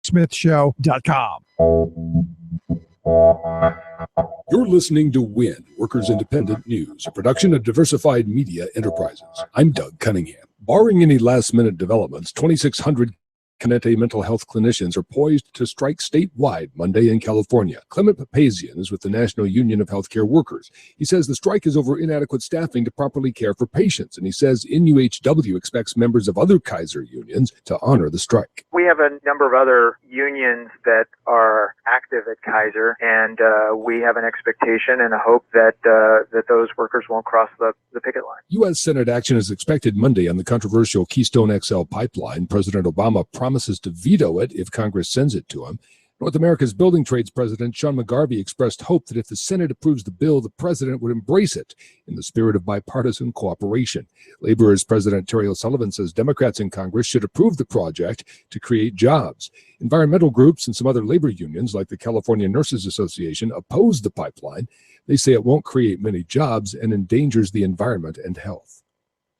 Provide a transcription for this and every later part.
ricksmithshow.com. You're listening to WIN, Workers Independent News, a production of Diversified Media Enterprises. I'm Doug Cunningham. Barring any last-minute developments, 2,600 Canete mental health clinicians are poised to strike statewide Monday in California. Clement Papazian is with the National Union of Healthcare Workers. He says the strike is over inadequate staffing to properly care for patients, and he says NUHW expects members of other Kaiser unions to honor the strike. We have a number of other unions that are active at Kaiser, and we have an expectation and a hope that those workers won't cross the picket line. U.S. Senate action is expected Monday on the controversial Keystone XL pipeline. President Obama promises to veto it if Congress sends it to him. North America's Building Trades President Sean McGarvey expressed hope that if the Senate approves the bill, the president would embrace it in the spirit of bipartisan cooperation. Labor's President Terry O'Sullivan says Democrats in Congress should approve the project to create jobs. Environmental groups and some other labor unions, like the California Nurses Association, oppose the pipeline. They say it won't create many jobs and endangers the environment and health.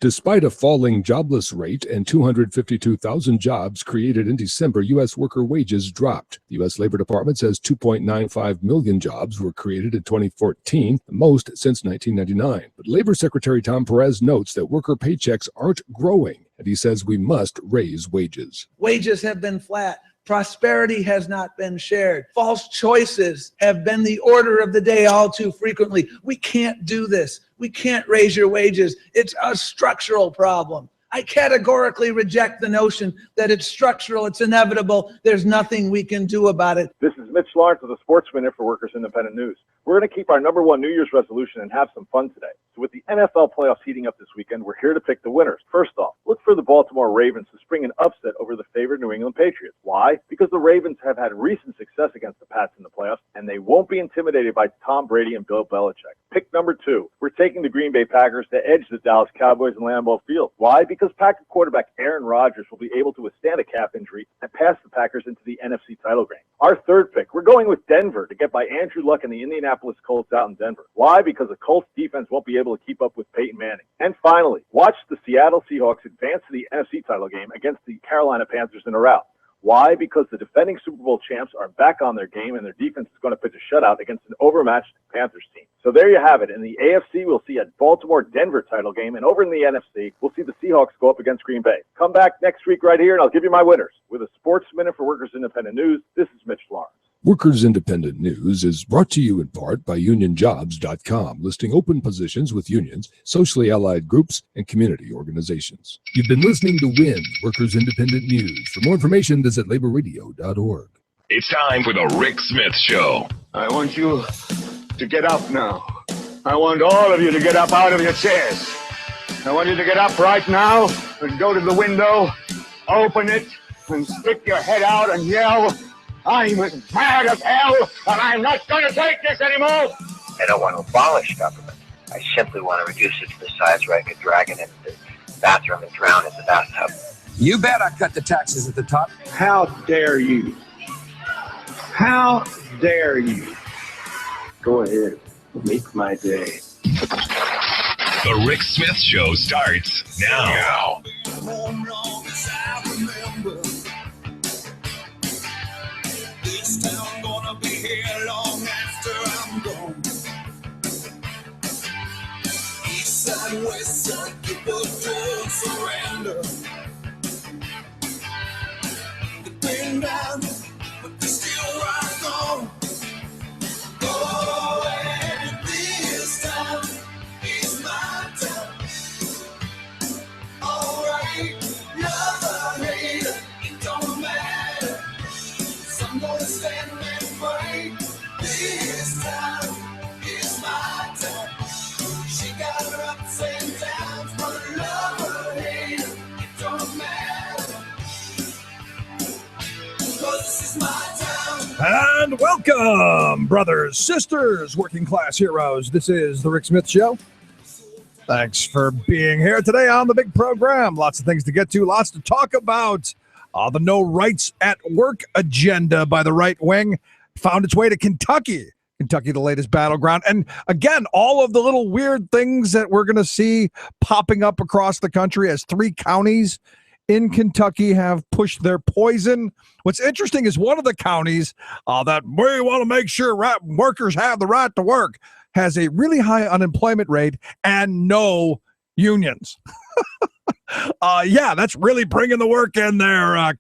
Despite a falling jobless rate and 252,000 jobs created in December, U.S. worker wages dropped. The U.S. Labor Department says 2.95 million jobs were created in 2014, the most since 1999. But Labor Secretary Tom Perez notes that worker paychecks aren't growing, and he says we must raise wages. Wages have been flat. Prosperity has not been shared. False choices have been the order of the day all too frequently. We can't do this. We can't raise your wages. It's a structural problem. I categorically reject the notion that it's structural, it's inevitable, there's nothing we can do about it. This is Mitch Lawrence of the Sports Minute for Workers Independent News. We're going to keep our number one New Year's resolution and have some fun today. So with the NFL playoffs heating up this weekend, we're here to pick the winners. First off, look for the Baltimore Ravens to spring an upset over the favored New England Patriots. Why? Because the Ravens have had recent success against the Pats in the playoffs, and they won't be intimidated by Tom Brady and Bill Belichick. Pick number two, we're taking the Green Bay Packers to edge the Dallas Cowboys in Lambeau Field. Why? Because Packer quarterback Aaron Rodgers will be able to withstand a calf injury and pass the Packers into the NFC title game. Our third pick, we're going with Denver to get by Andrew Luck and the Indianapolis Colts out in Denver. Why? Because the Colts defense won't be able to keep up with Peyton Manning. And finally, watch the Seattle Seahawks advance to the NFC title game against the Carolina Panthers in a rout. Why? Because the defending Super Bowl champs are back on their game, and their defense is going to pitch a shutout against an overmatched Panthers team. So there you have it. In the AFC, we'll see a Baltimore-Denver title game, and over in the NFC, we'll see the Seahawks go up against Green Bay. Come back next week right here, and I'll give you my winners. With a Sports Minute for Workers Independent News, this is Mitch Lawrence. Workers Independent News is brought to you in part by UnionJobs.com, listing open positions with unions, socially allied groups, and community organizations. You've been listening to WIN, Workers Independent News. For more information, visit laborradio.org. It's time for the Rick Smith Show. I want you to get up now. I want all of you to get up out of your chairs. I want you to get up right now and go to the window, open it, and stick your head out and yell, "I'm as mad as hell, and I'm not going to take this anymore!" I don't want to abolish government. I simply want to reduce it to the size where I could drag it into the bathroom and drown in the bathtub. You bet I cut the taxes at the top. How dare you? How dare you? Go ahead, make my day. The Rick Smith Show starts now. This town gonna be here long after I'm gone. East side, west side, people don't surrender. They've been down, but they're still right on. Oh, and this town is my town. Alright, love or hate, it don't matter. I'm gonna stand and fight. This time is my time. She got her ups and downs, but love or hate, it don't matter. 'Cause this is my town. And welcome, brothers, sisters, working class heroes. This is the Rick Smith Show. Thanks for being here today on the big program. Lots of things to get to, lots to talk about. The no rights at work agenda by the right wing found its way to Kentucky. Kentucky, the latest battleground. And again, all of the little weird things that we're going to see popping up across the country as 3 counties in Kentucky have pushed their poison. What's interesting is one of the counties that we want to make sure workers have the right to work has a really high unemployment rate and no unions. Yeah, that's really bringing the work in there.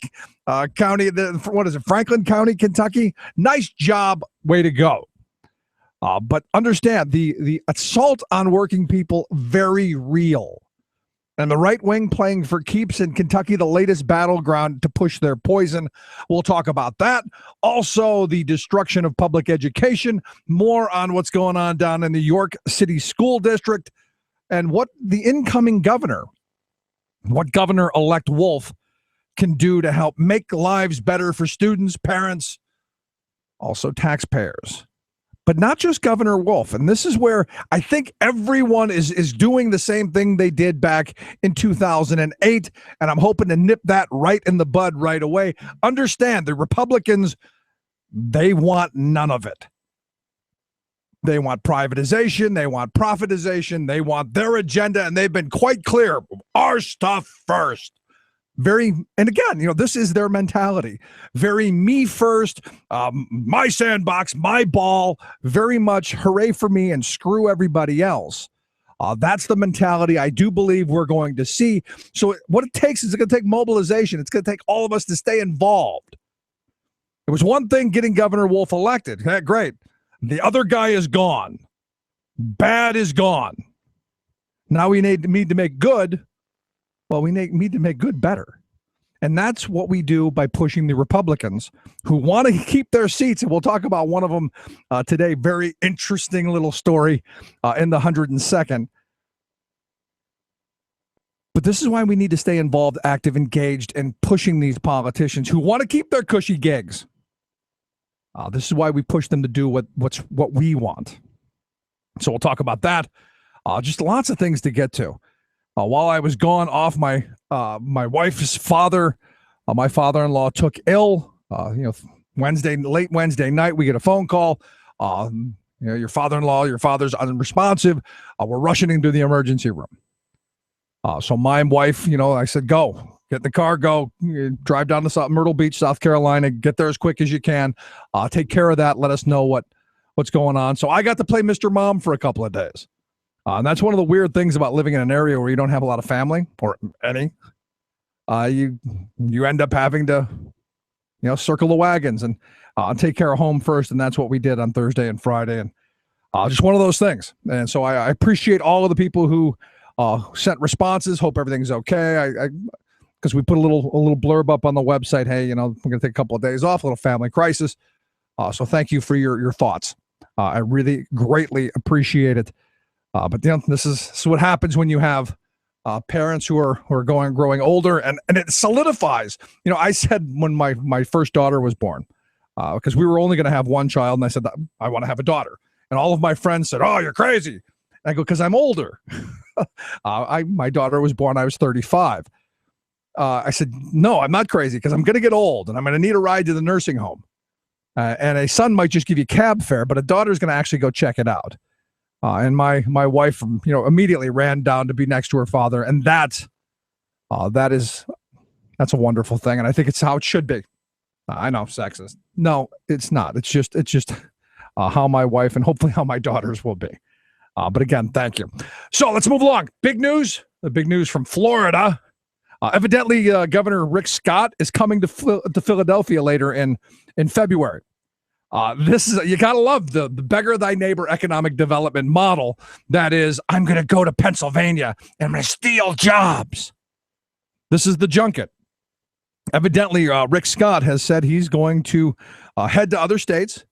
County, what is it, Franklin County, Kentucky? Nice job. Way to go. But understand, the assault on working people, very real. And the right wing playing for keeps in Kentucky, the latest battleground to push their poison. We'll talk about that. Also, the destruction of public education. More on what's going on down in the York City School District and what the incoming governor, what Governor-elect Wolf can do to help make lives better for students, parents, also taxpayers. But not just Governor Wolf. And this is where I think everyone is doing the same thing they did back in 2008. And I'm hoping to nip that right in the bud right away. Understand, the Republicans, they want none of it. They want privatization. They want profitization. They want their agenda. And they've been quite clear. Our stuff first. And again, this is their mentality. Very me first, my sandbox, my ball, very much hooray for me and screw everybody else. That's the mentality I do believe we're going to see. So what it takes is it's going to take mobilization. It's going to take all of us to stay involved. It was one thing getting Governor Wolf elected. Great. The other guy is gone. Bad is gone. Now we need to make good. Well, we need to make good better. And that's what we do by pushing the Republicans who want to keep their seats. And we'll talk about one of them today. Very interesting little story in the 102nd. But this is why we need to stay involved, active, engaged, and pushing these politicians who want to keep their cushy gigs. This is why we push them to do what we want. So we'll talk about that. Just lots of things to get to. While I was gone off, my wife's father, my father-in-law took ill. Late Wednesday night, we get a phone call. Your father's unresponsive. We're rushing into the emergency room. So my wife, I said, go. Get in the car, go. Drive down to Myrtle Beach, South Carolina. Get there as quick as you can. Take care of that. Let us know what's going on. So I got to play Mr. Mom for a couple of days. And that's one of the weird things about living in an area where you don't have a lot of family or any. You end up having to, circle the wagons and take care of home first. And that's what we did on Thursday and Friday. And just one of those things. And so I appreciate all of the people who sent responses. Hope everything's okay. Because we put a little blurb up on the website. Hey, we're going to take a couple of days off, a little family crisis. So thank you for your thoughts. I really greatly appreciate it. But this is what happens when you have parents who are growing older, and it solidifies. I said when my first daughter was born, because we were only going to have one child, and I said I want to have a daughter, and all of my friends said, "Oh, you're crazy." And I go, because I'm older. My daughter was born. I was 35. I said, no, I'm not crazy, because I'm going to get old, and I'm going to need a ride to the nursing home. And a son might just give you cab fare, but a daughter's going to actually go check it out. And my wife, immediately ran down to be next to her father, and that's a wonderful thing, and I think it's how it should be. I know, sexist. No, it's not. It's just how my wife and hopefully how my daughters will be. But again, thank you. So let's move along. Big news. The big news from Florida. Evidently, Governor Rick Scott is coming to Philadelphia later in February. This is, you gotta love the beggar thy neighbor economic development model. That is, I'm going to go to Pennsylvania and I'm going to steal jobs. This is the junket. Evidently, Rick Scott has said he's going to head to other states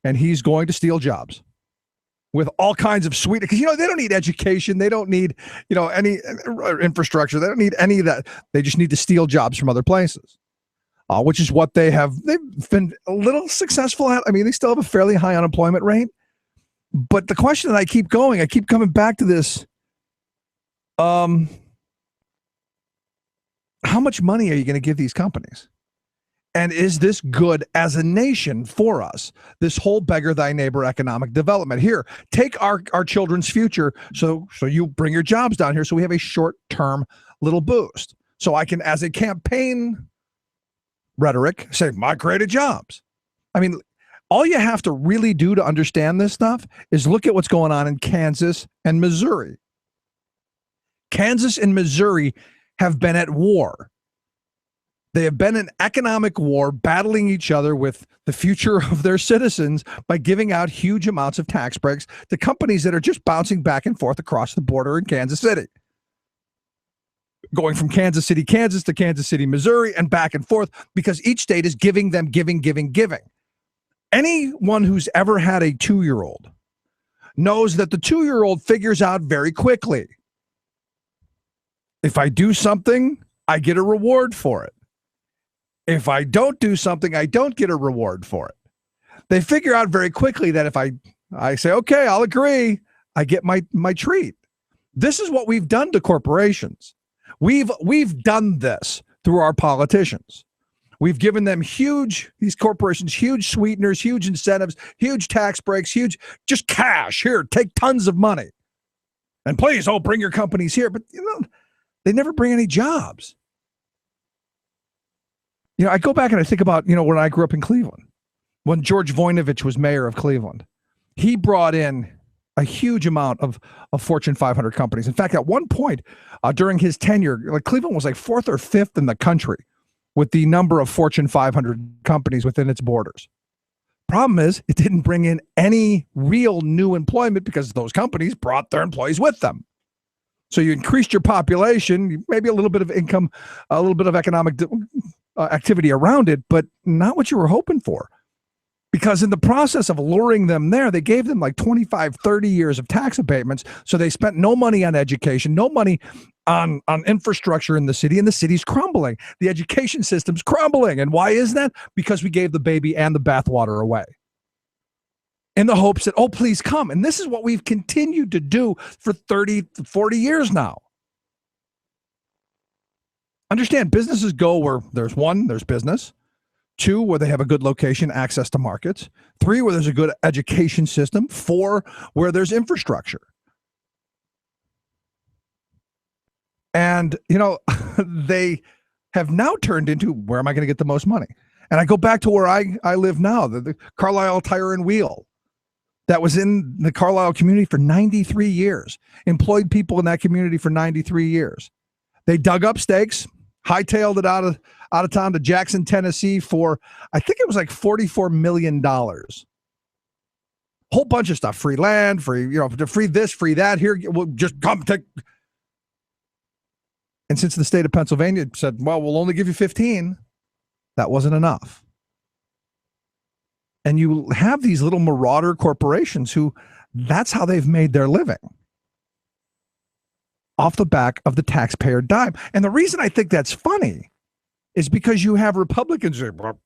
and he's going to steal jobs with all kinds of sweet, because, they don't need education. They don't need, any infrastructure. They don't need any of that. They just need to steal jobs from other places. Which is what they've been a little successful at. I mean, they still have a fairly high unemployment rate. But the question that I keep coming back to this, how much money are you going to give these companies? And is this good as a nation for us? This whole beggar thy neighbor economic development. Here, take our children's future. So you bring your jobs down here so we have a short-term little boost. So I can, as a campaign rhetoric, say, I created jobs. I mean, all you have to really do to understand this stuff is look at what's going on in Kansas and Missouri. Kansas and Missouri have been at war. They have been in economic war, battling each other with the future of their citizens by giving out huge amounts of tax breaks to companies that are just bouncing back and forth across the border in Kansas City. Going from Kansas City, Kansas to Kansas City, Missouri, and back and forth because each state is giving them, giving. Anyone who's ever had a 2-year-old knows that the 2-year-old figures out very quickly. If I do something, I get a reward for it. If I don't do something, I don't get a reward for it. They figure out very quickly that if I say, okay, I'll agree, I get my treat. This is what we've done to corporations. We've done this through our politicians. We've given them these corporations, huge sweeteners, huge incentives, huge tax breaks, huge, just cash. Here, take tons of money. And please, bring your companies here. But, they never bring any jobs. I go back and I think about, when I grew up in Cleveland, when George Voinovich was mayor of Cleveland, he brought in a huge amount of Fortune 500 companies. In fact, at one point during his tenure, Cleveland was like 4th or 5th in the country with the number of Fortune 500 companies within its borders. Problem is, it didn't bring in any real new employment because those companies brought their employees with them. So you increased your population, maybe a little bit of income, a little bit of economic activity around it, but not what you were hoping for. Because in the process of luring them there, they gave them like 25, 30 years of tax abatements. So they spent no money on education, no money on infrastructure in the city, and the city's crumbling. The education system's crumbling. And why is that? Because we gave the baby and the bathwater away in the hopes that, please come. And this is what we've continued to do for 30, 40 years now. Understand, businesses go where there's business. 2, where they have a good location, access to markets. 3, where there's a good education system. 4, where there's infrastructure. And, they have now turned into, where am I going to get the most money? And I go back to where I live now, the Carlisle Tire and Wheel. That was in the Carlisle community for 93 years. Employed people in that community for 93 years. They dug up stakes, hightailed it out of town to Jackson, Tennessee for, I think it was like $44 million. Whole bunch of stuff, free land, free this, free that. Here, we'll just come take. And since the state of Pennsylvania said, well, we'll only give you 15, that wasn't enough. And you have these little marauder corporations who, that's how they've made their living. Off the back of the taxpayer dime. And the reason I think that's funny is because you have Republicans say, well,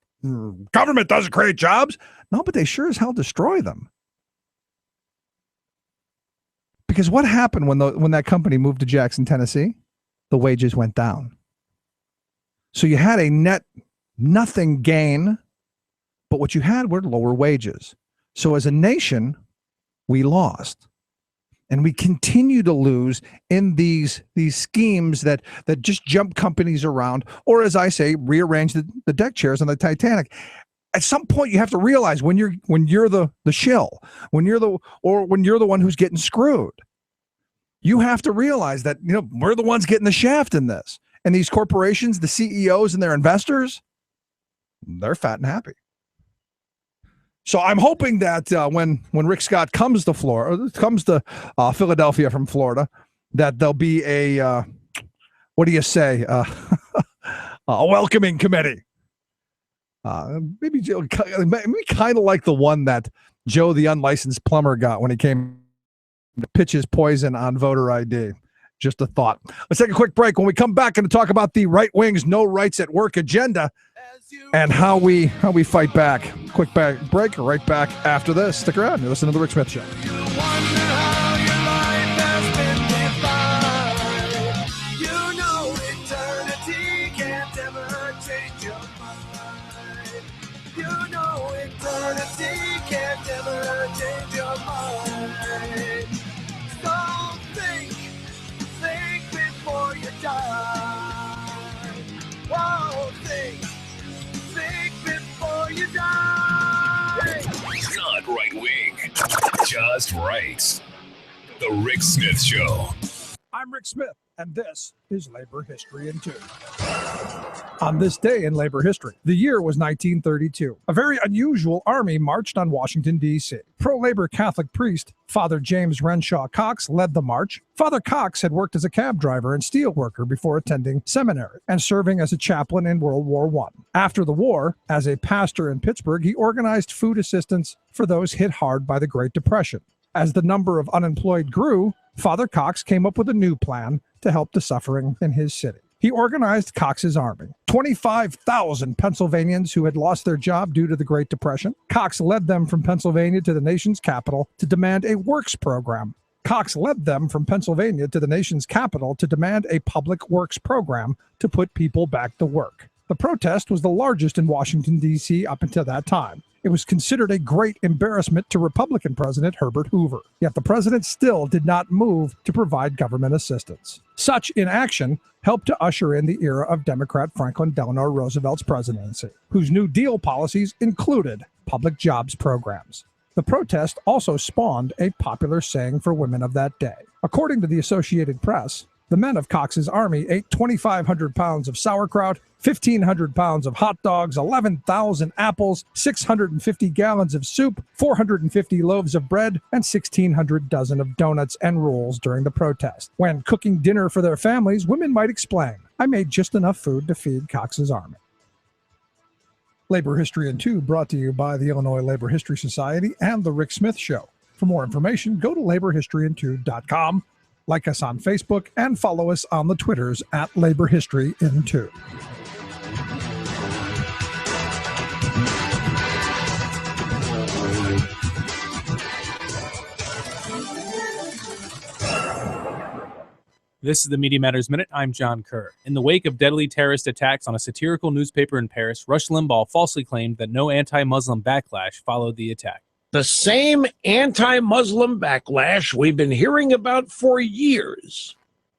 government doesn't create jobs. No, but they sure as hell destroy them. Because what happened when that company moved to Jackson, Tennessee? The wages went down. So you had a net nothing gain, but what you had were lower wages. So as a nation, we lost. And we continue to lose in these schemes that just jump companies around, or as I say, rearrange the deck chairs on the Titanic. At some point, you have to realize when you're the shill, when you're the one who's getting screwed, you have to realize that we're the ones getting the shaft in this. And these corporations, the CEOs and their investors, they're fat and happy. So I'm hoping that when Rick Scott comes to Philadelphia from Florida, that there'll be a what do you say, a welcoming committee. Maybe kind of like the one that Joe, the unlicensed plumber, got when he came to pitch his poison on voter ID. Just a thought. Let's take a quick break. When we come back, and talk about the right wing's no rights at work agenda and how we fight back. Quick break. Right back after this. Stick around. You're listening to the Rick Smith Show. you die. Not right wing, just right. The Rick Smith Show. I'm Rick Smith, and this is Labor History in 2. On this day in labor history, the year was 1932. A very unusual army marched on Washington, D.C. Pro-labor Catholic priest Father James Renshaw Cox led the march. Father Cox had worked as a cab driver and steel worker before attending seminary and serving as a chaplain in World War I. After the war, as a pastor in Pittsburgh, he organized food assistance for those hit hard by the Great Depression. As the number of unemployed grew, Father Cox came up with a new plan to help the suffering in his city. He organized Cox's Army. 25,000 Pennsylvanians who had lost their job due to the Great Depression. Cox led them from Pennsylvania to the nation's capital to demand a works program. Cox led them from Pennsylvania to the nation's capital to demand a public works program to put people back to work. The protest was the largest in Washington, D.C. up until that time. It was considered a great embarrassment to Republican President Herbert Hoover. Yet the president still did not move to provide government assistance. Such inaction helped to usher in the era of Democrat Franklin Delano Roosevelt's presidency, whose New Deal policies included public jobs programs. The protest also spawned a popular saying for women of that day. According to the Associated Press, the men of Cox's Army ate 2,500 pounds of sauerkraut, 1,500 pounds of hot dogs, 11,000 apples, 650 gallons of soup, 450 loaves of bread, and 1,600 dozen of donuts and rolls during the protest. When cooking dinner for their families, women might explain, "I made just enough food to feed Cox's Army." Labor History in 2 brought to you by the Illinois Labor History Society and The Rick Smith Show. For more information, go to laborhistoryin2.com. Like us on Facebook and follow us on the Twitters at Labor History in 2. This is the Media Matters Minute. I'm John Kerr. In the wake of deadly terrorist attacks on a satirical newspaper in Paris, Rush Limbaugh falsely claimed that no anti-Muslim backlash followed the attack. The same anti-Muslim backlash we've been hearing about for years.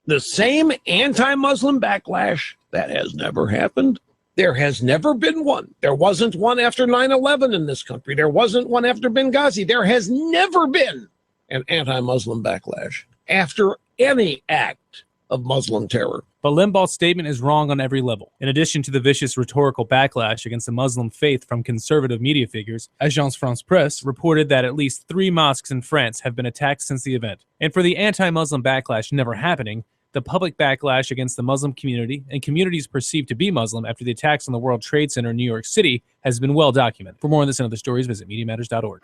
The same anti-Muslim backlash that has never happened. There has never been one. There wasn't one after 9/11 in this country. There wasn't one after Benghazi. There has never been an anti-Muslim backlash after any act of Muslim terror. But Limbaugh's statement is wrong on every level. In addition to the vicious rhetorical backlash against the Muslim faith from conservative media figures, Agence France-Presse reported that at least 3 mosques in France have been attacked since the event. And for the anti-Muslim backlash never happening, the public backlash against the Muslim community and communities perceived to be Muslim after the attacks on the World Trade Center in New York City has been well documented. For more on this and other stories, visit MediaMatters.org.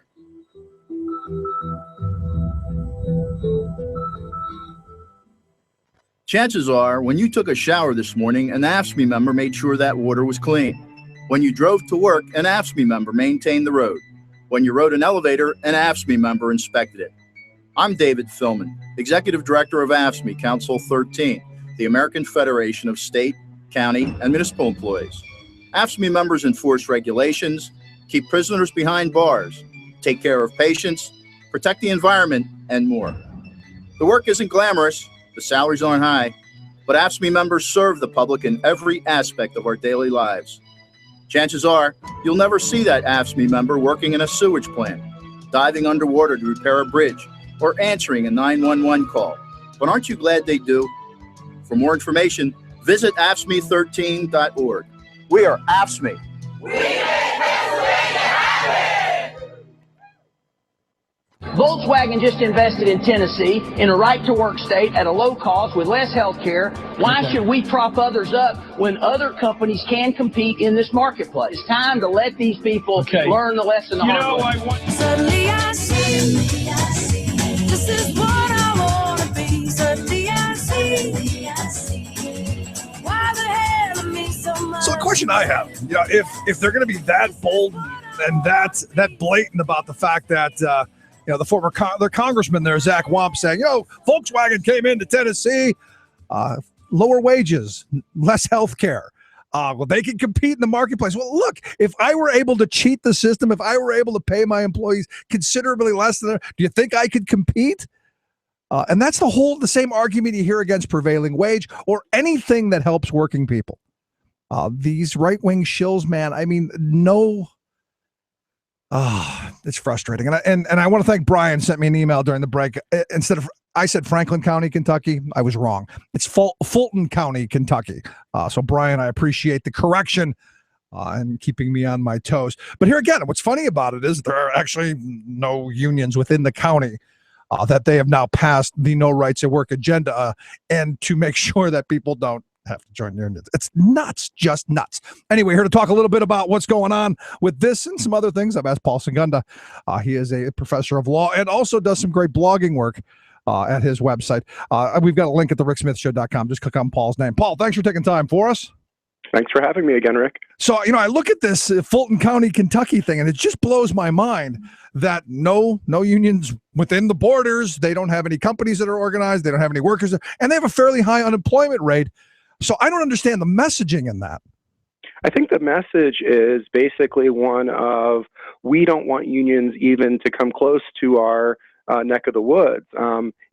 Chances are, when you took a shower this morning, an AFSCME member made sure that water was clean. When you drove to work, an AFSCME member maintained the road. When you rode an elevator, an AFSCME member inspected it. I'm David Philman, Executive Director of AFSCME Council 13, the American Federation of State, County, and Municipal Employees. AFSCME members enforce regulations, keep prisoners behind bars, take care of patients, protect the environment, and more. The work isn't glamorous. The salaries aren't high, but AFSCME members serve the public in every aspect of our daily lives. Chances are, you'll never see that AFSCME member working in a sewage plant, diving underwater to repair a bridge, or answering a 911 call. But aren't you glad they do? For more information, visit AFSCME13.org. We are AFSCME. We make Pennsylvania happen! Volkswagen just invested in Tennessee in a right-to-work state at a low cost with less health care. Why should we prop others up when other companies can compete in this marketplace? Time to let these people learn the lesson the hard way. Suddenly I see, this is what I want to be. Suddenly I see, why the hell am I so much? So the question I have, if they're going to be that bold and that blatant about the fact that the former their congressman there, Zach Wamp, saying, Volkswagen came into Tennessee, lower wages, less health care. Well, they can compete in the marketplace. Well, look, if I were able to cheat the system, if I were able to pay my employees considerably less than that, do you think I could compete? And that's the same argument you hear against prevailing wage or anything that helps working people. These right-wing shills, man, I mean, no It's frustrating. And I want to thank Brian, sent me an email during the break. Instead of, I said Franklin County, Kentucky. I was wrong. It's Fulton County, Kentucky. So Brian, I appreciate the correction and keeping me on my toes. But here again, what's funny about it is there are actually no unions within the county that they have now passed the no rights at work agenda and to make sure that people don't have to join unions. It's nuts, just nuts. Anyway, here to talk a little bit about what's going on with this and some other things. I've asked Paul Segunda. He is a professor of law and also does some great blogging work at his website. We've got a link at thericksmithshow.com. Just click on Paul's name. Paul, thanks for taking time for us. Thanks for having me again, Rick. So, I look at this Fulton County, Kentucky thing, and it just blows my mind that no unions within the borders. They don't have any companies that are organized. They don't have any workers, and they have a fairly high unemployment rate. So I don't understand the messaging in that. I think the message is basically one of, we don't want unions even to come close to our neck of the woods.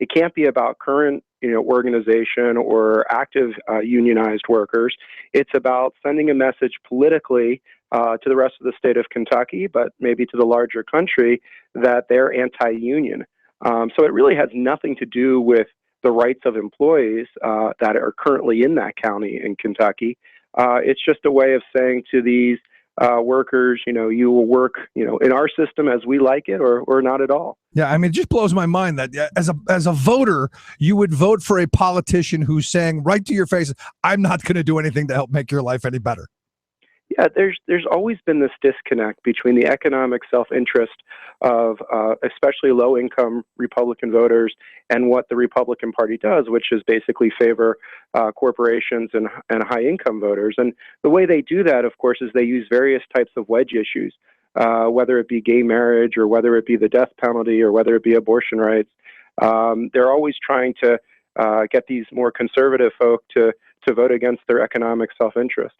It can't be about current organization or active unionized workers. It's about sending a message politically to the rest of the state of Kentucky, but maybe to the larger country, that they're anti-union. So it really has nothing to do with the rights of employees that are currently in that county in Kentucky. It's just a way of saying to these workers, you will work, in our system as we like it, or not at all. Yeah, it just blows my mind that as a voter, you would vote for a politician who's saying right to your face, I'm not going to do anything to help make your life any better. Yeah, there's always been this disconnect between the economic self-interest of especially low-income Republican voters and what the Republican Party does, which is basically favor corporations and high-income voters. And the way they do that, of course, is they use various types of wedge issues, whether it be gay marriage or whether it be the death penalty or whether it be abortion rights. They're always trying to get these more conservative folk to vote against their economic self-interest.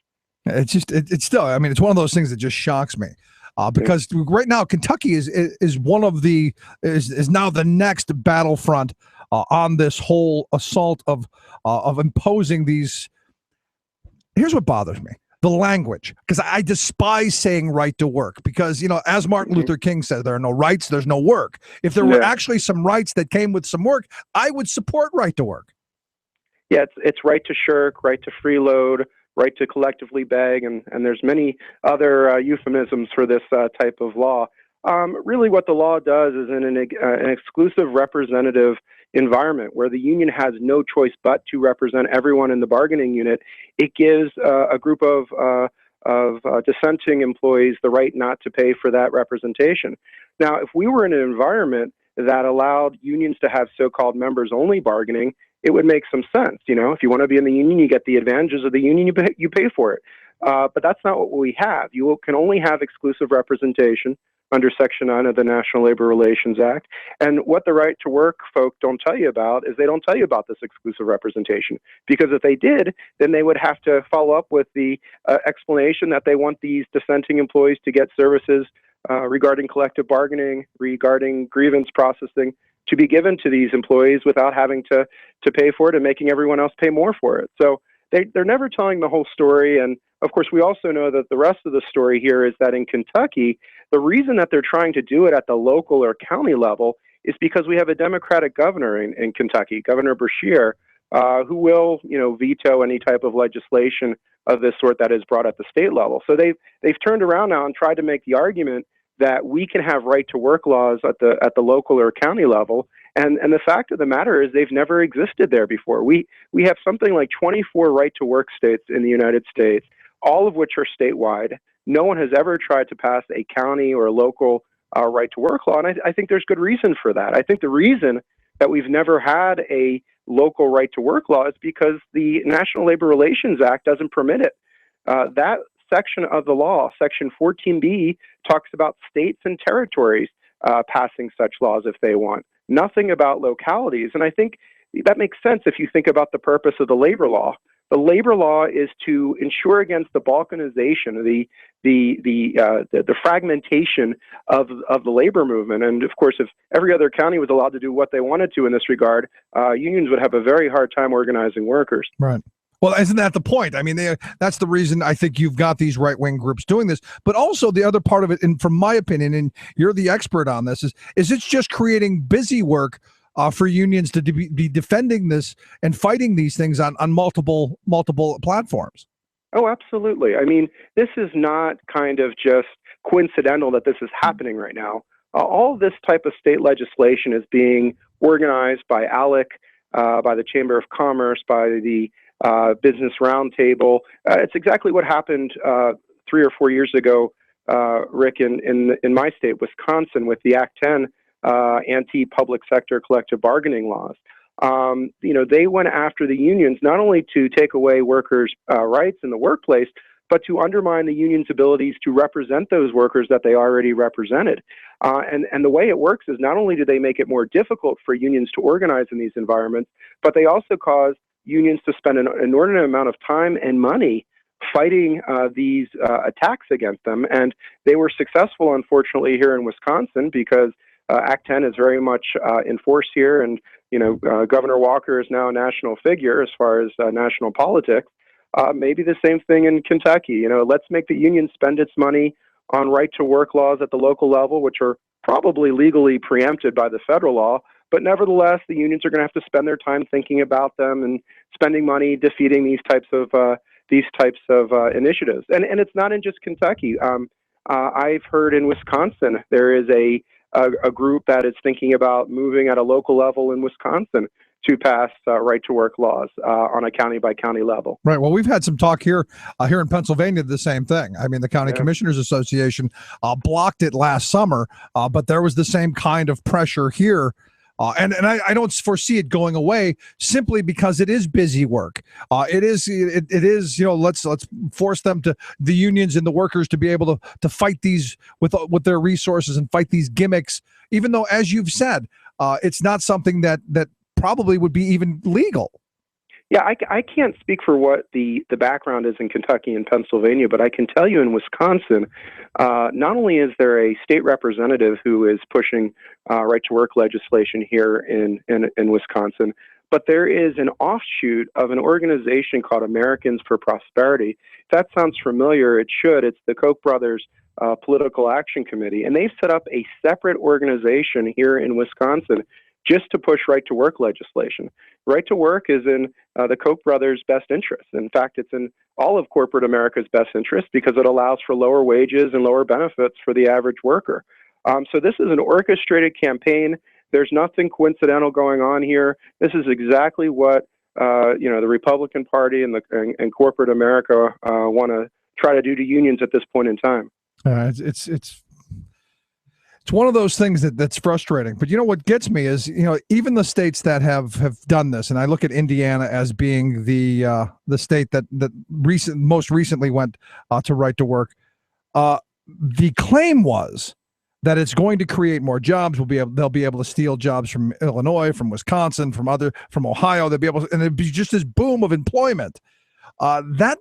It's just, it's still, it's one of those things that just shocks me because right now Kentucky is one of the, is now the next battlefront on this whole assault of imposing these. Here's what bothers me. The language, because I despise saying right to work because, as Martin Luther King said, there are no rights, there's no work. If there were actually some rights that came with some work, I would support right to work. Yeah, it's right to shirk, right to freeload, right to collectively beg, and there's many other euphemisms for this type of law. Really what the law does is in an exclusive representative environment where the union has no choice but to represent everyone in the bargaining unit, it gives a group of dissenting employees the right not to pay for that representation. Now, if we were in an environment that allowed unions to have so-called members-only bargaining, it would make some sense. If you want to be in the union, you get the advantages of the union, you pay for it. But that's not what we have. You can only have exclusive representation under Section 9 of the National Labor Relations Act. And what the right to work folk don't tell you about is they don't tell you about this exclusive representation. Because if they did, then they would have to follow up with the explanation that they want these dissenting employees to get services regarding collective bargaining, regarding grievance processing, to be given to these employees without having to pay for it and making everyone else pay more for it. So they're never telling the whole story. And of course, we also know that the rest of the story here is that in Kentucky, the reason that they're trying to do it at the local or county level is because we have a Democratic governor in Kentucky, Governor Beshear, who will, veto any type of legislation of this sort that is brought at the state level. So they've turned around now and tried to make the argument that we can have right to work laws at the local or county level. And the fact of the matter is they've never existed there before. We have something like 24 right to work states in the United States, all of which are statewide. No one has ever tried to pass a county or local right to work law. And I think there's good reason for that. I think the reason that we've never had a local right to work law is because the National Labor Relations Act doesn't permit it. That section of the law, Section 14B, talks about states and territories passing such laws if they want. Nothing about localities. And I think that makes sense if you think about the purpose of the labor law. The labor law is to ensure against the balkanization, the fragmentation of the labor movement. And of course, if every other county was allowed to do what they wanted to in this regard, unions would have a very hard time organizing workers. Right. Well, isn't that the point? I mean, that's the reason I think you've got these right-wing groups doing this. But also the other part of it, and from my opinion, and you're the expert on this, is it's just creating busy work for unions to be defending this and fighting these things on multiple platforms. Oh, absolutely. I mean, this is not kind of just coincidental that this is happening right now. All this type of state legislation is being organized by ALEC, by the Chamber of Commerce, by the Business Roundtable. It's exactly what happened 3 or 4 years ago, Rick, in my state, Wisconsin, with the Act 10 anti-public sector collective bargaining laws. They went after the unions not only to take away workers' rights in the workplace, but to undermine the union's abilities to represent those workers that they already represented. And the way it works is not only do they make it more difficult for unions to organize in these environments, but they also cause unions to spend an inordinate amount of time and money fighting these attacks against them. And they were successful, unfortunately, here in Wisconsin because Act 10 is very much in force here. And, Governor Walker is now a national figure as far as national politics. Maybe the same thing in Kentucky. Let's make the union spend its money on right-to-work laws at the local level, which are probably legally preempted by the federal law. But nevertheless, the unions are going to have to spend their time thinking about them and spending money defeating these types of initiatives. And it's not in just Kentucky. I've heard in Wisconsin there is a group that is thinking about moving at a local level in Wisconsin to pass right-to-work laws on a county-by-county level. Right. Well, we've had some talk here in Pennsylvania, the same thing. I mean, the County Commissioners Association blocked it last summer, but there was the same kind of pressure here. And I don't foresee it going away simply because it is busy work. It is let's force them the unions and the workers to be able to fight these with their resources and fight these gimmicks, even though, as you've said, it's not something that probably would be even legal. Yeah, I can't speak for what the background is in Kentucky and Pennsylvania, but I can tell you in Wisconsin, not only is there a state representative who is pushing right-to-work legislation here in Wisconsin, but there is an offshoot of an organization called Americans for Prosperity. If that sounds familiar, it should. It's the Koch brothers Political Action Committee, and they've set up a separate organization here in Wisconsin just to push right-to-work legislation. Right-to-work is in the Koch brothers' best interest. In fact, it's in all of corporate America's best interest because it allows for lower wages and lower benefits for the average worker. So this is an orchestrated campaign. There's nothing coincidental going on here. This is exactly what the Republican Party and corporate America want to try to do to unions at this point in time. It's one of those things that's frustrating. But what gets me is, even the states that have done this, and I look at Indiana as being the state that most recently went to right to work. The claim was that it's going to create more jobs. They'll be able to steal jobs from Illinois, from Wisconsin, from Ohio. They'll be able to, and it'd be just this boom of employment. That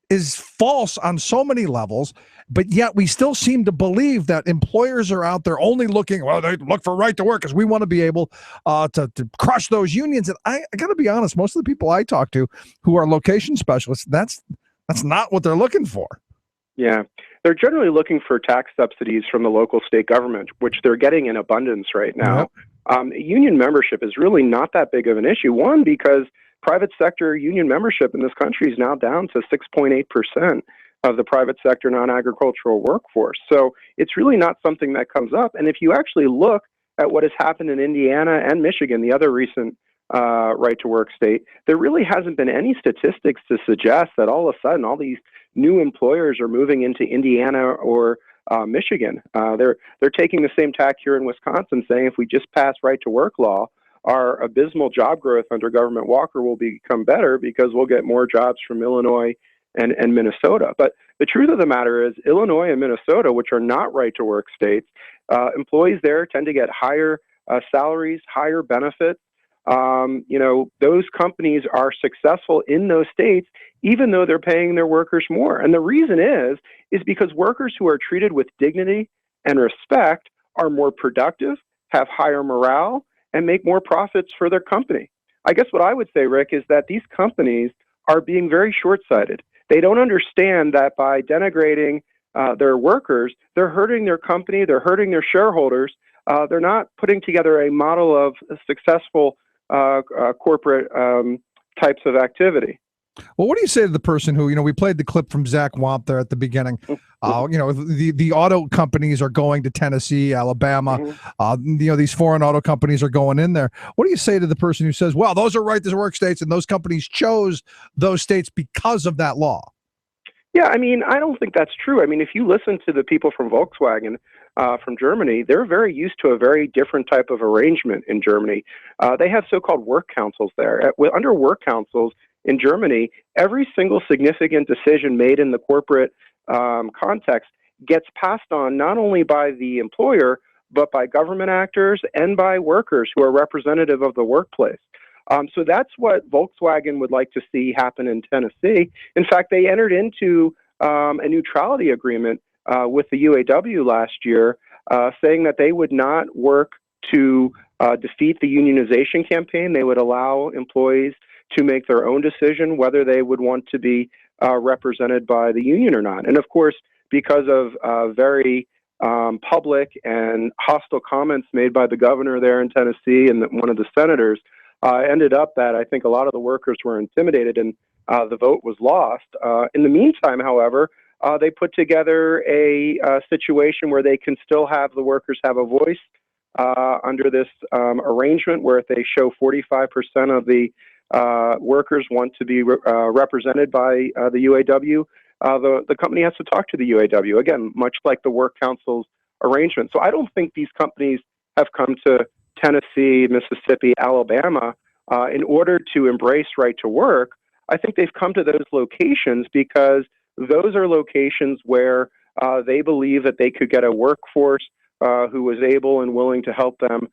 is false on so many levels, but yet we still seem to believe that employers are out there only looking, they look for right to work because we want to be able to crush those unions. And I got to be honest, most of the people I talk to who are location specialists, that's not what they're looking for. Yeah, they're generally looking for tax subsidies from the local state government, which they're getting in abundance right now. Yep. Union membership is really not that big of an issue. One, because private sector union membership in this country is now down to 6.8% of the private sector non-agricultural workforce. So it's really not something that comes up. And if you actually look at what has happened in Indiana and Michigan, the other recent right-to-work state, there really hasn't been any statistics to suggest that all of a sudden all these new employers are moving into Indiana or Michigan. They're taking the same tack here in Wisconsin, saying if we just pass right-to-work law, our abysmal job growth under Government Walker will become better because we'll get more jobs from Illinois and Minnesota. But the truth of the matter is Illinois and Minnesota, which are not right-to-work states, employees there tend to get higher salaries, higher benefits. Those companies are successful in those states, even though they're paying their workers more. And the reason is because workers who are treated with dignity and respect are more productive, have higher morale, and make more profits for their company. I guess what I would say, Rick, is that these companies are being very short-sighted. They don't understand that by denigrating their workers, they're hurting their company, they're hurting their shareholders. They're not putting together a model of successful corporate types of activity. Well, what do you say to the person who, we played the clip from Zach Wamp there at the beginning. The auto companies are going to Tennessee, Alabama. These foreign auto companies are going in there. What do you say to the person who says, well, those are right to work states and those companies chose those states because of that law? Yeah, I mean, I don't think that's true. I mean, if you listen to the people from Volkswagen from Germany, they're very used to a very different type of arrangement in Germany. They have so-called work councils there. Under work councils in Germany, every single significant decision made in the corporate context gets passed on not only by the employer, but by government actors and by workers who are representative of the workplace. So that's what Volkswagen would like to see happen in Tennessee. In fact, they entered into a neutrality agreement with the UAW last year, saying that they would not work to defeat the unionization campaign. They would allow employees to make their own decision whether they would want to be represented by the union or not. And of course, because of very public and hostile comments made by the governor there in Tennessee and one of the senators, ended up that I think a lot of the workers were intimidated and the vote was lost. In the meantime, however, they put together a situation where they can still have the workers have a voice under this arrangement where if they show 45% of the workers want to be represented by the UAW, the company has to talk to the UAW, again, much like the work council's arrangement. So I don't think these companies have come to Tennessee, Mississippi, Alabama in order to embrace right to work. I think they've come to those locations because those are locations where they believe that they could get a workforce who was able and willing to help them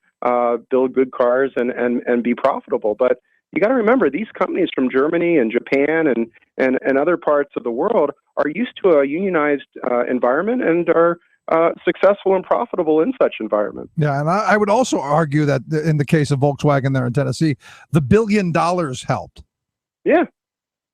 build good cars and be profitable. But you got to remember, these companies from Germany and Japan and other parts of the world are used to a unionized environment and are successful and profitable in such environment. Yeah, and I would also argue that in the case of Volkswagen there in Tennessee, the $1 billion helped. Yeah.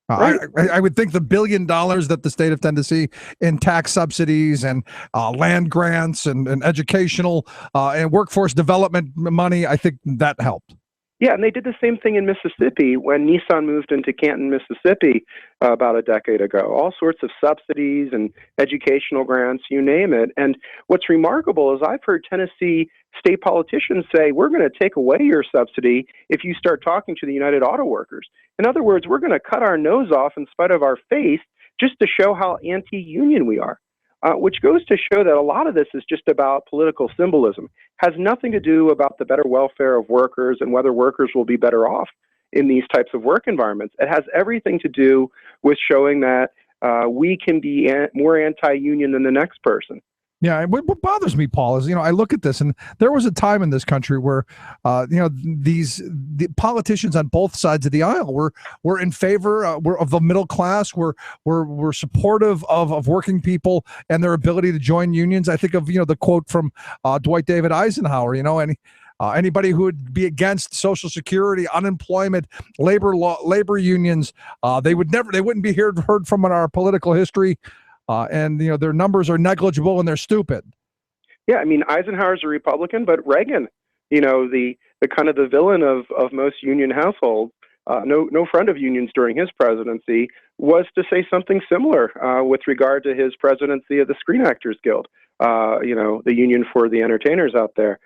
Right. I would think the $1 billion that the state of Tennessee in tax subsidies and land grants and educational and workforce development money, I think that helped. Yeah, and they did the same thing in Mississippi when Nissan moved into Canton, Mississippi about a decade ago. All sorts of subsidies and educational grants, you name it. And what's remarkable is I've heard Tennessee state politicians say, we're going to take away your subsidy if you start talking to the United Auto Workers. In other words, we're going to cut our nose off in spite of our face just to show how anti-union we are. Which goes to show that a lot of this is just about political symbolism, has nothing to do about the better welfare of workers and whether workers will be better off in these types of work environments. It has everything to do with showing that we can be more anti-union than the next person. Yeah, what bothers me, Paul, is I look at this, and there was a time in this country where the politicians on both sides of the aisle were in favor of the middle class, were supportive of working people and their ability to join unions. I think of the quote from Dwight David Eisenhower. Anybody who would be against Social Security, unemployment, labor unions, they wouldn't be heard from in our political history. And their numbers are negligible and they're stupid. Yeah, I mean, Eisenhower's a Republican, but Reagan, the kind of the villain of most union households, no friend of unions during his presidency, was to say something similar with regard to his presidency of the Screen Actors Guild, the union for the entertainers out there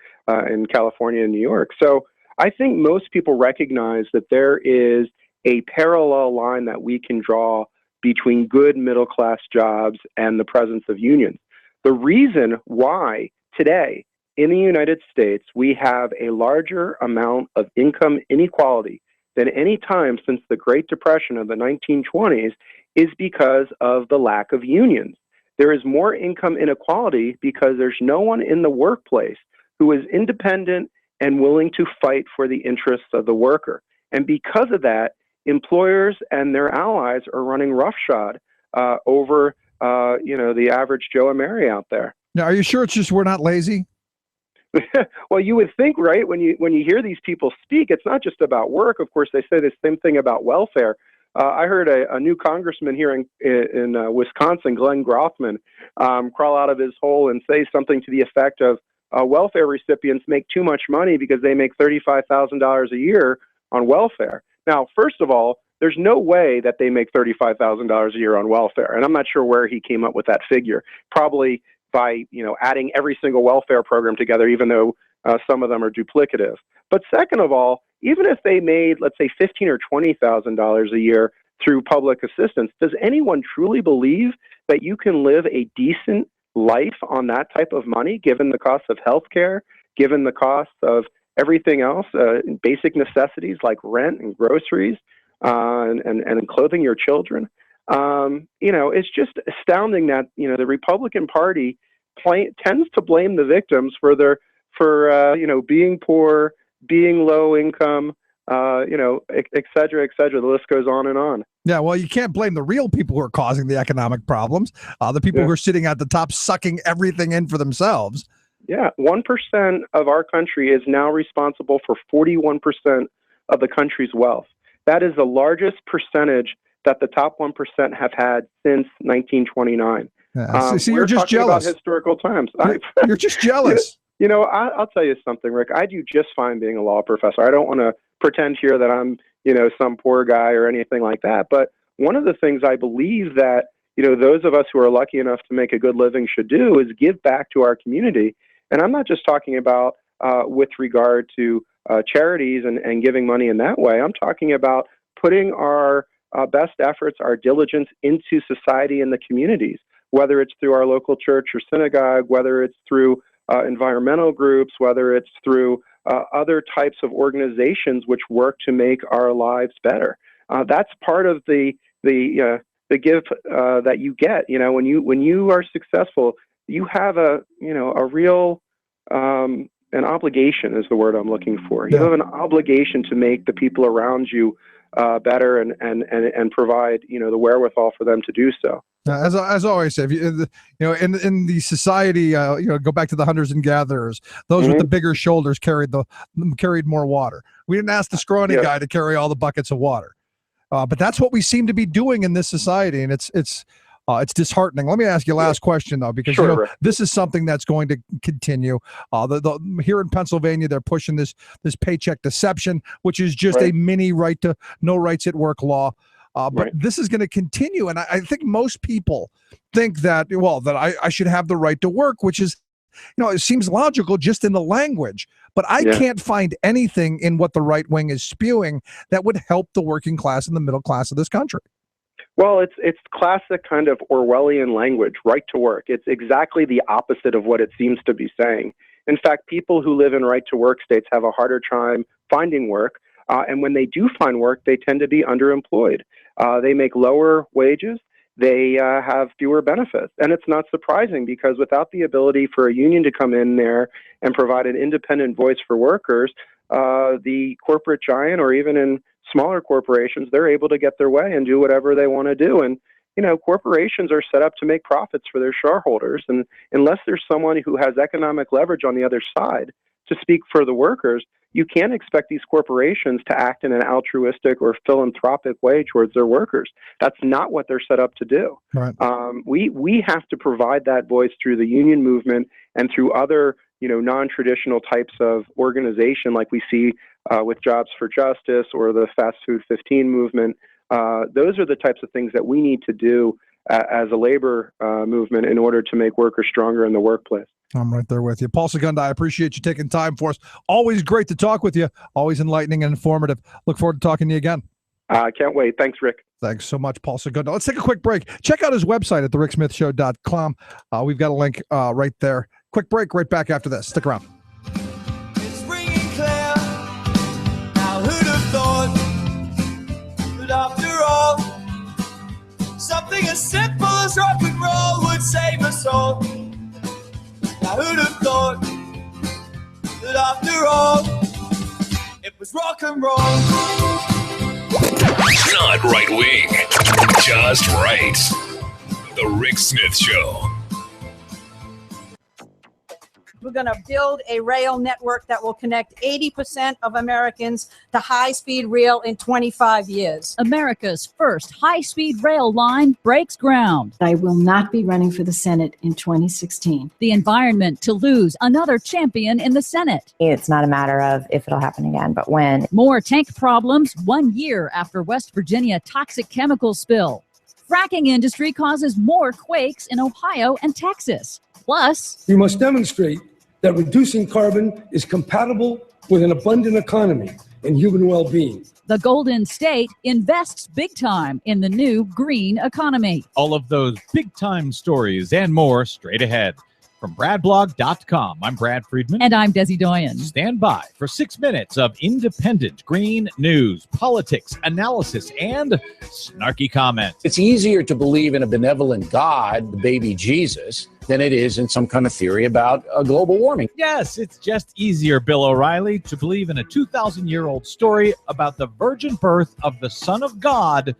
in California and New York. So I think most people recognize that there is a parallel line that we can draw between good middle-class jobs and the presence of unions. The reason why today in the United States we have a larger amount of income inequality than any time since the Great Depression of the 1920s is because of the lack of unions. There is more income inequality because there's no one in the workplace who is independent and willing to fight for the interests of the worker. And because of that, employers and their allies are running roughshod over, the average Joe and Mary out there. Now, are you sure it's just we're not lazy? Well, you would think, right? When you hear these people speak, it's not just about work. Of course, they say the same thing about welfare. I heard a new congressman here in Wisconsin, Glenn Grothman, crawl out of his hole and say something to the effect of welfare recipients make too much money because they make $35,000 a year on welfare. Now, first of all, there's no way that they make $35,000 a year on welfare, and I'm not sure where he came up with that figure. Probably by adding every single welfare program together, even though some of them are duplicative. But second of all, even if they made, let's say, $15,000 or $20,000 a year through public assistance, does anyone truly believe that you can live a decent life on that type of money, given the cost of healthcare, given the cost of everything else, basic necessities like rent and groceries, and clothing your children? It's just astounding that the Republican Party tends to blame the victims for being poor, being low income, et cetera, et cetera. The list goes on and on. Yeah, well, you can't blame the real people who are causing the economic problems. The people who are sitting at the top sucking everything in for themselves. Yeah, 1% of our country is now responsible for 41% of the country's wealth. That is the largest percentage that the top 1% have had since 1929. See, you're just jealous. About historical times. You're just jealous. I'll tell you something, Rick. I do just fine being a law professor. I don't want to pretend here that I'm, some poor guy or anything like that. But one of the things I believe that, those of us who are lucky enough to make a good living should do is give back to our community. And I'm not just talking about with regard to charities and giving money in that way. I'm talking about putting our best efforts, our diligence into society and the communities, whether it's through our local church or synagogue, whether it's through environmental groups, whether it's through other types of organizations which work to make our lives better. That's part of the give that you get. When you are successful, you have a real an obligation is the word I'm looking for. You have an obligation to make the people around you better and provide the wherewithal for them to do so. As I always say, in the society, go back to the hunters and gatherers. Those with the bigger shoulders carried more water. We didn't ask the scrawny guy to carry all the buckets of water, but that's what we seem to be doing in this society, and it's disheartening. Let me ask you a last question though, because this is something that's going to continue. Here in Pennsylvania, they're pushing this paycheck deception, which is just a mini no rights at work law. But this is going to continue. And I think most people think that I should have the right to work, which is, it seems logical just in the language. But I can't find anything in what the right wing is spewing that would help the working class and the middle class of this country. Well, it's classic kind of Orwellian language, right to work. It's exactly the opposite of what it seems to be saying. In fact, people who live in right to work states have a harder time finding work. And when they do find work, they tend to be underemployed. They make lower wages. They have fewer benefits. And it's not surprising because without the ability for a union to come in there and provide an independent voice for workers, the corporate giant or even in smaller corporations, they're able to get their way and do whatever they want to do. And, corporations are set up to make profits for their shareholders. And unless there's someone who has economic leverage on the other side to speak for the workers, you can't expect these corporations to act in an altruistic or philanthropic way towards their workers. That's not what they're set up to do. Right. We have to provide that voice through the union movement and through other, non-traditional types of organization like we see with Jobs for Justice or the Fast Food 15 movement. Those are the types of things that we need to do as a labor movement in order to make workers stronger in the workplace. I'm right there with you. Paul Segunda, I appreciate you taking time for us. Always great to talk with you. Always enlightening and informative. Look forward to talking to you again. Can't wait. Thanks, Rick. Thanks so much, Paul Segunda. Let's take a quick break. Check out his website at thericksmithshow.com. We've got a link right there. Quick break, right back after this. Stick around. It's ringing clear. Now who'd have thought that after all, something as simple as rock and roll would save us all? Now who'd have thought that after all, it was rock and roll? Not right wing, just right. The Rick Smith Show. We're going to build a rail network that will connect 80% of Americans to high-speed rail in 25 years. America's first high-speed rail line breaks ground. I will not be running for the Senate in 2016. The environment to lose another champion in the Senate. It's not a matter of if it'll happen again, but when. More tank problems 1 year after West Virginia toxic chemical spill. Fracking industry causes more quakes in Ohio and Texas. Plus, we must demonstrate that reducing carbon is compatible with an abundant economy and human well-being. The Golden State invests big time in the new green economy. All of those big-time stories and more straight ahead. From BradBlog.com, I'm Brad Friedman. And I'm Desi Doyen. Stand by for 6 minutes of independent green news, politics, analysis, and snarky comments. It's easier to believe in a benevolent God, the baby Jesus, than it is in some kind of theory about global warming. Yes, it's just easier, Bill O'Reilly, to believe in a 2,000-year-old story about the virgin birth of the Son of God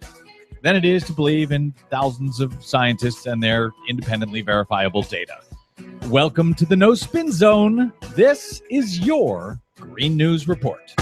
than it is to believe in thousands of scientists and their independently verifiable data. Welcome to the No Spin Zone. This is your Green News Report.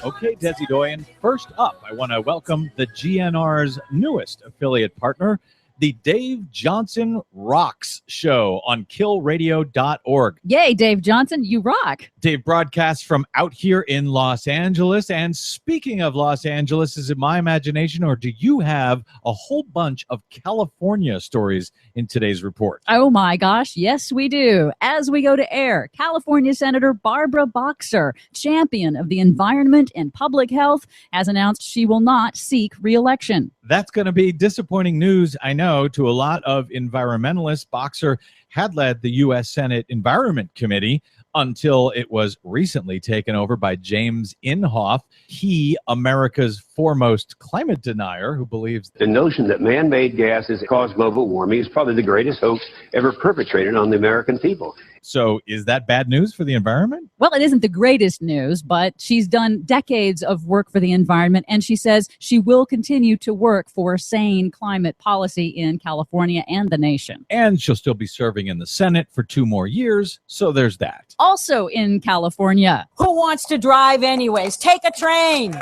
Okay, Desi Doyen, first up, I want to welcome the GNR's newest affiliate partner, the Dave Johnson Rocks Show on killradio.org. Yay, Dave Johnson, you rock. Dave broadcasts from out here in Los Angeles. And speaking of Los Angeles, is it my imagination or do you have a whole bunch of California stories in today's report? Oh my gosh, yes we do. As we go to air, California Senator Barbara Boxer, champion of the environment and public health, has announced she will not seek re-election. That's going to be disappointing news, I know, to a lot of environmentalists. Boxer had led the U.S. Senate Environment Committee until it was recently taken over by James Inhofe. He, America's foremost climate denier, who believes the notion that man-made gases cause global warming is probably the greatest hoax ever perpetrated on the American people. So is that bad news for the environment? Well, it isn't the greatest news, but she's done decades of work for the environment, and she says she will continue to work for sane climate policy in California and the nation. And she'll still be serving in the Senate for 2 more years, so there's that. Also in California. Who wants to drive anyways? Take a train.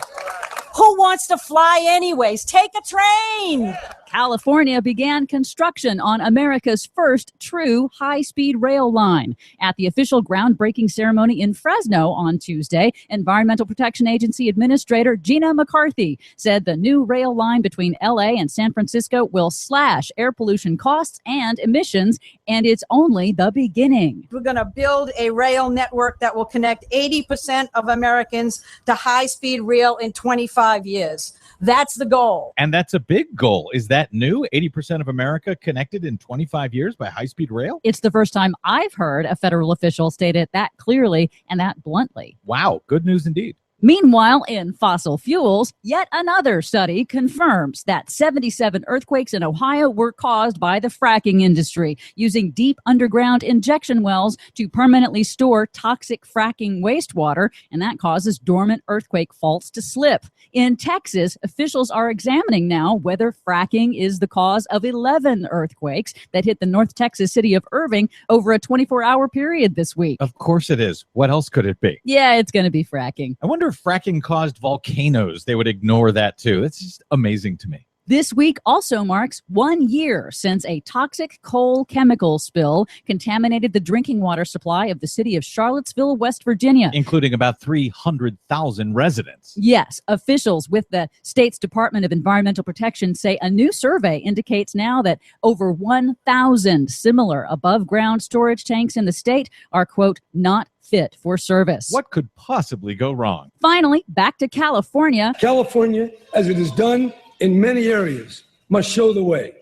Who wants to fly anyways? Take a train. California began construction on America's first true high-speed rail line. At the official groundbreaking ceremony in Fresno on Tuesday, Environmental Protection Agency Administrator Gina McCarthy said the new rail line between LA and San Francisco will slash air pollution costs and emissions, and it's only the beginning. We're going to build a rail network that will connect 80% of Americans to high-speed rail in 25 years. That's the goal. And that's a big goal. Is that new? 80% of America connected in 25 years by high-speed rail? It's the first time I've heard a federal official state it that clearly and that bluntly. Wow, good news indeed. Meanwhile, in fossil fuels, yet another study confirms that 77 earthquakes in Ohio were caused by the fracking industry, using deep underground injection wells to permanently store toxic fracking wastewater, and that causes dormant earthquake faults to slip. In Texas, officials are examining now whether fracking is the cause of 11 earthquakes that hit the North Texas city of Irving over a 24-hour period this week. Of course it is. What else could it be? Yeah, it's going to be fracking. I wonder if fracking caused volcanoes. They would ignore that too. It's just amazing to me. This week also marks 1 year since a toxic coal chemical spill contaminated the drinking water supply of the city of Charlottesville, West Virginia, including about 300,000 residents. Yes, officials with the state's Department of Environmental Protection say a new survey indicates now that over 1,000 similar above-ground storage tanks in the state are, quote, not fit for service. What could possibly go wrong? Finally, back to California. California, as it is done in many areas, must show the way.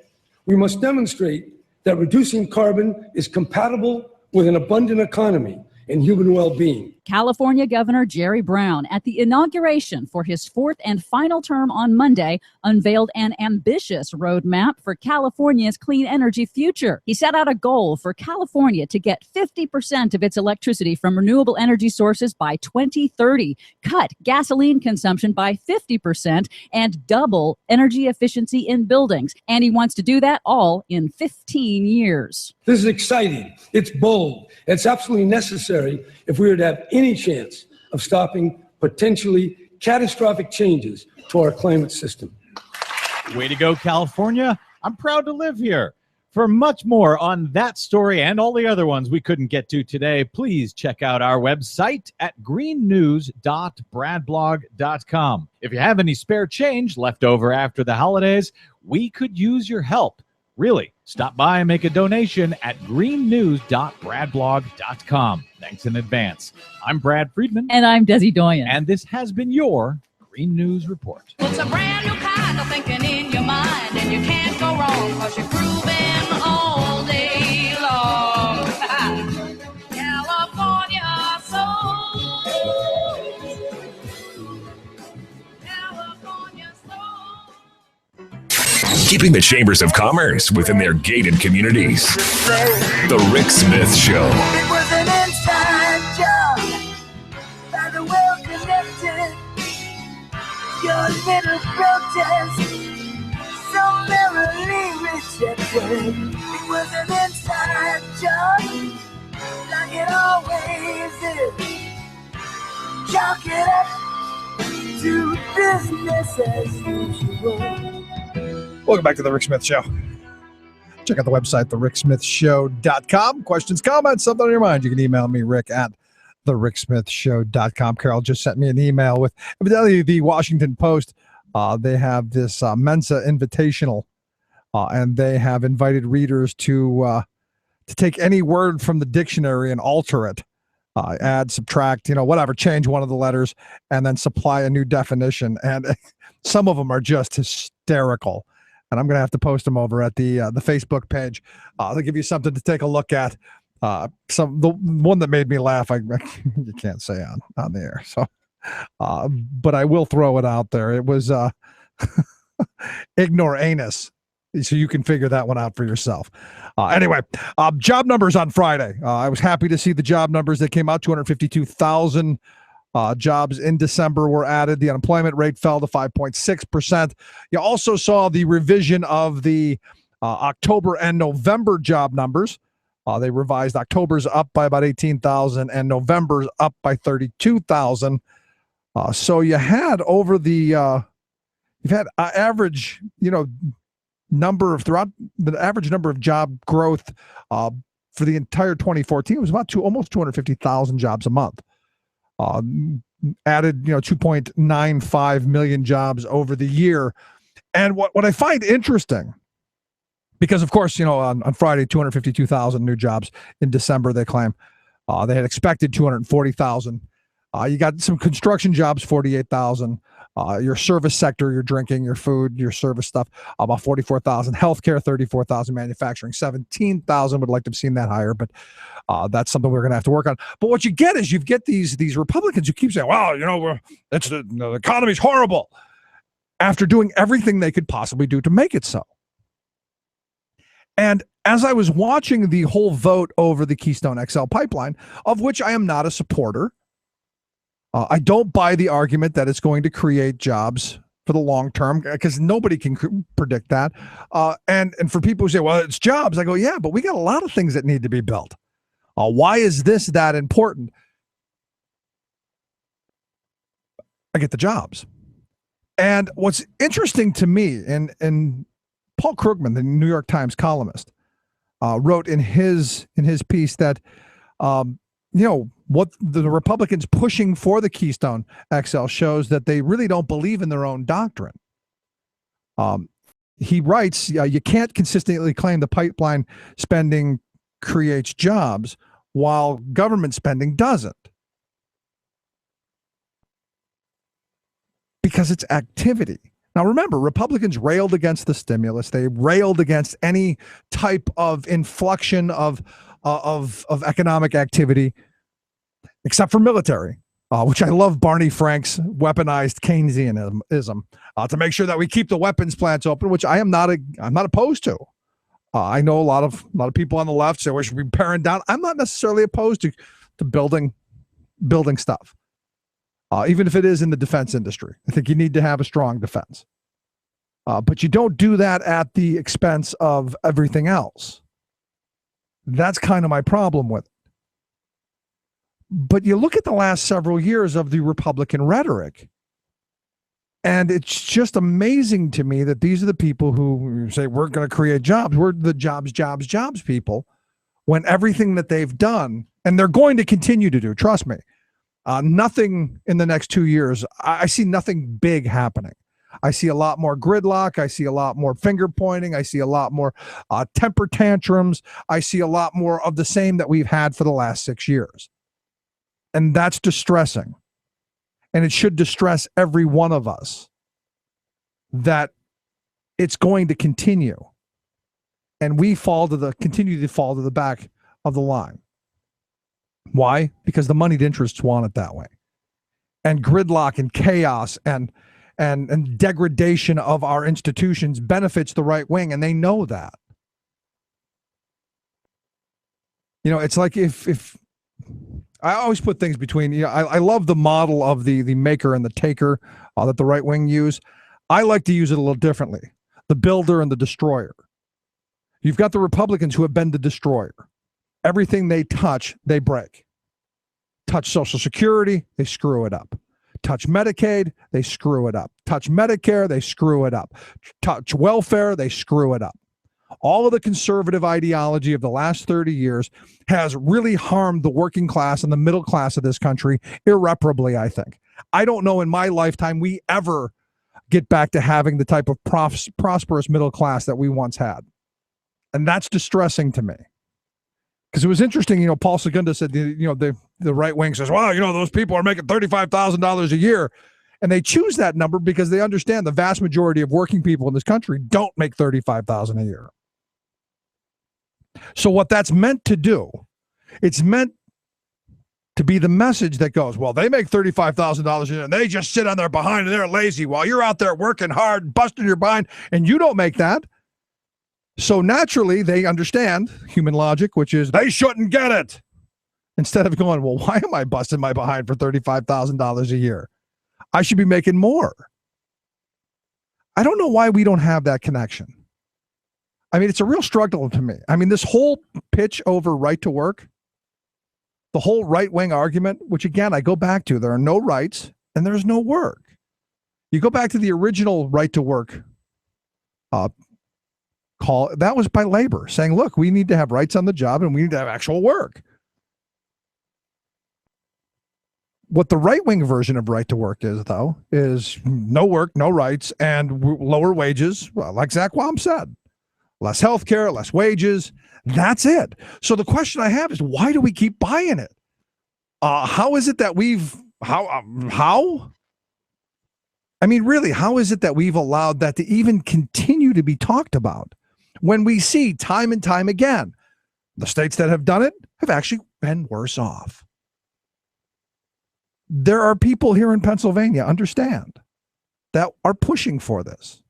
We must demonstrate that reducing carbon is compatible with an abundant economy and human well-being. California Governor Jerry Brown, at the inauguration for his fourth and final term on Monday, unveiled an ambitious roadmap for California's clean energy future. He set out a goal for California to get 50% of its electricity from renewable energy sources by 2030, cut gasoline consumption by 50%, and double energy efficiency in buildings. And he wants to do that all in 15 years. This is exciting. It's bold. It's absolutely necessary if we were to have any chance of stopping potentially catastrophic changes to our climate system. Way to go, California. I'm proud to live here. For much more on that story and all the other ones we couldn't get to today, please check out our website at greennews.bradblog.com. If you have any spare change left over after the holidays, we could use your help. Really, stop by and make a donation at greennews.bradblog.com. Thanks in advance. I'm Brad Friedman. And I'm Desi Doyen. And this has been your Green News Report. It's a brand new kind of thinking in your mind, and you can't go wrong because you're grooving all day long. California soul. California soul. Keeping the chambers of commerce within their gated communities. The Rick Smith Show. It was an inside job by the well-connected. Your little protest, so merrily rejected. It was an inside job, like it always is. Chalk it up to business as usual. Welcome back to the Rick Smith Show. Check out the website, thericksmithshow.com. Questions, comments, something on your mind, you can email me, Rick, at thericksmithshow.com. Carol just sent me an email with, evidently, the Washington Post. They have this Mensa Invitational, and they have invited readers to take any word from the dictionary and alter it. Add, subtract, whatever, change one of the letters, and then supply a new definition. And some of them are just hysterical. And I'm going to have to post them over at the Facebook page. They'll give you something to take a look at. The one that made me laugh, you can't say on the air. So, but I will throw it out there. It was ignoramus. So you can figure that one out for yourself. Anyway, job numbers on Friday. I was happy to see the job numbers that came out. 252,000 jobs in December were added. The unemployment rate fell to 5.6%. You also saw the revision of the October and November job numbers. They revised October's up by about 18,000 and November's up by 32,000. So you had over the you've had average, throughout the average number of job growth for the entire 2014 was about almost 250,000 jobs a month. Added 2.95 million jobs over the year. And what I find interesting, because of course, on Friday, 252,000 new jobs. In December, they claim they had expected 240,000. You got some construction jobs, 48,000. Your service sector, your drinking, your food, your service stuff, about 44,000. Healthcare, 34,000. Manufacturing, 17,000. Would like to have seen that higher, but that's something we're going to have to work on. But what you get is these Republicans who keep saying, "Well, the economy's horrible," after doing everything they could possibly do to make it so. And as I was watching the whole vote over the Keystone XL pipeline, of which I am not a supporter, I don't buy the argument that it's going to create jobs for the long term, because nobody can predict that. And for people who say, well, it's jobs, I go, yeah, but we got a lot of things that need to be built. Why is this that important? I get the jobs. And what's interesting to me, and Paul Krugman, the New York Times columnist, wrote in his piece that, what the Republicans pushing for the Keystone XL shows that they really don't believe in their own doctrine. He writes, you can't consistently claim the pipeline spending creates jobs while government spending doesn't. Because it's activity. Now, remember, Republicans railed against the stimulus. They railed against any type of inflection of economic activity. except for military, which I love Barney Frank's weaponized Keynesianism to make sure that we keep the weapons plants open, which I'm not opposed to. I know a lot of people on the left say we should be paring down. I'm not necessarily opposed to building stuff, even if it is in the defense industry. I think you need to have a strong defense, but you don't do that at the expense of everything else. That's kind of my problem with it. But you look at the last several years of the Republican rhetoric, and it's just amazing to me that these are the people who say we're going to create jobs. We're the jobs people, when everything that they've done, and they're going to continue to do, trust me, nothing in the next 2 years. I see nothing big happening. I see a lot more gridlock. I see a lot more finger pointing. I see a lot more temper tantrums. I see a lot more of the same that we've had for the last 6 years. And that's distressing. And it should distress every one of us that it's going to continue. And we continue to fall to the back of the line. Why? Because the moneyed interests want it that way. And gridlock and chaos and degradation of our institutions benefits the right wing, and they know that. It's like if I always put things between, I love the model of the maker and the taker that the right wing use. I like to use it a little differently. The builder and the destroyer. You've got the Republicans who have been the destroyer. Everything they touch, they break. Touch Social Security, they screw it up. Touch Medicaid, they screw it up. Touch Medicare, they screw it up. Touch welfare, they screw it up. All of the conservative ideology of the last 30 years has really harmed the working class and the middle class of this country irreparably, I think. I don't know in my lifetime we ever get back to having the type of prosperous middle class that we once had. And that's distressing to me. Because it was interesting, Paul Segunda said, the right wing says, well, those people are making $35,000 a year. And they choose that number because they understand the vast majority of working people in this country don't make $35,000 a year. So what that's meant to do, it's meant to be the message that goes, well, they make $35,000 a year and they just sit on their behind and they're lazy while you're out there working hard, busting your behind, and you don't make that. So naturally, they understand human logic, which is they shouldn't get it. Instead of going, well, why am I busting my behind for $35,000 a year? I should be making more. I don't know why we don't have that connection. I mean, it's a real struggle to me. I mean, this whole pitch over right to work, the whole right-wing argument, which again, I go back to, there are no rights and there's no work. You go back to the original right to work call, that was by labor saying, look, we need to have rights on the job and we need to have actual work. What the right-wing version of right to work is, though, is no work, no rights, and lower wages, well, like Zach Wam said. Less health care, less wages. That's it. So the question I have is, why do we keep buying it? How is it that how? I mean, really, how is it that we've allowed that to even continue to be talked about when we see time and time again, the states that have done it have actually been worse off? There are people here in Pennsylvania, understand, that are pushing for this.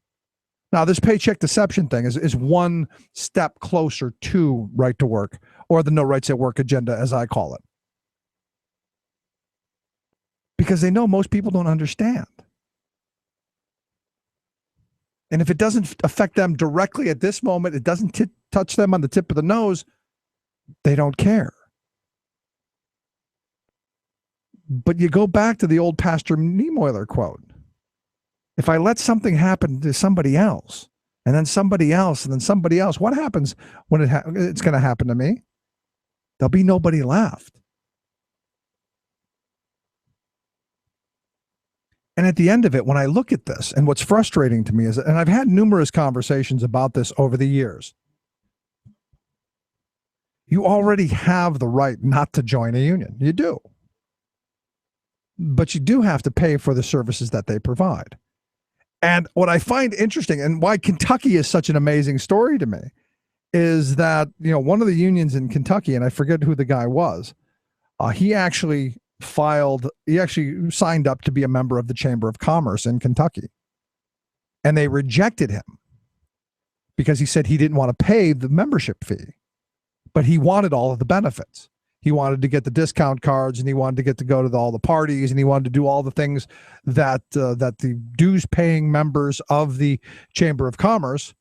Now, this paycheck deception thing is one step closer to right to work, or the no rights at work agenda, as I call it. Because they know most people don't understand. And if it doesn't affect them directly at this moment, it doesn't touch them on the tip of the nose, they don't care. But you go back to the old Pastor Niemöller quote. If I let something happen to somebody else, and then somebody else, and then somebody else, what happens when it's going to happen to me? There'll be nobody left. And at the end of it, when I look at this, and what's frustrating to me is, and I've had numerous conversations about this over the years, you already have the right not to join a union. You do. But you do have to pay for the services that they provide. And what I find interesting, and why Kentucky is such an amazing story to me, is that, one of the unions in Kentucky, and I forget who the guy was, he actually he actually signed up to be a member of the Chamber of Commerce in Kentucky. And they rejected him because he said he didn't want to pay the membership fee, but he wanted all of the benefits. He wanted to get the discount cards, and he wanted to get to go to all the parties, and he wanted to do all the things that the dues-paying members of the Chamber of Commerce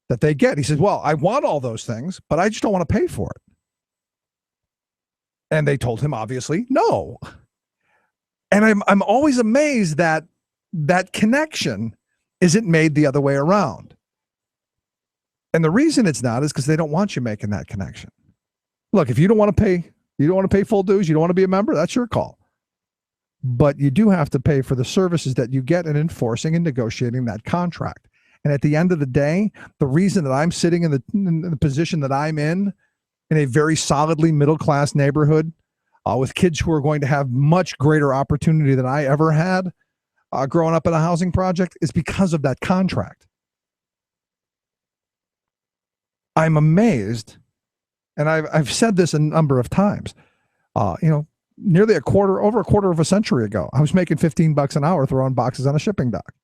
that they get. He says, well, I want all those things, but I just don't want to pay for it. And they told him, obviously, no. And I'm always amazed that that connection isn't made the other way around. And the reason it's not is because they don't want you making that connection. Look, if you don't want to pay full dues, you don't want to be a member, that's your call. But you do have to pay for the services that you get in enforcing and negotiating that contract. And at the end of the day, the reason that I'm sitting in the position that I'm in a very solidly middle-class neighborhood with kids who are going to have much greater opportunity than I ever had growing up in a housing project is because of that contract. I'm amazed, and I've said this a number of times, nearly over a quarter of a century ago, I was making $15 an hour throwing boxes on a shipping dock.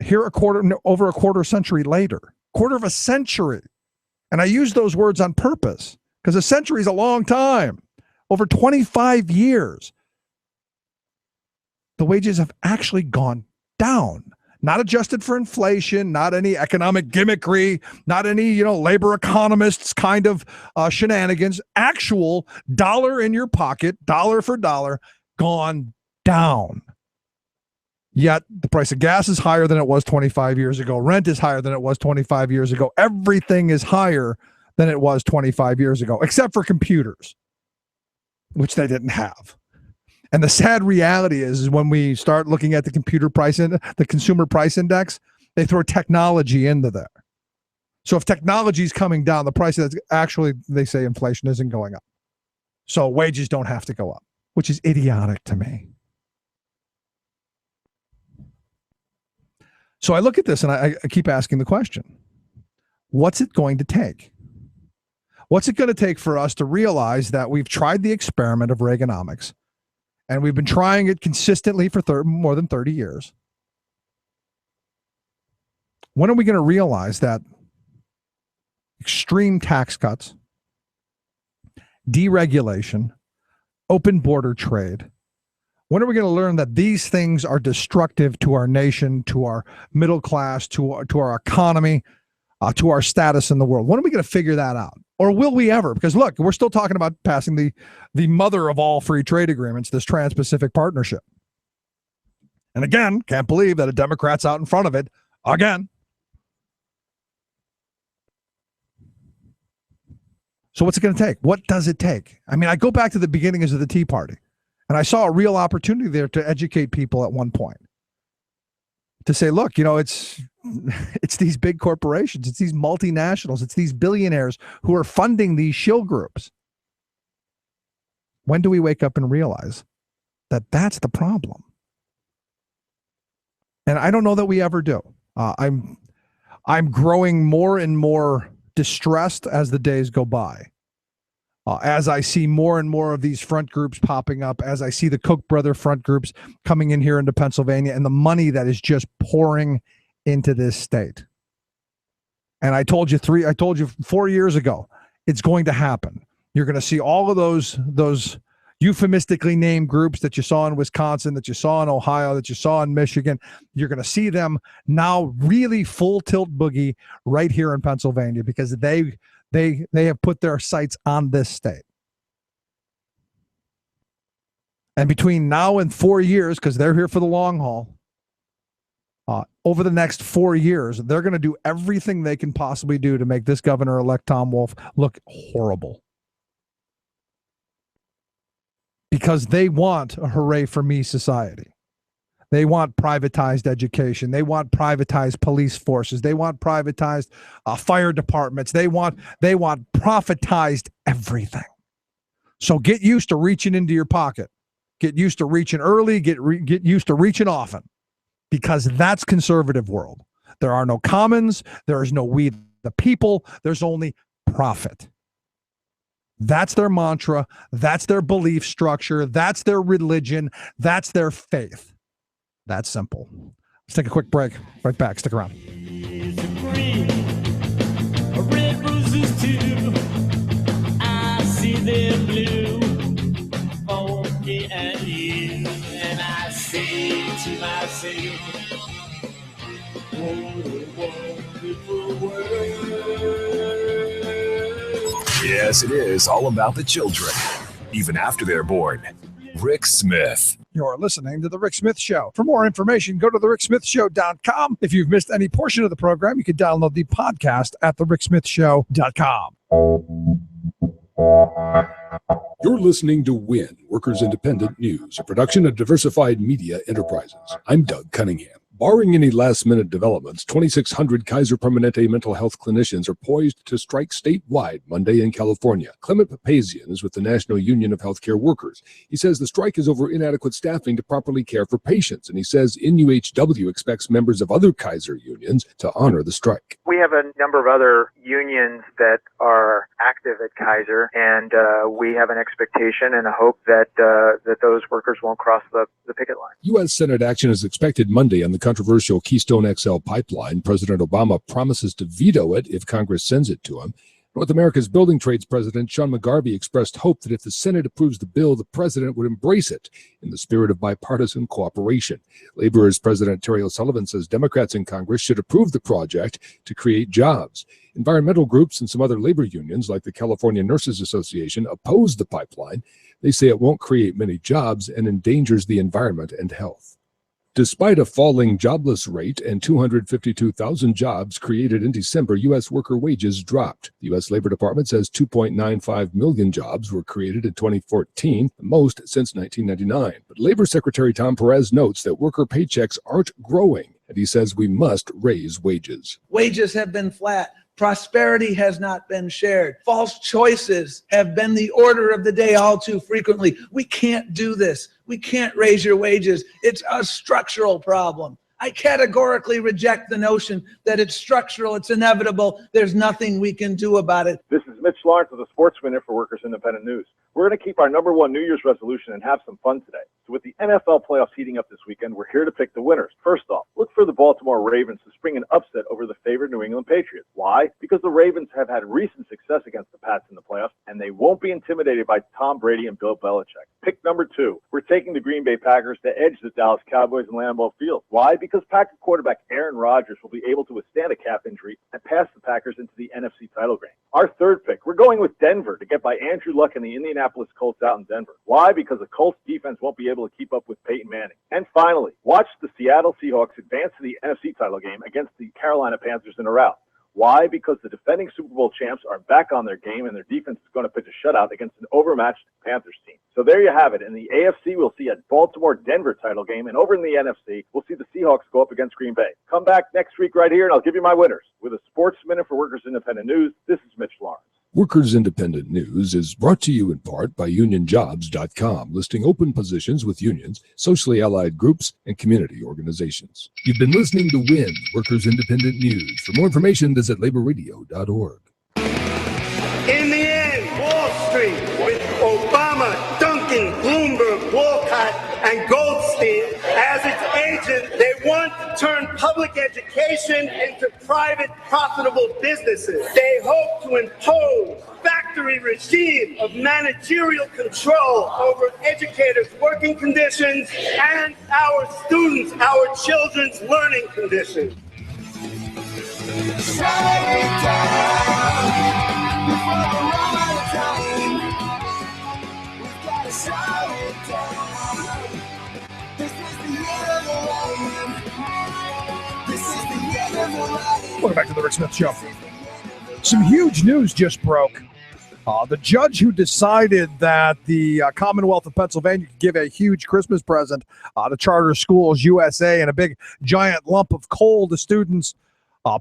Here, over a quarter century later, quarter of a century. And I use those words on purpose because a century is a long time. Over 25 years, the wages have actually gone down, not adjusted for inflation, not any economic gimmickry, not any, labor economists kind of shenanigans, actual dollar in your pocket, dollar for dollar, gone down. Yet the price of gas is higher than it was 25 years ago. Rent is higher than it was 25 years ago. Everything is higher than it was 25 years ago, except for computers, which they didn't have. And the sad reality is when we start looking at the the consumer price index, they throw technology into there. So if technology is coming down, the price is actually, they say inflation isn't going up. So wages don't have to go up, which is idiotic to me. So I look at this and I keep asking the question, what's it going to take? What's it going to take for us to realize that we've tried the experiment of Reaganomics and we've been trying it consistently for more than 30 years? When are we going to realize that extreme tax cuts, deregulation, open border trade, when are we going to learn that these things are destructive to our nation, to our middle class, to our economy, to our status in the world? When are we going to figure that out? Or will we ever? Because look, we're still talking about passing the mother of all free trade agreements, this Trans-Pacific Partnership. And again, can't believe that a Democrat's out in front of it again. So what's it going to take? What does it take? I mean, I go back to the beginnings of the Tea Party. And I saw a real opportunity there to educate people at one point. To say, look, it's these big corporations, it's these multinationals, it's these billionaires who are funding these shill groups. When do we wake up and realize that that's the problem? And I don't know that we ever do. I'm growing more and more distressed as the days go by. As I see more and more of these front groups popping up, as I see the Koch brother front groups coming in here into Pennsylvania, and the money that is just pouring into this state. And I told you 4 years ago, it's going to happen. You're going to see all of those euphemistically named groups that you saw in Wisconsin, that you saw in Ohio, that you saw in Michigan. You're going to see them now really full tilt boogie right here in Pennsylvania because they have put their sights on this state. And between now and 4 years, because they're here for the long haul, over the next 4 years, they're going to do everything they can possibly do to make this governor-elect Tom Wolf look horrible. Because they want a hooray for me society. They want privatized education. They want privatized police forces. They want privatized fire departments. They want profitized everything. So get used to reaching into your pocket. Get used to reaching early. Get used to reaching often, because that's conservative world. There are no commons. There is no we the people. There's only profit. That's their mantra. That's their belief structure. That's their religion. That's their faith. That's simple. Let's take a quick break. Right back. Stick around. Red roses too. I see them blue for me and you, and I say to myself, what a wonderful world. Yes, it is all about the children, even after they're born. Rick Smith. You're listening to The Rick Smith Show. For more information, go to thericksmithshow.com. If you've missed any portion of the program, you can download the podcast at thericksmithshow.com. You're listening to WIN, Workers Independent News, a production of Diversified Media Enterprises. I'm Doug Cunningham. Barring any last-minute developments, 2,600 Kaiser Permanente mental health clinicians are poised to strike statewide Monday in California. Clement Papazian is with the National Union of Healthcare Workers. He says the strike is over inadequate staffing to properly care for patients, and he says NUHW expects members of other Kaiser unions to honor the strike. We have a number of other unions that are active at Kaiser, and we have an expectation and a hope that that those workers won't cross the picket line. U.S. Senate action is expected Monday on the controversial Keystone XL pipeline. President Obama promises to veto it if Congress sends it to him. North America's Building Trades President Sean McGarvey expressed hope that if the Senate approves the bill, the president would embrace it in the spirit of bipartisan cooperation. Labor's President Terry O'Sullivan says Democrats in Congress should approve the project to create jobs. Environmental groups and some other labor unions, like the California Nurses Association, oppose the pipeline. They say it won't create many jobs and endangers the environment and health. Despite a falling jobless rate and 252,000 jobs created in December, U.S. worker wages dropped. The U.S. Labor Department says 2.95 million jobs were created in 2014, the most since 1999. But Labor Secretary Tom Perez notes that worker paychecks aren't growing, and he says we must raise wages. Wages have been flat. Prosperity has not been shared. False choices have been the order of the day all too frequently. We can't do this. We can't raise your wages. It's a structural problem. I categorically reject the notion that it's structural, it's inevitable, there's nothing we can do about it. This is Mitch Lawrence of the Sports Minute for Workers Independent News. We're going to keep our #1 New Year's resolution and have some fun today. So with the NFL playoffs heating up this weekend, we're here to pick the winners. First off, look for the Baltimore Ravens to spring an upset over the favored New England Patriots. Why? Because the Ravens have had recent success against the Pats in the playoffs, and they won't be intimidated by Tom Brady and Bill Belichick. Pick #2, we're taking the Green Bay Packers to edge the Dallas Cowboys in Lambeau Field. Why? Because Packer quarterback Aaron Rodgers will be able to withstand a calf injury and pass the Packers into the NFC title game. Our third pick, we're going with Denver to get by Andrew Luck and the Indianapolis Colts out in Denver. Why? Because the Colts defense won't be able to keep up with Peyton Manning. And finally, watch the Seattle Seahawks advance to the NFC title game against the Carolina Panthers in a rout. Why? Because the defending Super Bowl champs are back on their game, and their defense is going to pitch a shutout against an overmatched Panthers team. So there you have it. In the AFC, we'll see a Baltimore-Denver title game, and over in the NFC, we'll see the Seahawks go up against Green Bay. Come back next week right here, and I'll give you my winners. With a Sports Minute for Workers Independent News, this is Mitch Lawrence. Workers Independent News is brought to you in part by UnionJobs.com, listing open positions with unions, socially allied groups, and community organizations. You've been listening to WIN, Workers Independent News. For more information, visit laborradio.org. In the end, Wall Street, with Obama, Duncan, Bloomberg, Walcott, and Goldstein as its agent, they want to turn public education into private, profitable businesses. They hope to impose a factory regime of managerial control over educators' working conditions and our students, our children's learning conditions. Shut it down before the right time. We've got to shut it down. This is the end of the line. This is the end of the line. Welcome back to the Rick Smith Show. Some huge news just broke. The judge who decided that the Commonwealth of Pennsylvania could give a huge Christmas present to charter schools USA and a big giant lump of coal to students,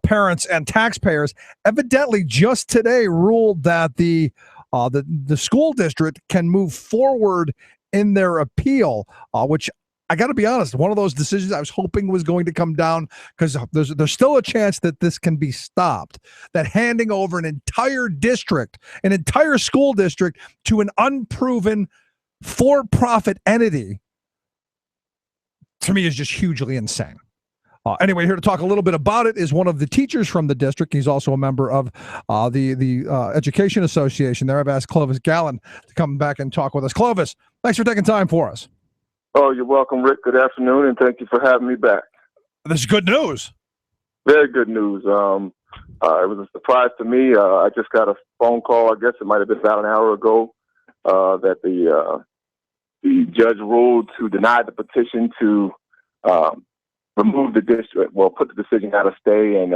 parents, and taxpayers, evidently just today ruled that the school district can move forward in their appeal, which I got to be honest, one of those decisions I was hoping was going to come down, because there's still a chance that this can be stopped, that handing over an entire district, an entire school district, to an unproven for-profit entity, to me, is just hugely insane. Anyway, here to talk a little bit about it is one of the teachers from the district. He's also a member of the Education Association there. I've asked Clovis Gallen to come back and talk with us. Clovis, thanks for taking time for us. Oh, you're welcome, Rick. Good afternoon, and thank you for having me back. This is good news. Very good news. It was a surprise to me. I just got a phone call, I guess it might have been about an hour ago, that the judge ruled to deny the petition to remove the district, put the decision out of stay, and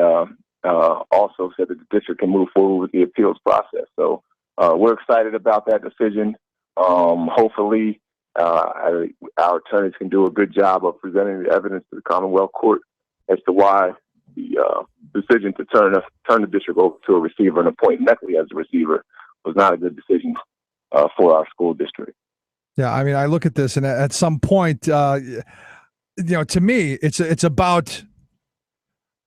also said that the district can move forward with the appeals process. So we're excited about that decision. Hopefully, our attorneys can do a good job of presenting the evidence to the Commonwealth Court as to why the decision to turn the district over to a receiver and appoint Neckley as a receiver was not a good decision for our school district. Yeah, I mean, I look at this, and at some point, to me, it's about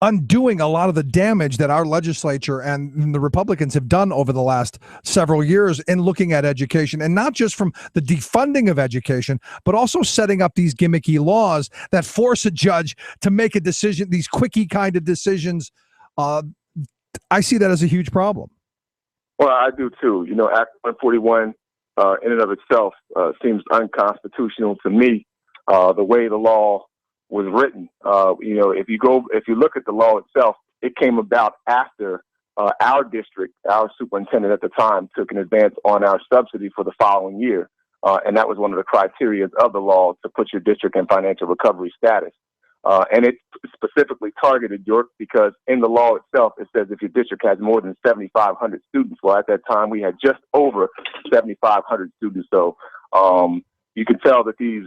undoing a lot of the damage that our legislature and the Republicans have done over the last several years in looking at education, and not just from the defunding of education, but also setting up these gimmicky laws that force a judge to make a decision, these quickie kind of decisions. I see that as a huge problem. Well, I do too. Act 141 in and of itself seems unconstitutional to me. The way the law was written, if you look at the law itself, it came about after our district, our superintendent at the time, took an advance on our subsidy for the following year, and that was one of the criteria of the law to put your district in financial recovery status. And it specifically targeted York because in the law itself, it says if your district has more than 7,500 students. Well, at that time, we had just over 7,500 students. So you can tell that these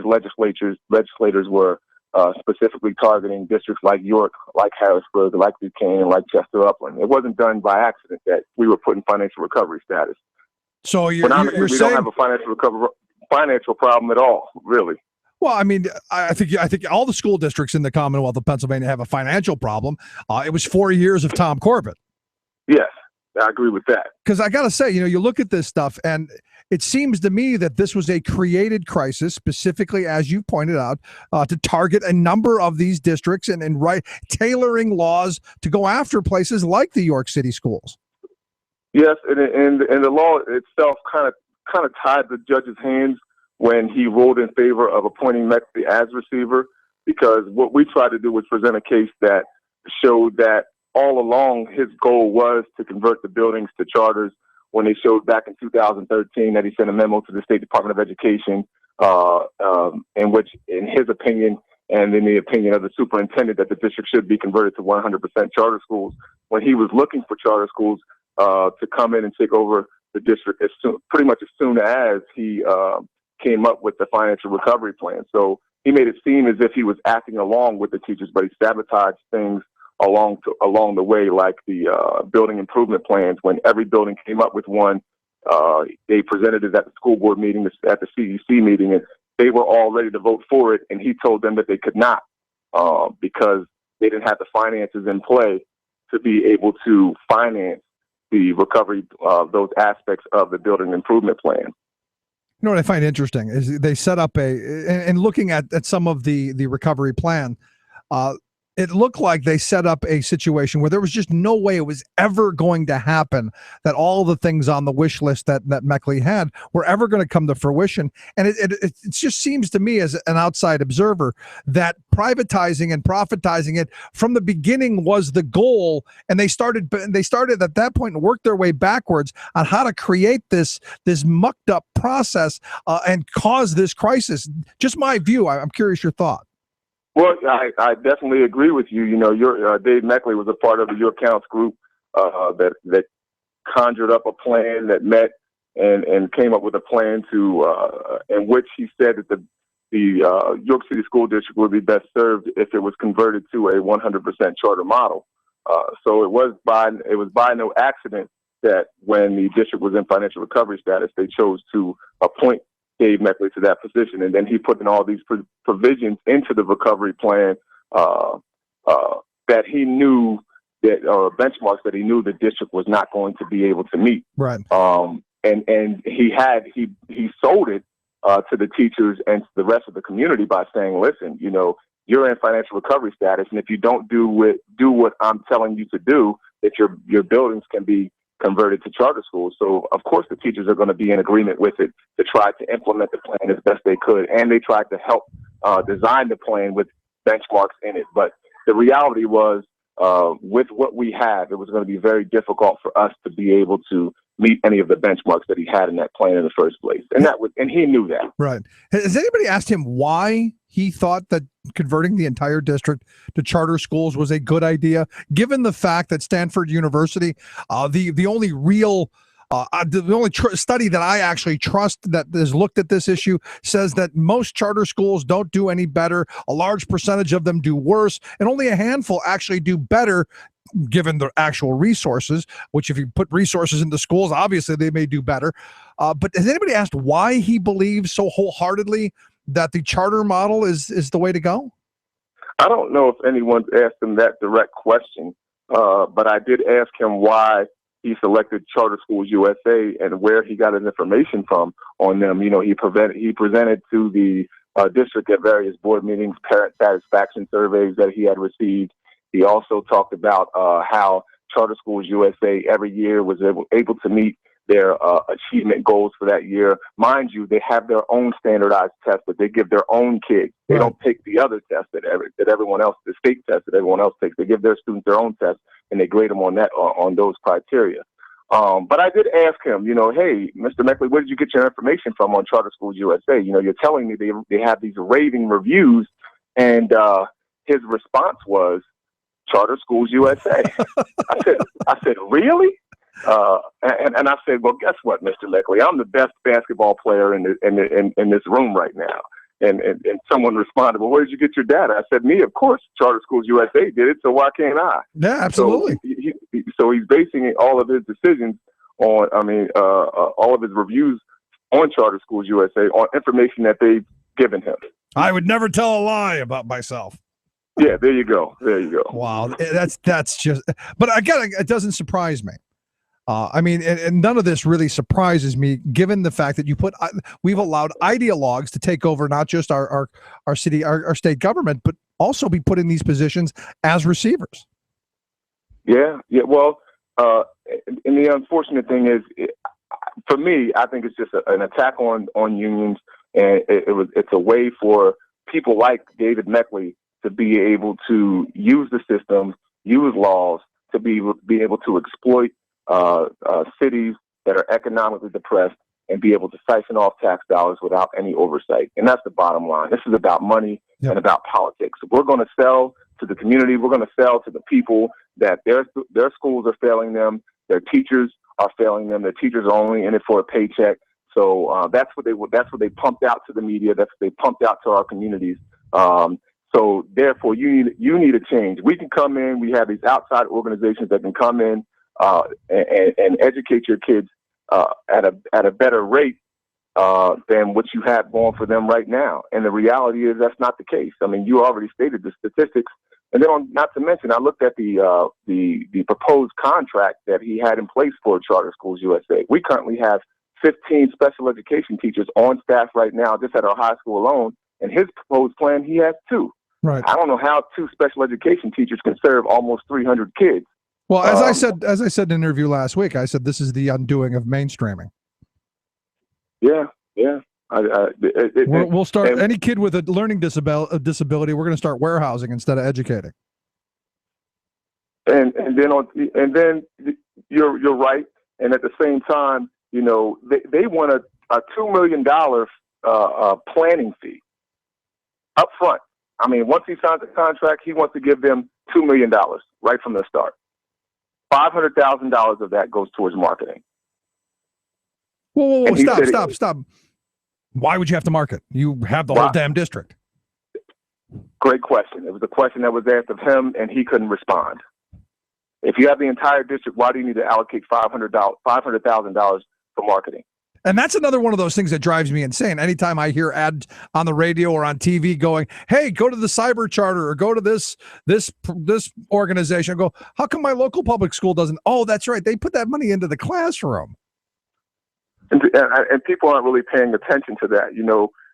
legislators were specifically targeting districts like York, like Harrisburg, like Buchanan, like Chester Upland. It wasn't done by accident that we were put in financial recovery status. So you're we saying don't have a financial problem at all, really. Well, I mean, I think all the school districts in the Commonwealth of Pennsylvania have a financial problem. It was 4 years of Tom Corbett. Yes, I agree with that. Because I got to say, you look at this stuff, and it seems to me that this was a created crisis, specifically, as you pointed out, to target a number of these districts and tailoring laws to go after places like the York City schools. Yes, and the law itself kind of tied the judge's hands when he ruled in favor of appointing Neckley as receiver, because what we tried to do was present a case that showed that all along his goal was to convert the buildings to charters. When they showed back in 2013 that he sent a memo to the State Department of Education, in which, in his opinion, and in the opinion of the superintendent, that the district should be converted to 100% charter schools. When he was looking for charter schools to come in and take over the district pretty much as soon as he came up with the financial recovery plan. So he made it seem as if he was acting along with the teachers, but he sabotaged things along the way, like the building improvement plans. When every building came up with one, they presented it at the school board meeting, at the CEC meeting, and they were all ready to vote for it. And he told them that they could not because they didn't have the finances in play to be able to finance the recovery of those aspects of the building improvement plan. You know what I find interesting is they set up and looking at some of the recovery plan, it looked like they set up a situation where there was just no way it was ever going to happen, that all the things on the wish list that Neckley had were ever going to come to fruition. And it just seems to me, as an outside observer, that privatizing and profitizing it from the beginning was the goal. And they started at that point and worked their way backwards on how to create this mucked up process and cause this crisis. Just my view. I'm curious your thought. Well, I definitely agree with you. Dave Neckley was a part of the York Counts group that conjured up a plan that met and came up with a plan in which he said that the York City School District would be best served if it was converted to a 100% charter model. So it was by no accident that when the district was in financial recovery status, they chose to appoint Dave Meckley to that position. And then he put in all these provisions into the recovery plan that he knew that, or benchmarks that he knew the district was not going to be able to meet. Right. And he sold it to the teachers and to the rest of the community by saying, listen, you know, you're in financial recovery status, and if you don't do what I'm telling you to do, that your buildings can be converted to charter schools. So of course the teachers are going to be in agreement with it to try to implement the plan as best they could, and they tried to help design the plan with benchmarks in it. But the reality was, with what we have, it was going to be very difficult for us to be able to meet any of the benchmarks that he had in that plan in the first place. And he knew that. Right. Has anybody asked him why he thought that converting the entire district to charter schools was a good idea, given the fact that Stanford University, the only real the only study that I actually trust that has looked at this issue says that most charter schools don't do any better. A large percentage of them do worse, and only a handful actually do better given the actual resources, which if you put resources into schools, obviously they may do better. But has anybody asked why he believes so wholeheartedly that the charter model is the way to go? I don't know if anyone's asked him that direct question, but I did ask him why he selected Charter Schools USA and where he got his information from on them. You know, he presented to the district at various board meetings parent satisfaction surveys that he had received. He also talked about how Charter Schools USA every year was able to meet their achievement goals for that year. Mind you, they have their own standardized test that they give their own kids. They don't take the other test that everyone else, the state test that everyone else takes. They give their students their own test, and they grade them on that on those criteria. But I did ask him, you know, hey, Mr. Meckley, where did you get your information from on Charter Schools USA? You know, you're telling me they have these raving reviews, and his response was Charter Schools USA. I said, really? And I said, well, guess what, Mr. Meckley? I'm the best basketball player in this room right now. And someone responded, well, where did you get your data? I said, me, of course. Charter Schools USA did it, so why can't I? Yeah, absolutely. So he's basing all of his decisions on, all of his reviews on Charter Schools USA on information that they've given him. I would never tell a lie about myself. Yeah, there you go. Wow, that's just. But again, it doesn't surprise me. And none of this really surprises me, given the fact that we've allowed ideologues to take over not just our city, our state government, but also be put in these positions as receivers. Yeah. Well, and the unfortunate thing is, for me, I think it's just an attack on unions, and it's a way for people like David Meckley to be able to use the system, use laws to be able to exploit cities that are economically depressed and be able to siphon off tax dollars without any oversight. And that's the bottom line. This is about money and about politics. We're going to sell to the community. We're going to sell to the people that their schools are failing them. Their teachers are failing them. Their teachers are only in it for a paycheck. So that's what they pumped out to the media. That's what they pumped out to our communities. So therefore, you need a change. We can come in. We have these outside organizations that can come in and educate your kids at a better rate than what you have going for them right now. And the reality is that's not the case. I mean, you already stated the statistics. And then, not to mention, I looked at the proposed contract that he had in place for Charter Schools USA. We currently have 15 special education teachers on staff right now, just at our high school alone. And his proposed plan, he has 2. Right. I don't know how 2 special education teachers can serve almost 300 kids. Well, as I said in an interview last week, I said this is the undoing of mainstreaming. Yeah. We'll start any kid with a learning disability. We're going to start warehousing instead of educating. And then you're right. And at the same time, you know, they want a $2 million planning fee up front. I mean, once he signs the contract, he wants to give them $2 million right from the start. $500,000 of that goes towards marketing. Whoa, stop. Why would you have to market? You have the whole damn district. Great question. It was a question that was asked of him, and he couldn't respond. If you have the entire district, why do you need to allocate $500,000 for marketing? And that's another one of those things that drives me insane. Anytime I hear ads on the radio or on TV going, "Hey, go to the cyber charter or go to this organization," I go, "How come my local public school doesn't?" Oh, that's right. They put that money into the classroom. And people aren't really paying attention to that.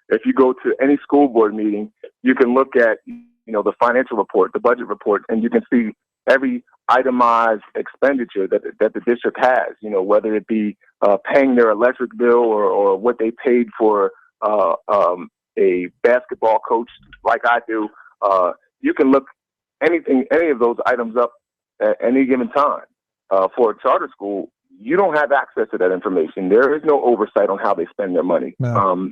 If you go to any school board meeting, you can look at, the financial report, the budget report, and you can see every itemized expenditure that the district has, whether it be paying their electric bill or what they paid for a basketball coach like I do. You can look any of those items up at any given time. For a charter school, you don't have access to that information. There is no oversight on how they spend their money. No.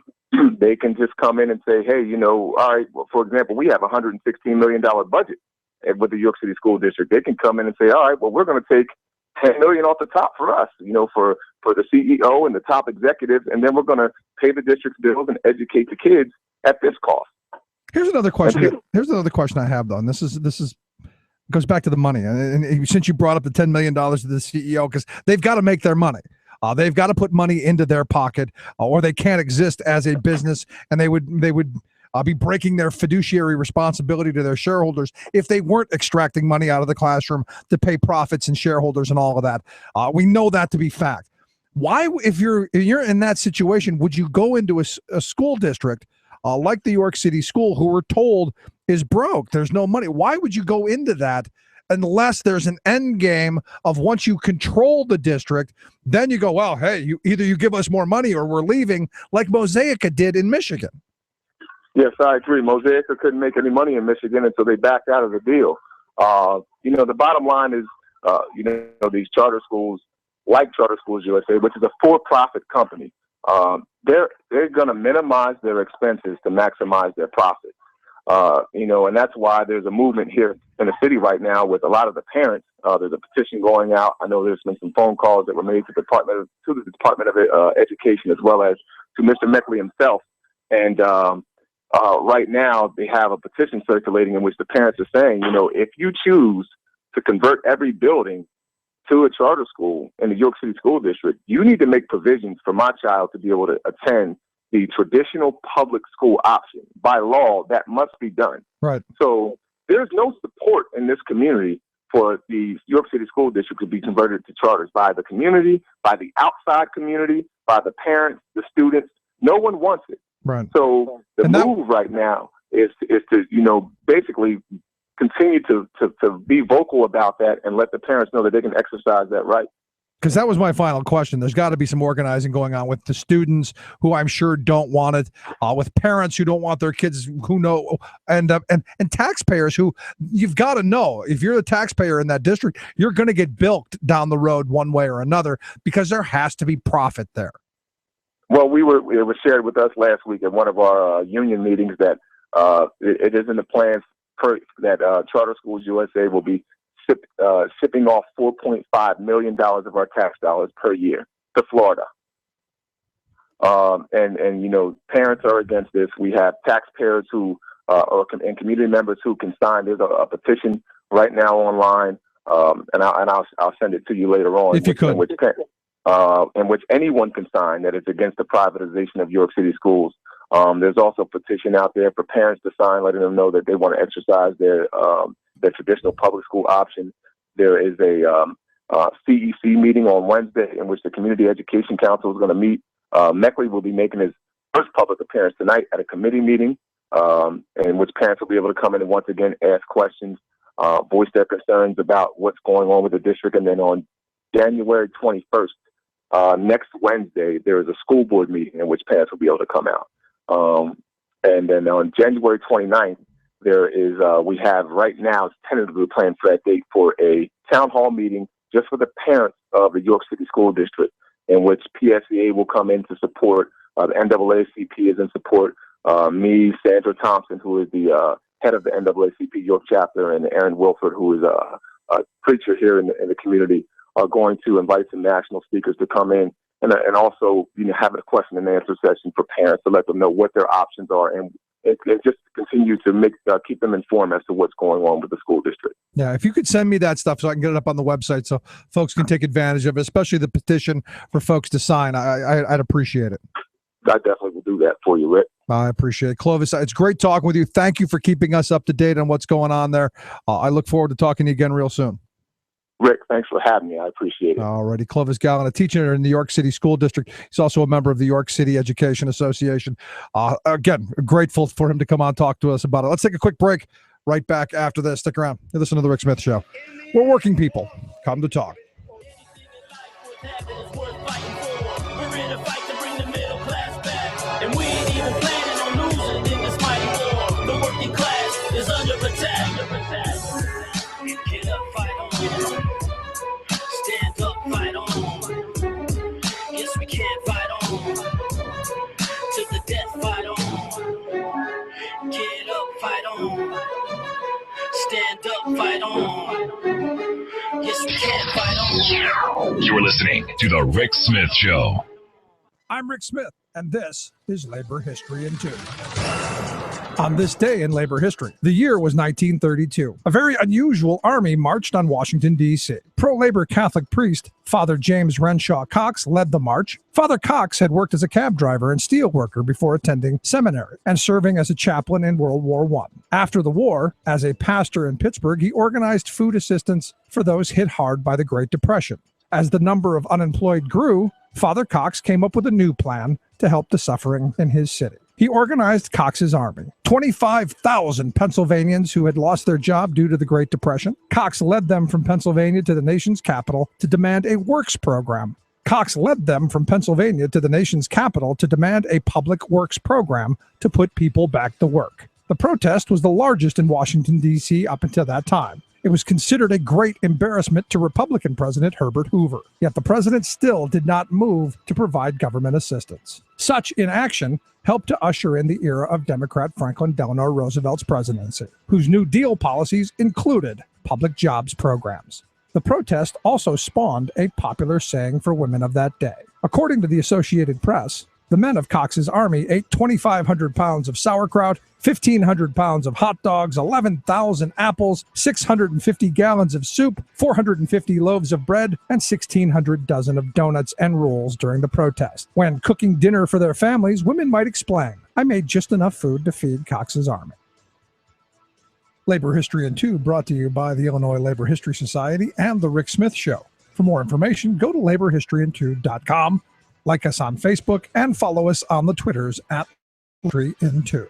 They can just come in and say, hey, all right, well, for example, we have a $116 million budget with the York City School District. They can come in and say, all right, well, we're going to take $10 million off the top for us, for the CEO and the top executives, and then we're going to pay the district's bills and educate the kids at this cost. Here's another question. Here's another question I have, though, and this is goes back to the money. And since you brought up the $10 million to the CEO, because they've got to make their money. They've got to put money into their pocket, or they can't exist as a business, and they would be breaking their fiduciary responsibility to their shareholders if they weren't extracting money out of the classroom to pay profits and shareholders and all of that. We know that to be fact. Why, if you're in that situation, would you go into a school district like the York City School, who we're told is broke? There's no money. Why would you go into that unless there's an end game of once you control the district, then you go, well, hey, either you give us more money or we're leaving, like Mosaica did in Michigan. Yes, I agree. Mosaica couldn't make any money in Michigan until they backed out of the deal. The bottom line is, these charter schools, like Charter Schools USA, which is a for-profit company, they're going to minimize their expenses to maximize their profits. And that's why there's a movement here in the city right now with a lot of the parents. There's a petition going out. I know there's been some phone calls that were made to the Department of Education, as well as to Mr. Meckley himself. And right now they have a petition circulating in which the parents are saying, if you choose to convert every building to a charter school in the York City School District, you need to make provisions for my child to be able to attend the traditional public school option. By law, that must be done. Right. So there's no support in this community for the York City School District to be converted to charters by the community, by the outside community, by the parents, the students. No one wants it. Right. So the move right now is to, basically continue to be vocal about that and let the parents know that they can exercise that right. Because that was my final question. There's got to be some organizing going on with the students who I'm sure don't want it, with parents who don't want their kids who know, and taxpayers who, you've got to know, if you're the taxpayer in that district, you're going to get bilked down the road one way or another because there has to be profit there. Well, it was shared with us last week at one of our union meetings that it is in the plans that Charter Schools USA will be shipping off $4.5 million of our tax dollars per year to Florida. And parents are against this. We have taxpayers who and community members who can sign. There's a petition right now online, and I'll send it to you later on. If you could. In which anyone can sign that is against the privatization of York City schools. There's also a petition out there for parents to sign, letting them know that they want to exercise their traditional public school option. There is a CEC meeting on Wednesday in which the Community Education Council is going to meet. Meckley will be making his first public appearance tonight at a committee meeting in which parents will be able to come in and once again ask questions, voice their concerns about what's going on with the district. And then on January 21st, next Wednesday, there is a school board meeting in which parents will be able to come out. And then on January 29th, there is, we have right now, it's tentatively planned for that date for a town hall meeting just for the parents of the York City School District, in which PSEA will come in to support, the NAACP is in support, me, Sandra Thompson, who is the head of the NAACP York chapter, and Aaron Wilford, who is a preacher here in the community, are going to invite some national speakers to come in and also, have a question and answer session for parents to let them know what their options are and and just continue to keep them informed as to what's going on with the school district. Yeah, if you could send me that stuff so I can get it up on the website so folks can take advantage of it, especially the petition for folks to sign, I'd appreciate it. I definitely will do that for you, Rick. I appreciate it. Clovis, it's great talking with you. Thank you for keeping us up to date on what's going on there. I look forward to talking to you again real soon. Rick, thanks for having me. I appreciate it. All righty. Clovis Gallen, a teacher in the York City School District. He's also a member of the York City Education Association. Again, grateful for him to come on and talk to us about it. Let's take a quick break. Right back after this. Stick around. You listen to The Rick Smith Show. We're working people. Come to talk. Stand up, fight on. Yes, we can fight on. You're listening to The Rick Smith Show. I'm Rick Smith, and this is Labor History in 2. On this day in labor history, the year was 1932. A very unusual army marched on Washington, D.C. Pro-labor Catholic priest Father James Renshaw Cox led the march. Father Cox had worked as a cab driver and steel worker before attending seminary and serving as a chaplain in World War I. After the war, as a pastor in Pittsburgh, he organized food assistance for those hit hard by the Great Depression. As the number of unemployed grew, Father Cox came up with a new plan to help the suffering in his city. He organized Cox's Army, 25,000 Pennsylvanians who had lost their job due to the Great Depression. Cox led them from Pennsylvania to the nation's capital to demand a works program. Cox led them from Pennsylvania to the nation's capital to demand a public works program to put people back to work. The protest was the largest in Washington, D.C. up until that time. It was considered a great embarrassment to Republican President Herbert Hoover, yet the president still did not move to provide government assistance. Such inaction helped to usher in the era of Democrat Franklin Delano Roosevelt's presidency, whose New Deal policies included public jobs programs. The protest also spawned a popular saying for women of that day. According to the Associated Press, the men of Cox's Army ate 2,500 pounds of sauerkraut, 1,500 pounds of hot dogs, 11,000 apples, 650 gallons of soup, 450 loaves of bread, and 1,600 dozen of donuts and rolls during the protest. When cooking dinner for their families, women might explain, "I made just enough food to feed Cox's Army." Labor History in 2 brought to you by the Illinois Labor History Society and The Rick Smith Show. For more information, go to laborhistoryin2.com. Like us on Facebook and follow us on the Twitters at History in2.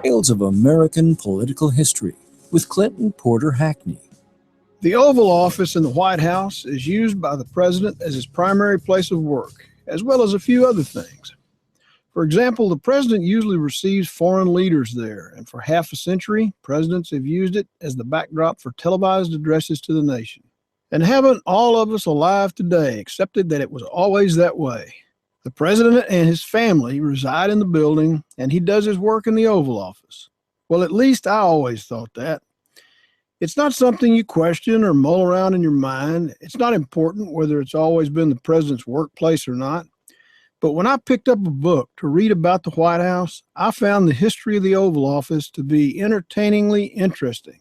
Tales of American Political History with Clinton Porter Hackney. The Oval Office in the White House is used by the president as his primary place of work, as well as a few other things. For example, the president usually receives foreign leaders there, and for half a century, presidents have used it as the backdrop for televised addresses to the nation. And haven't all of us alive today accepted that it was always that way? The president and his family reside in the building, and he does his work in the Oval Office. Well, at least I always thought that. It's not something you question or mull around in your mind. It's not important whether it's always been the president's workplace or not. But when I picked up a book to read about the White House, I found the history of the Oval Office to be entertainingly interesting.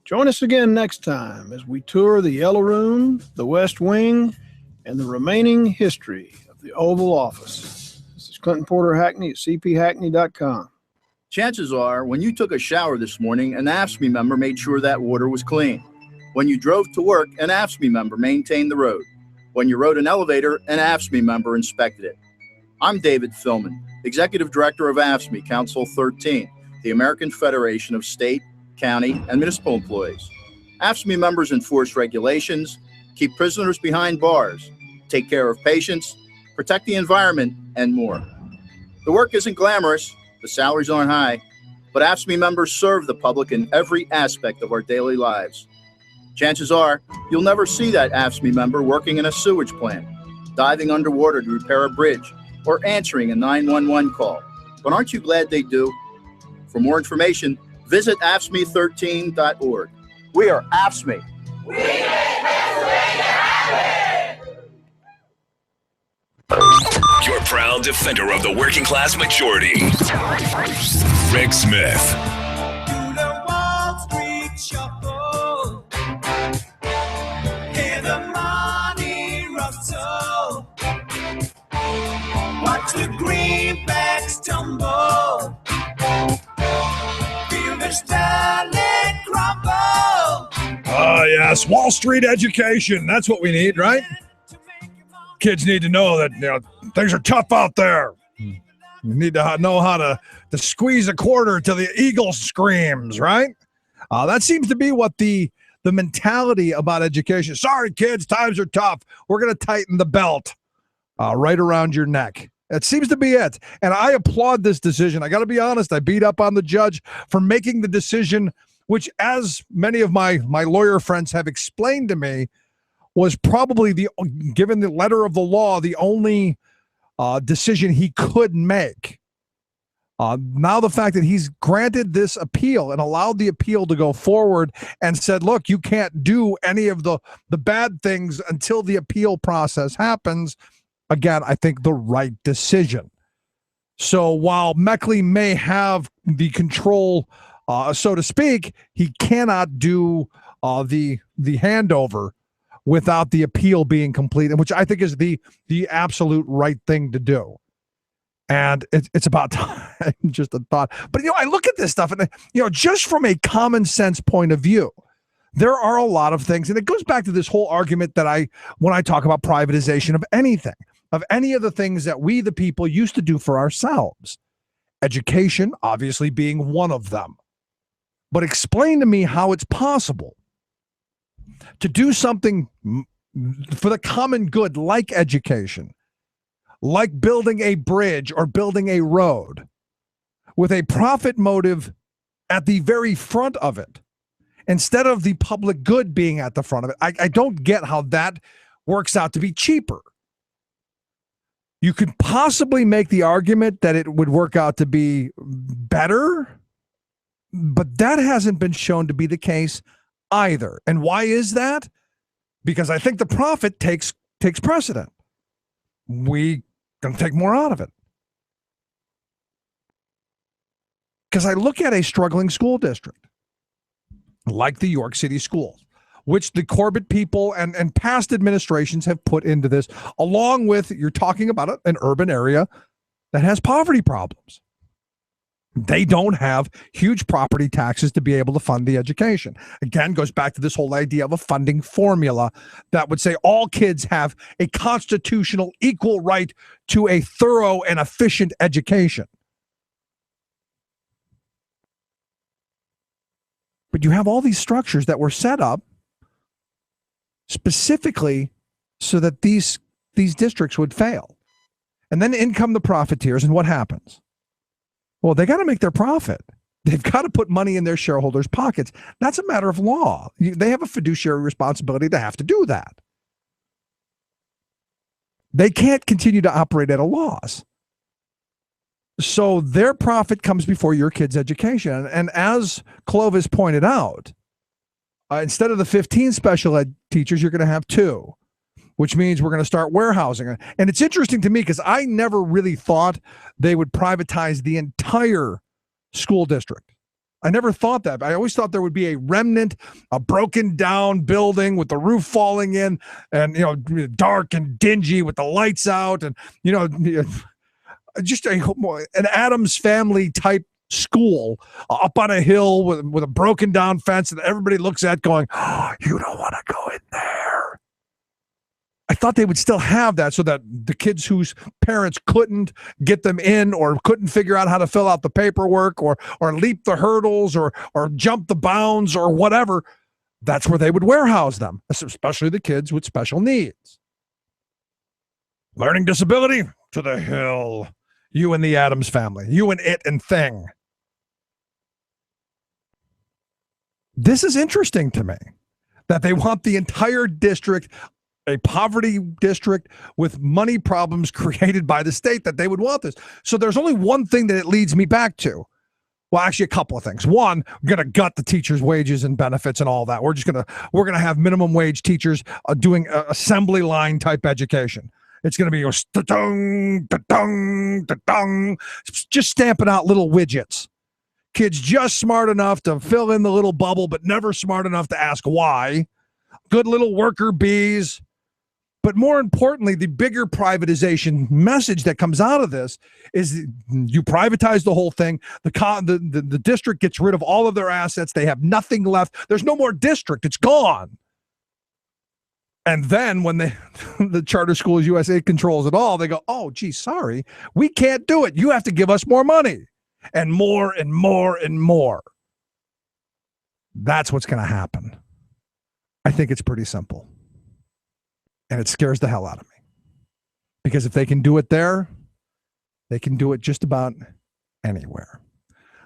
Join us again next time as we tour the Yellow Room, the West Wing, and the remaining history of the Oval Office. This is Clinton Porter Hackney at cphackney.com. Chances are, when you took a shower this morning, an AFSCME member made sure that water was clean. When you drove to work, an AFSCME member maintained the road. When you rode an elevator, an AFSCME member inspected it. I'm David Philman, Executive Director of AFSCME Council 13, the American Federation of State, County, and Municipal Employees. AFSCME members enforce regulations, keep prisoners behind bars, take care of patients, protect the environment, and more. The work isn't glamorous, the salaries aren't high, but AFSCME members serve the public in every aspect of our daily lives. Chances are, you'll never see that AFSCME member working in a sewage plant, diving underwater to repair a bridge, or answering a 911 call. But aren't you glad they do? For more information, visit AFSCME13.org. We are AFSCME. Your proud defender of the working class majority, Rick Smith. Wall Street shuffle. Hear the money rustle. Watch the greenbacks tumble. Feel the sterling crumble. Oh, yes. Wall Street education. That's what we need, right? Kids need to know that things are tough out there. You need to know how to squeeze a quarter till the eagle screams, right? That seems to be what the mentality about education. Sorry, kids, times are tough. We're going to tighten the belt right around your neck. That seems to be it. And I applaud this decision. I got to be honest. I beat up on the judge for making the decision, which, as many of my lawyer friends have explained to me, was probably, given the letter of the law, the only decision he could make. Now the fact that he's granted this appeal and allowed the appeal to go forward and said, look, you can't do any of the bad things until the appeal process happens. Again, I think the right decision. So while Meckley may have the control, so to speak, he cannot do the handover without the appeal being complete, which I think is the absolute right thing to do. And it's about time, just a thought. But, I look at this stuff and, just from a common sense point of view, there are a lot of things. And it goes back to this whole argument that when I talk about privatization of anything, of any of the things that we, the people, used to do for ourselves. Education, obviously, being one of them. But explain to me how it's possible to do something for the common good, like education, like building a bridge or building a road, with a profit motive at the very front of it, instead of the public good being at the front of it. I don't get how that works out to be cheaper. You could possibly make the argument that it would work out to be better, but that hasn't been shown to be the case either. And why is that? Because I think the profit takes precedent. We going to take more out of it. Because I look at a struggling school district like the York City schools, which the Corbett people and past administrations have put into this, along with, you're talking about an urban area that has poverty problems. They don't have huge property taxes to be able to fund the education. Again, goes back to this whole idea of a funding formula that would say all kids have a constitutional equal right to a thorough and efficient education. But you have all these structures that were set up specifically so that these districts would fail. And then in come the profiteers, and what happens? Well, they got to make their profit. They've got to put money in their shareholders' pockets. That's a matter of law. They have a fiduciary responsibility to have to do that. They can't continue to operate at a loss. So their profit comes before your kid's education. And as Clovis pointed out, instead of the 15 special ed teachers, you're going to have 2. Which means we're going to start warehousing. And it's interesting to me because I never really thought they would privatize the entire school district. I never thought that. I always thought there would be a remnant, a broken down building with the roof falling in and, dark and dingy with the lights out and, just an Addams Family type school up on a hill with a broken down fence that everybody looks at going, oh, you don't want to go in there. I thought they would still have that so that the kids whose parents couldn't get them in or couldn't figure out how to fill out the paperwork or leap the hurdles or jump the bounds or whatever, that's where they would warehouse them, especially the kids with special needs. Learning disability, to the hill. You and the Addams Family. You and it and thing. This is interesting to me, that they want the entire district, a poverty district with money problems created by the state, that they would want this. So there's only one thing that it leads me back to. Well, actually, a couple of things. One, we're going to gut the teachers' wages and benefits and all that. We're going to have minimum wage teachers doing assembly line type education. It's going to be da-dung, da-dung, da-dung, just stamping out little widgets. Kids just smart enough to fill in the little bubble, but never smart enough to ask why. Good little worker bees. But more importantly, the bigger privatization message that comes out of this is you privatize the whole thing. The district gets rid of all of their assets. They have nothing left. There's no more district. It's gone. And then when the Charter Schools USA controls it all, they go, oh, gee, sorry, we can't do it. You have to give us more money and more and more and more. That's what's going to happen. I think it's pretty simple. And it scares the hell out of me. Because if they can do it there, they can do it just about anywhere.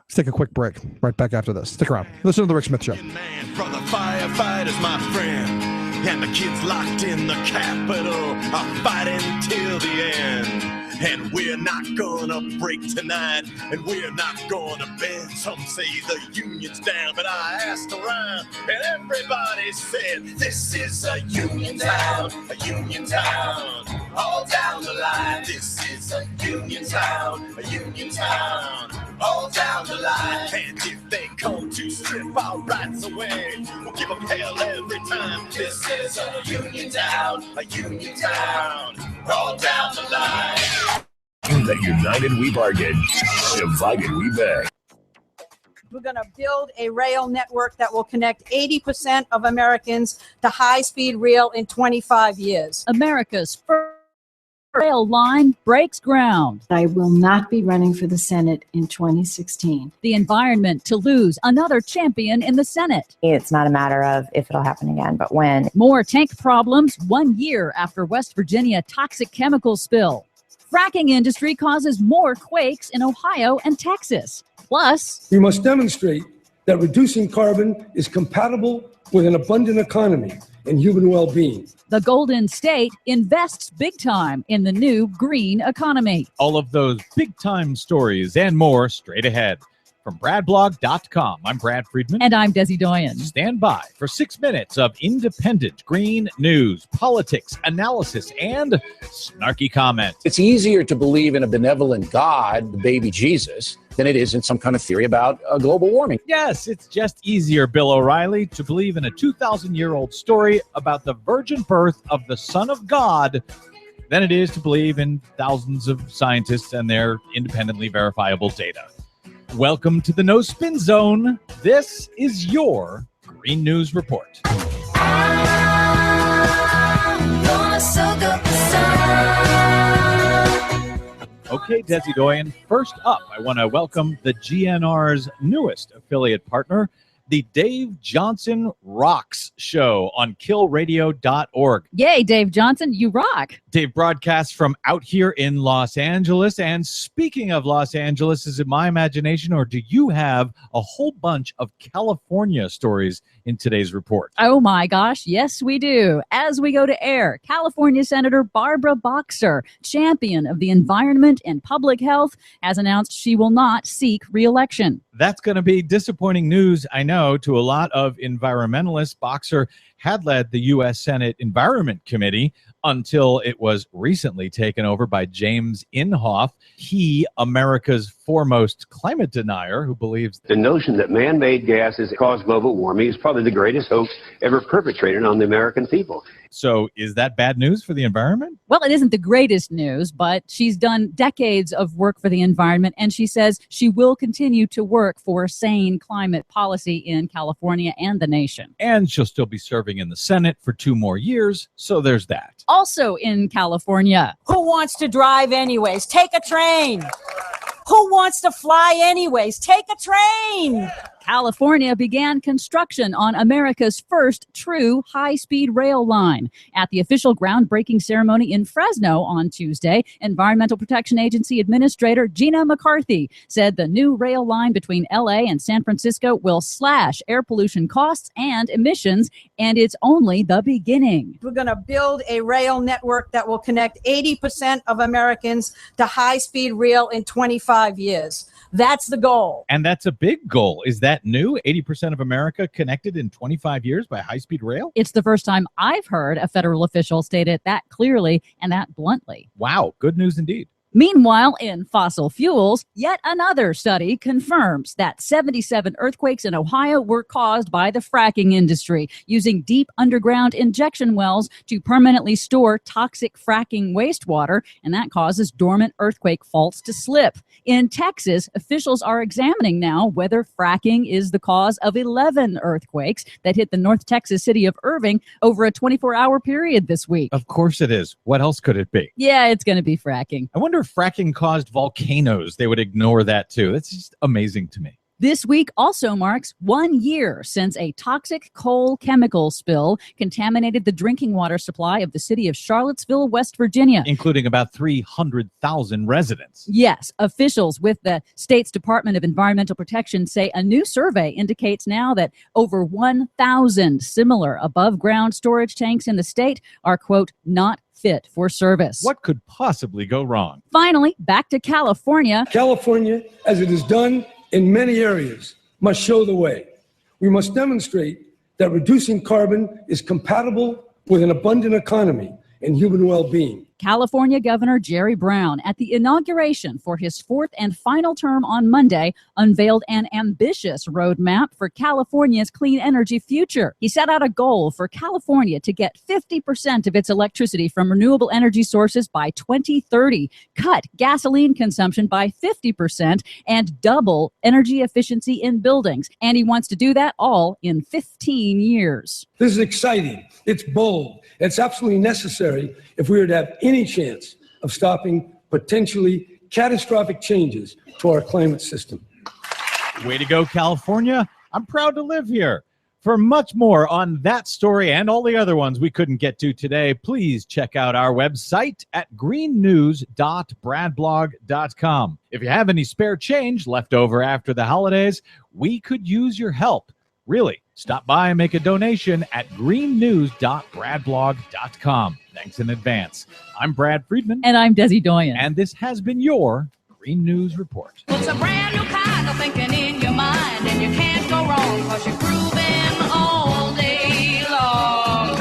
Let's take a quick break. Right back after this. Stick around. Listen to The Rick Smith Show. For the firefighters, my friend, and the kids locked in the Capitol are fighting till the end. And we're not gonna break tonight, and we're not gonna bend. Some say the union's down, but I asked around, and everybody said, this is a union town, all down the line. This is a union town, all down the line. And if they come to strip our rights away, we'll give them hell every time. This is a union town, all down the line. That united we bargain, divided we beg. We're going to build a rail network that will connect 80% of Americans to high-speed rail in 25 years. America's first rail line breaks ground. I will not be running for the Senate in 2016. The environment to lose another champion in the Senate. It's not a matter of if it'll happen again, but when. More tank problems 1 year after West Virginia toxic chemical spill. Fracking industry causes more quakes in Ohio and Texas. Plus, we must demonstrate that reducing carbon is compatible with an abundant economy and human well-being. The Golden State invests big time in the new green economy. All of those big-time stories and more straight ahead. From BradBlog.com, I'm Brad Friedman. And I'm Desi Doyen. Stand by for 6 minutes of independent green news, politics, analysis, and snarky comment. It's easier to believe in a benevolent God, the baby Jesus, than it is in some kind of theory about global warming. Yes, it's just easier, Bill O'Reilly, to believe in a 2,000-year-old story about the virgin birth of the Son of God than it is to believe in thousands of scientists and their independently verifiable data. Welcome to the No Spin Zone. This is your Green News Report. Okay, Desi Doyen. First up, I want to welcome the GNR's newest affiliate partner, the Dave Johnson Rocks Show on killradio.org. Yay, Dave Johnson, you rock. Dave broadcasts from out here in Los Angeles. And speaking of Los Angeles, is it my imagination, or do you have a whole bunch of California stories in today's report? Oh my gosh, yes we do. As we go to air, California Senator Barbara Boxer, champion of the environment and public health, has announced she will not seek re-election. That's going to be disappointing news, I know, to a lot of environmentalists. Boxer had led the U.S. Senate Environment Committee until it was recently taken over by James Inhofe. He, America's foremost climate denier, who believes The notion that man-made gases cause global warming is probably the greatest hoax ever perpetrated on the American people. So is that bad news for the environment? Well, it isn't the greatest news, but she's done decades of work for the environment, and she says she will continue to work for sane climate policy in California and the nation. And she'll still be serving in the Senate for 2 more years, so there's that. Also in California. Who wants to drive anyways? Take a train. Who wants to fly anyways? Take a train. California began construction on America's first true high-speed rail line. At the official groundbreaking ceremony in Fresno on Tuesday, Environmental Protection Agency Administrator Gina McCarthy said the new rail line between LA and San Francisco will slash air pollution costs and emissions, and it's only the beginning. We're going to build a rail network that will connect 80% of Americans to high-speed rail in 25 years. That's the goal. And that's a big goal. Is that new? 80% of America connected in 25 years by high-speed rail? It's the first time I've heard a federal official state it that clearly and that bluntly. Wow, good news indeed. Meanwhile, in fossil fuels, yet another study confirms that 77 earthquakes in Ohio were caused by the fracking industry, using deep underground injection wells to permanently store toxic fracking wastewater, and that causes dormant earthquake faults to slip. In Texas, officials are examining now whether fracking is the cause of 11 earthquakes that hit the North Texas city of Irving over a 24-hour period this week. Of course it is. What else could it be? Yeah, it's going to be fracking. I wonder if fracking caused volcanoes. They would ignore that too. That's just amazing to me. This week also marks 1 year since a toxic coal chemical spill contaminated the drinking water supply of the city of Charlottesville, West Virginia, including about 300,000 residents. Yes, officials with the state's Department of Environmental Protection say a new survey indicates now that over 1,000 similar above-ground storage tanks in the state are, quote, not fit for service. What could possibly go wrong? Finally, back to California. California, as it is done in many areas, must show the way. We must demonstrate that reducing carbon is compatible with an abundant economy and human well-being. California Governor Jerry Brown, at the inauguration for his fourth and final term on Monday, unveiled an ambitious roadmap for California's clean energy future. He set out a goal for California to get 50% of its electricity from renewable energy sources by 2030, cut gasoline consumption by 50%, and double energy efficiency in buildings. And he wants to do that all in 15 years. This is exciting. It's bold. It's absolutely necessary if we are to have any chance of stopping potentially catastrophic changes to our climate system. Way to go, California. I'm proud to live here. For much more on that story and all the other ones we couldn't get to today, please check out our website at greennews.bradblog.com. If you have any spare change left over after the holidays, we could use your help. Really, stop by and make a donation at greennews.bradblog.com. Thanks in advance. I'm Brad Friedman. And I'm Desi Doyen. And this has been your Green News Report. It's a brand new kind of thinking in your mind, and you can't go wrong because you're grooving all day long.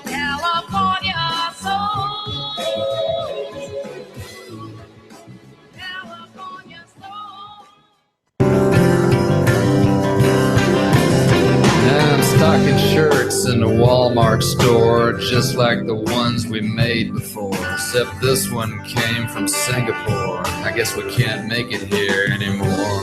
California soul. California soul. I'm stocking shirts in a Walmart store, just like the ones we made before, except this one came from Singapore. I guess we can't make it here anymore.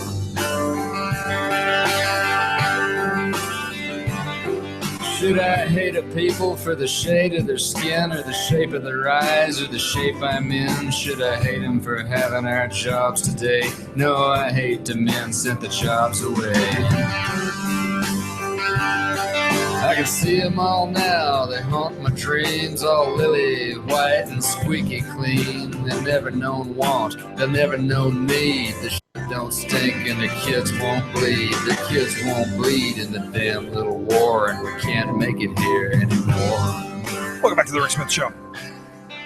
Should I hate a people for the shade of their skin, or the shape of their eyes, or the shape I'm in? Should I hate them for having our jobs today? No, I hate the men sent the jobs away. I can see them all now, they haunt my dreams, all lily white and squeaky clean. They've never known want, they'll never know need. The shit don't stink and the kids won't bleed. The kids won't bleed in the damn little war, and we can't make it here anymore. Welcome back to the Rick Smith Show.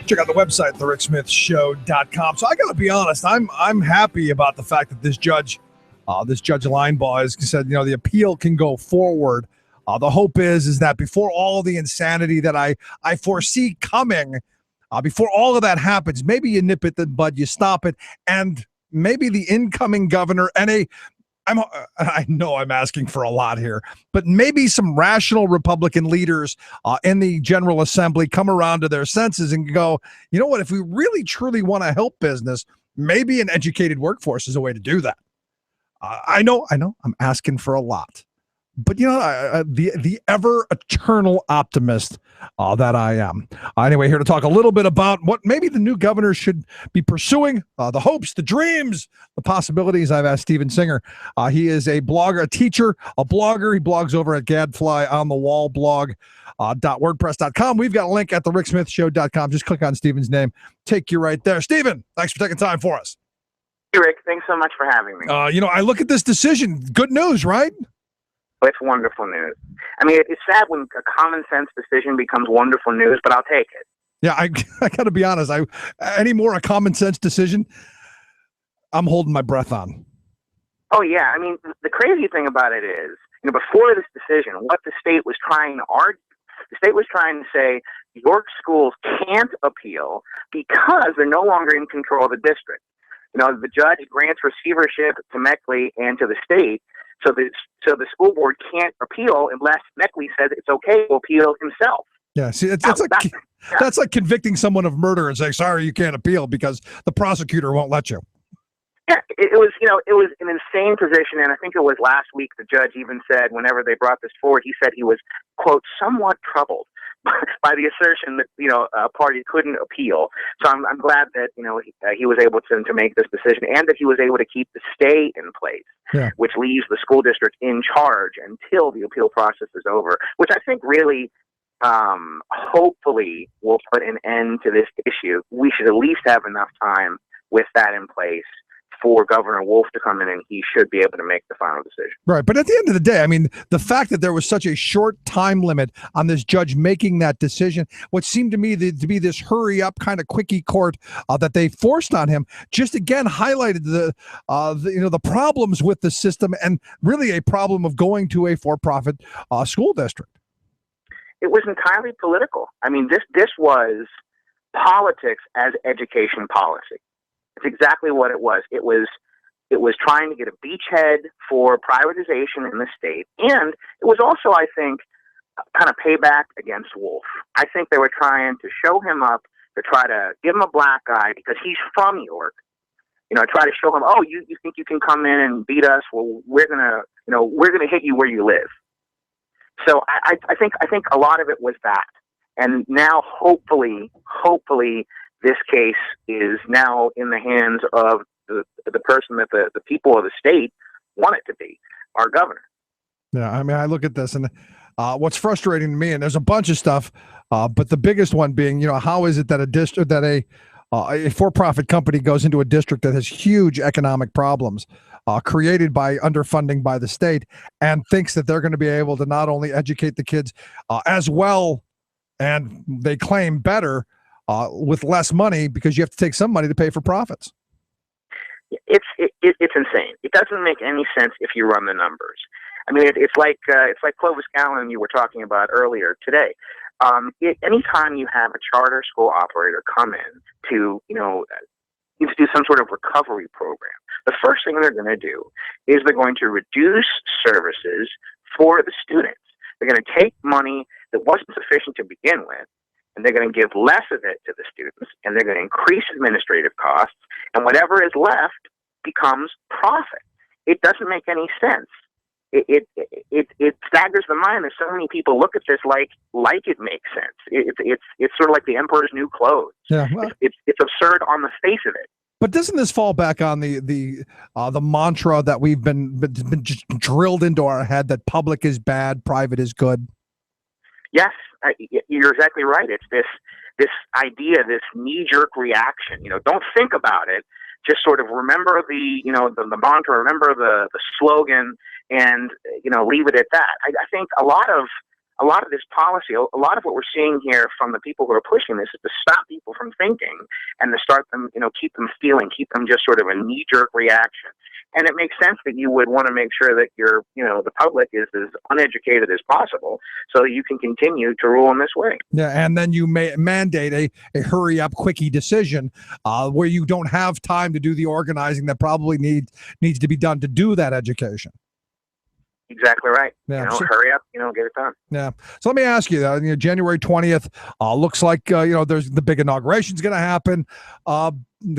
Check out the website, thericksmithshow.com. So I got to be honest, I'm happy about the fact that this Judge Linebaugh has said, the appeal can go forward. The hope is that before all the insanity that I foresee coming, before all of that happens, maybe you nip it in the bud, you stop it, and maybe the incoming governor and I know I'm asking for a lot here, but maybe some rational Republican leaders in the General Assembly come around to their senses and go, you know what, if we really truly want to help business, maybe an educated workforce is a way to do that. I know I'm asking for a lot. But the ever eternal optimist that I am. Anyway, here to talk a little bit about what maybe the new governor should be pursuing, the hopes, the dreams, the possibilities. I've asked Steven Singer. He is a blogger, a teacher, a blogger. He blogs over at Gadfly on the Wall blog. .wordpress.com. We've got a link at thericksmithshow.com. Just click on Steven's name, take you right there. Steven, thanks for taking time for us. Hey, Rick, thanks so much for having me. I look at this decision. Good news, right? It's wonderful news. I mean, it's sad when a common sense decision becomes wonderful news, but I'll take it. Yeah, I got to be honest. Any more a common sense decision, I'm holding my breath on. Oh, yeah. I mean, the crazy thing about it is, before this decision, what the state was trying to argue, the state was trying to say York schools can't appeal because they're no longer in control of the district. The judge grants receivership to Meckley and to the state. So the school board can't appeal unless Meckley says it's okay to appeal himself. Yeah, see, that's like convicting someone of murder and saying, sorry, you can't appeal because the prosecutor won't let you. Yeah, it was an insane position, and I think it was last week the judge even said, whenever they brought this forward, he said he was, quote, somewhat troubled by the assertion that a party couldn't appeal. So I'm glad that he was able to make this decision, and that he was able to keep the stay in place, which leaves the school district in charge until the appeal process is over. Which I think really, hopefully, will put an end to this issue. We should at least have enough time with that in place for Governor Wolf to come in, and he should be able to make the final decision. Right. But at the end of the day, I mean, the fact that there was such a short time limit on this judge making that decision, what seemed to me to be this hurry up kind of quickie court that they forced on him, just again highlighted the problems with the system and really a problem of going to a for-profit school district. It was entirely political. I mean, this was politics as education policy. It's exactly what it was. It was trying to get a beachhead for privatization in the state, and it was also, I think, kind of payback against Wolf. I think they were trying to show him up, to try to give him a black eye because he's from York. Try to show him, oh, you think you can come in and beat us? Well, we're gonna hit you where you live. So I think a lot of it was that, and now hopefully this case is now in the hands of the person that the people of the state want it to be, our governor. Yeah, I mean, I look at this, and what's frustrating to me, and there's a bunch of stuff, but the biggest one being, how is it that a for-profit company goes into a district that has huge economic problems created by underfunding by the state and thinks that they're going to be able to not only educate the kids as well, and they claim better, with less money because you have to take some money to pay for profits. It's insane. It doesn't make any sense if you run the numbers. I mean, it's like Clovis Gallen you were talking about earlier today. Anytime you have a charter school operator come in to do some sort of recovery program, the first thing they're going to do is they're going to reduce services for the students. They're going to take money that wasn't sufficient to begin with, and they're going to give less of it to the students, and they're going to increase administrative costs, and whatever is left becomes profit. It doesn't make any sense. It staggers the mind that so many people look at this like it makes sense. It's sort of like the emperor's new clothes. Yeah, well, it's absurd on the face of it. But doesn't this fall back on the mantra that we've been just drilled into our head that public is bad, private is good? Yes, you're exactly right. It's this idea, this knee-jerk reaction. Don't think about it. Just sort of remember the mantra, remember the slogan, and leave it at that. I think a lot of this policy, a lot of what we're seeing here from the people who are pushing this is to stop people from thinking and to start them, keep them feeling, keep them just sort of a knee-jerk reaction. And it makes sense that you would want to make sure that the public is as uneducated as possible so you can continue to rule in this way. Yeah, and then you may mandate a hurry-up, quickie decision where you don't have time to do the organizing that probably needs to be done to do that education. Exactly right. Yeah, Hurry up, get it done. Yeah. So let me ask you, January 20th, looks like, there's the big inauguration's going to happen.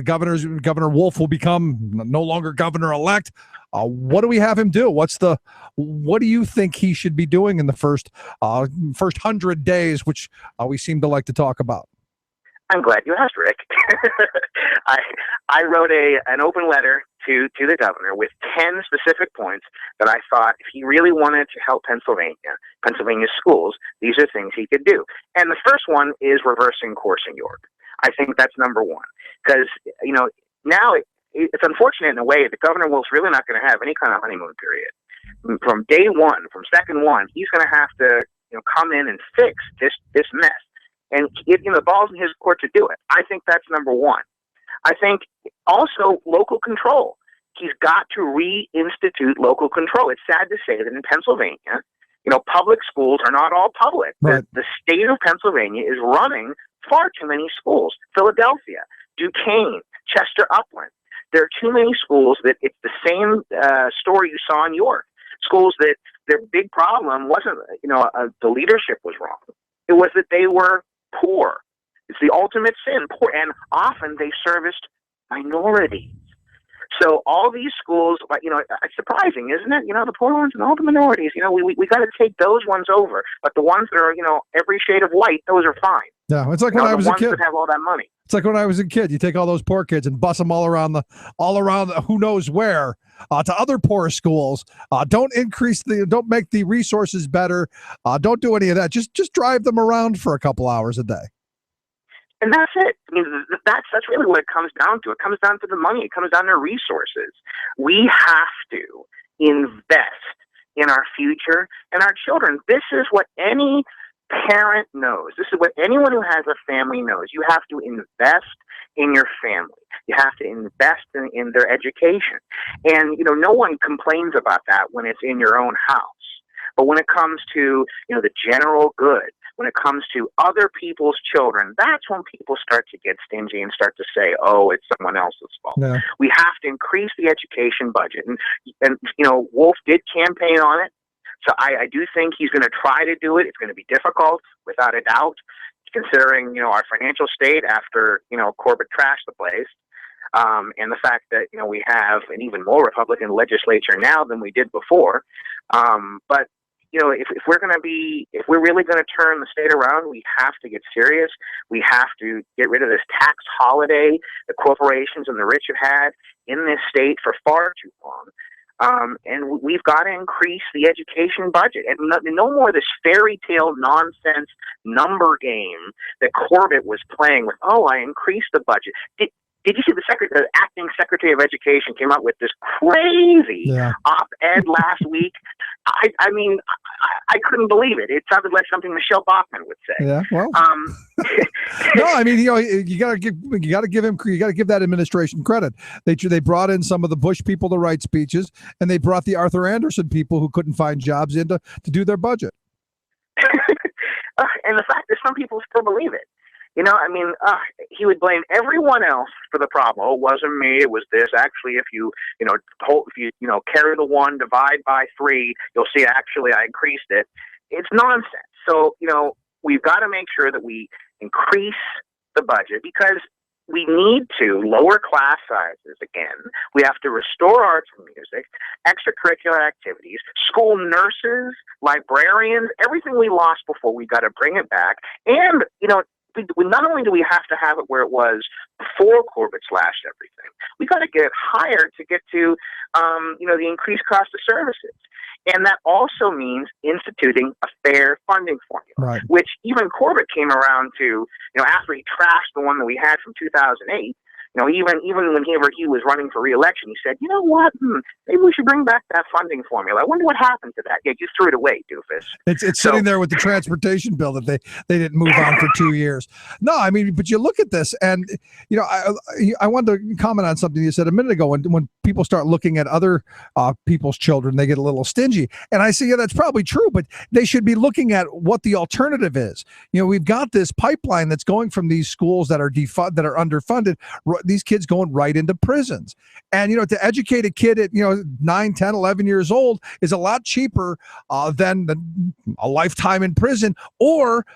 Governor Wolf will become no longer governor-elect. What do we have him do? What do you think he should be doing in the first 100 days, which we seem to like to talk about? I'm glad you asked, Rick. I wrote an open letter to the governor with 10 specific points that I thought if he really wanted to help Pennsylvania schools, these are things he could do. And the first one is reversing course in York. I think that's number one. Because, now it's unfortunate in a way that Governor Wolf's really not going to have any kind of honeymoon period. From day one, from second one, he's going to have to come in and fix this mess. And the ball's in his court to do it. I think that's number one. I think also local control. He's got to reinstitute local control. It's sad to say that in Pennsylvania, public schools are not all public. Right. The state of Pennsylvania is running far too many schools. Philadelphia, Duquesne, Chester Upland. There are too many schools that it's the same story you saw in York. Schools that their big problem wasn't, the leadership was wrong. It was that they were poor. It's the ultimate sin. Poor, and often they serviced minorities. So all these schools, it's surprising, isn't it? The poor ones and all the minorities. We got to take those ones over. But the ones that are, every shade of white, those are fine. Yeah, it's like when I was a kid. The ones that have all that money. It's like when I was a kid. You take all those poor kids and bus them all around who knows where to other poor schools. Don't make the resources better. Don't do any of that. Just drive them around for a couple hours a day. And that's it. I mean, that's really what it comes down to. It comes down to the money. It comes down to resources. We have to invest in our future and our children. This is what any parent knows. This is what anyone who has a family knows. You have to invest in your family. You have to invest in their education. And, no one complains about that when it's in your own house. But when it comes to, the general good, when it comes to other people's children, that's when people start to get stingy and start to say, oh, it's someone else's fault. Yeah. We have to increase the education budget. And Wolf did campaign on it. So I do think he's going to try to do it. It's going to be difficult, without a doubt, considering, our financial state after, Corbett trashed the place. And the fact that, we have an even more Republican legislature now than we did before. But if we're really going to turn the state around, we have to get serious. We have to get rid of this tax holiday the corporations and the rich have had in this state for far too long. And we've got to increase the education budget. And no more of this fairy tale nonsense number game that Corbett was playing with. Oh, I increased the budget. Did you see the acting Secretary of Education came out with this crazy op-ed last week? I mean, I couldn't believe it. It sounded like something Michelle Bachmann would say. Yeah, well, no, I mean, you got to give that administration credit. They brought in some of the Bush people to write speeches, and they brought the Arthur Anderson people who couldn't find jobs in to do their budget. And the fact that some people still believe it. He would blame everyone else for the problem. Oh, it wasn't me. It was this. Actually, if you carry the one, divide by 3, you'll see actually I increased it. It's nonsense. So, we've got to make sure that we increase the budget because we need to lower class sizes again. We have to restore arts and music, extracurricular activities, school nurses, librarians, everything we lost before. We've got to bring it back. And, not only do we have to have it where it was before Corbett slashed everything, we got to get it higher to get to, the increased cost of services. And that also means instituting a fair funding formula, which even Corbett came around to, after he trashed the one that we had from 2008. Even whenever he was running for re-election, he said, you know what, maybe we should bring back that funding formula. I wonder what happened to that. Yeah, you threw it away, doofus. It's sitting there with the transportation bill that they didn't move on for 2 years. No, I mean, but you look at this and, I wanted to comment on something you said a minute ago. When people start looking at other people's children, they get a little stingy. And I say, yeah, that's probably true, but they should be looking at what the alternative is. We've got this pipeline that's going from these schools that are underfunded these kids going right into prisons. And, to educate a kid at, 9, 10, 11 years old is a lot cheaper than a lifetime in prison. Or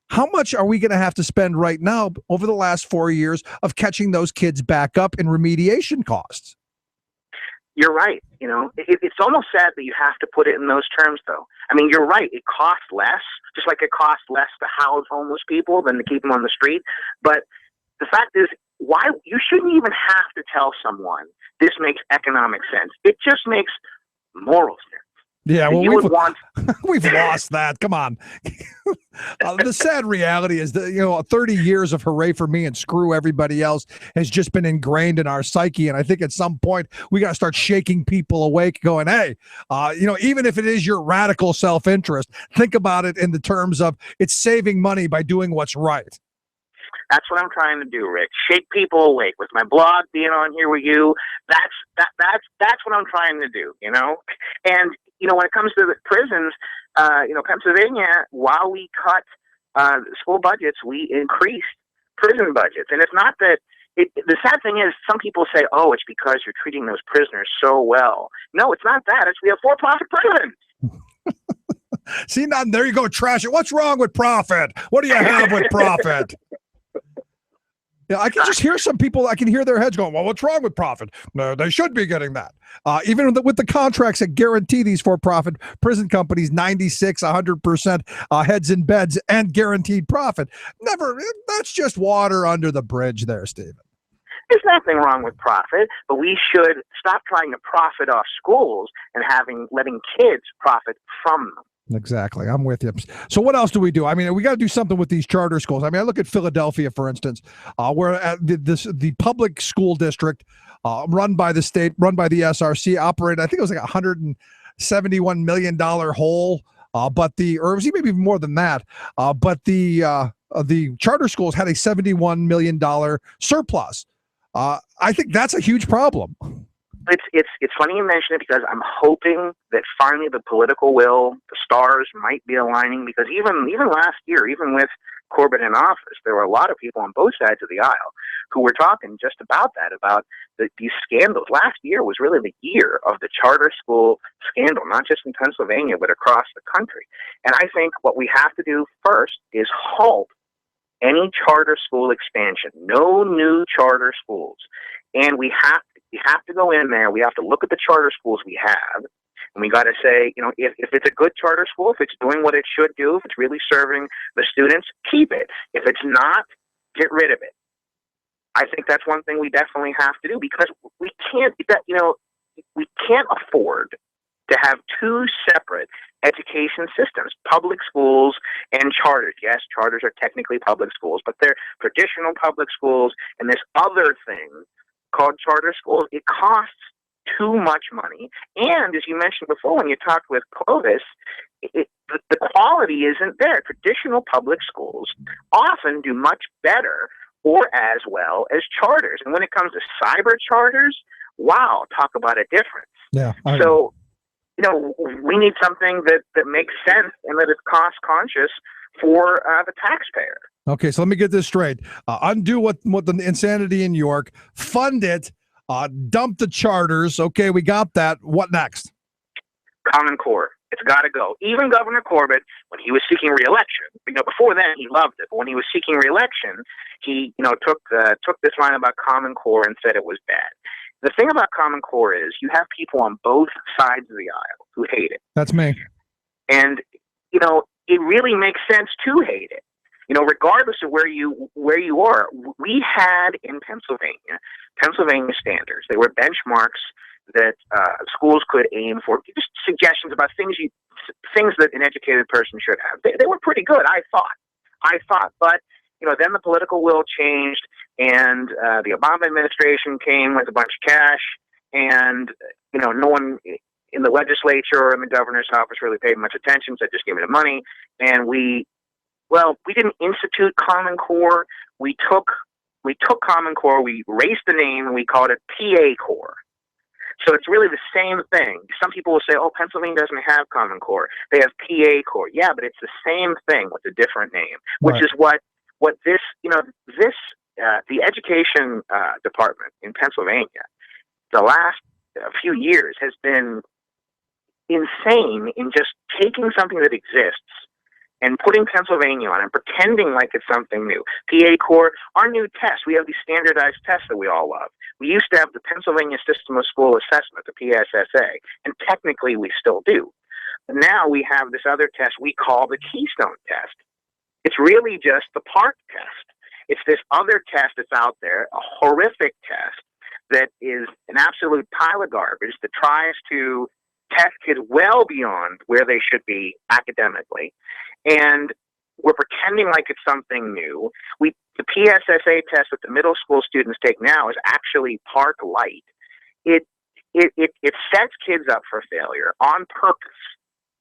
how much are we going to have to spend right now over the last 4 years of catching those kids back up in remediation costs? You're right. It's almost sad that you have to put it in those terms, though. I mean, you're right. It costs less, just like it costs less to house homeless people than to keep them on the street. But the fact is, why you shouldn't even have to tell someone this makes economic sense. It just makes moral sense. Yeah, well, you would want. We've lost that. Come on. The sad reality is that, 30 years of hooray for me and screw everybody else has just been ingrained in our psyche. And I think at some point we got to start shaking people awake going, hey, even if it is your radical self-interest, think about it in the terms of it's saving money by doing what's right. That's what I'm trying to do, Rick. Shake people awake with my blog, being on here with you. That's what I'm trying to do, And when it comes to the prisons, Pennsylvania, while we cut school budgets, we increased prison budgets. And it's not that the sad thing is some people say, oh, it's because you're treating those prisoners so well. No, it's not that. It's we have for-profit prisons. See, now there you go, trash it. What's wrong with profit? What do you have with profit? Yeah, I can just hear some people, I can hear their heads going, well, what's wrong with profit? No, they should be getting that. Even with the contracts that guarantee these for-profit prison companies 96, 100% heads in beds and guaranteed profit. That's just water under the bridge there, Stephen. There's nothing wrong with profit, but we should stop trying to profit off schools and letting kids profit from them. Exactly. I'm with you. So what else do we do? I mean, we got to do something with these charter schools. I mean, I look at Philadelphia, for instance, where the public school district run by the state, run by the SRC, operated, I think it was like $171 million hole, or it was maybe even more than that. But the charter schools had a $71 million surplus. I think that's a huge problem. It's funny you mention it because I'm hoping that finally the political will, the stars might be aligning, because even last year, even with Corbett in office, there were a lot of people on both sides of the aisle who were talking just about that, about these scandals. Last year was really the year of the charter school scandal, not just in Pennsylvania, but across the country. And I think what we have to do first is halt any charter school expansion, no new charter schools. And we have to go in there. We have to look at the charter schools we have, and we got to say, if it's a good charter school, if it's doing what it should do, if it's really serving the students, keep it. If it's not, get rid of it. I think that's one thing we definitely have to do, because we can't afford to have two separate education systems, public schools and charters. Yes, charters are technically public schools, but they're traditional public schools, and this other thing called charter schools, it costs too much money. And as you mentioned before, when you talked with Clovis, the quality isn't there. Traditional public schools often do much better or as well as charters. And when it comes to cyber charters, wow, talk about a difference. Yeah. So, we need something that makes sense and that is cost conscious for the taxpayer. Okay, so let me get this straight. Undo what the insanity in York, fund it, dump the charters. Okay, we got that. What next? Common Core. It's got to go. Even Governor Corbett, when he was seeking re-election, before then he loved it, but when he was seeking re-election, he took this line about Common Core and said it was bad. The thing about Common Core is you have people on both sides of the aisle who hate it. That's me. And it really makes sense to hate it. Regardless of where you are, we had in Pennsylvania standards. They were benchmarks that schools could aim for, just suggestions about things that an educated person should have. They were pretty good, I thought. But then the political will changed, and the Obama administration came with a bunch of cash, and no one in the legislature or in the governor's office really paid much attention. So just give me the money, and we didn't institute Common Core. We took Common Core, we erased the name, and we called it PA Core. So it's really the same thing. Some people will say, oh, Pennsylvania doesn't have Common Core. They have PA Core. Yeah, but it's the same thing with a different name, which is what this the education department in Pennsylvania, the last few years has been insane in just taking something that exists and putting Pennsylvania on and pretending like it's something new. PA Core, our new tests, we have these standardized tests that we all love. We used to have the Pennsylvania System of School Assessment, the PSSA, and technically we still do. But now we have this other test we call the Keystone Test. It's really just the Park test. It's this other test that's out there, a horrific test that is an absolute pile of garbage that tries to test kids well beyond where they should be academically. And we're pretending like it's something new. The PSSA test that the middle school students take now is actually Park Light. It sets kids up for failure on purpose.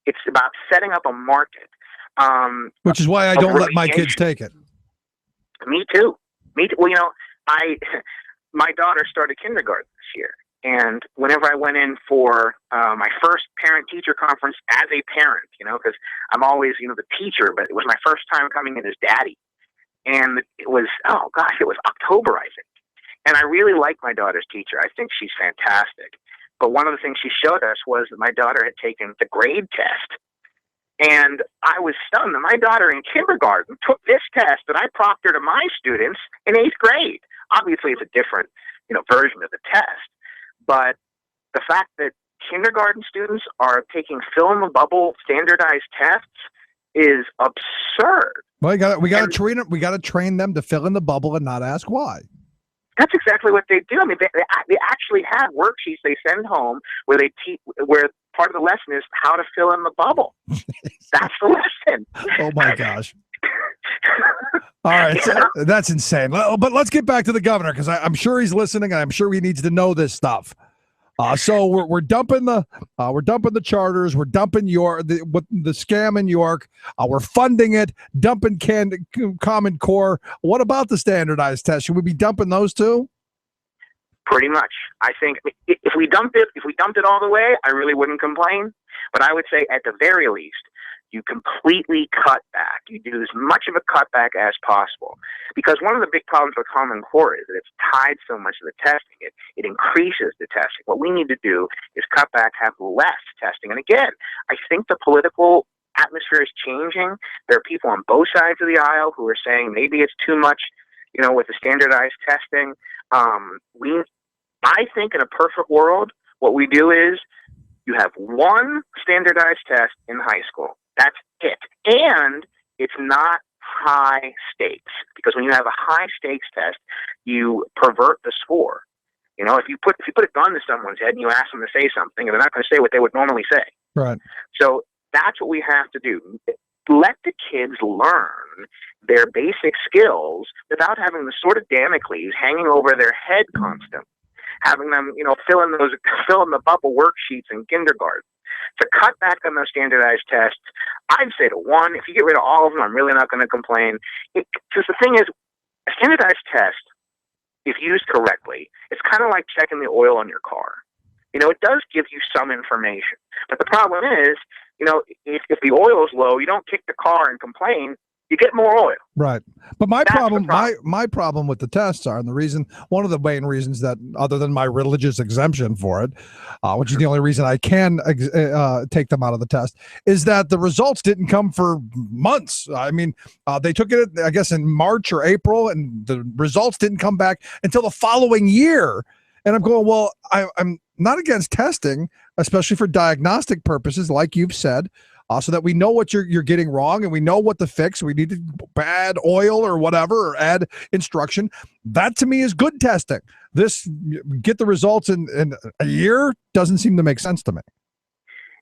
It's about setting up a market. Which is why I don't let my kids take it. Me too. Well, my daughter started kindergarten this year. And whenever I went in for my first parent-teacher conference as a parent, because I'm always, the teacher, but it was my first time coming in as daddy. And it was, it was October, I think. And I really like my daughter's teacher. I think she's fantastic. But one of the things she showed us was that my daughter had taken the grade test. And I was stunned that my daughter in kindergarten took this test that I proctored to my students in 8th grade. Obviously, it's a different, version of the test. But the fact that kindergarten students are taking fill-in-the-bubble standardized tests is absurd. Well, we got to train them. We got to train them to fill in the bubble and not ask why. That's exactly what they do. I mean, they actually have worksheets they send home where they where part of the lesson is how to fill in the bubble. That's the lesson. Oh my gosh. All right, that's insane. But let's get back to the governor because I'm sure he's listening, and I'm sure he needs to know this stuff. So we're dumping the charters, we're dumping the scam in York, we're funding it, dumping Common Core. What about the standardized test? Should we be dumping those too? Pretty much. I think if we dumped it all the way, I really wouldn't complain. But I would say at the very least, you completely cut back. You do as much of a cutback as possible. Because one of the big problems with Common Core is that it's tied so much to the testing. It increases the testing. What we need to do is cut back, have less testing. And again, I think the political atmosphere is changing. There are people on both sides of the aisle who are saying maybe it's too much, with the standardized testing. I think in a perfect world, what we do is you have one standardized test in high school. That's it. And it's not high stakes, because when you have a high stakes test, you pervert the score. If you put a gun to someone's head and you ask them to say something, and they're not going to say what they would normally say. Right. So that's what we have to do. Let the kids learn their basic skills without having the sort of Damocles hanging over their head constantly. Having them, fill in the bubble worksheets in kindergarten. To cut back on those standardized tests, I'd say to one, if you get rid of all of them, I'm really not going to complain. Because the thing is, a standardized test, if used correctly, it's kind of like checking the oil on your car. It does give you some information. But the problem is, if the oil is low, you don't kick the car and complain. You get more oil. Right. But my problem with the tests are, and one of the main reasons that, other than my religious exemption for it, which is the only reason I can take them out of the test, is that the results didn't come for months. I mean, they took it, I guess, in March or April, and the results didn't come back until the following year. And I'm going, well, I'm not against testing, especially for diagnostic purposes, like you've said. So that we know what you're getting wrong and we know what to fix. We need to add oil or whatever, or add instruction. That to me is good testing. This get the results in a year doesn't seem to make sense to me.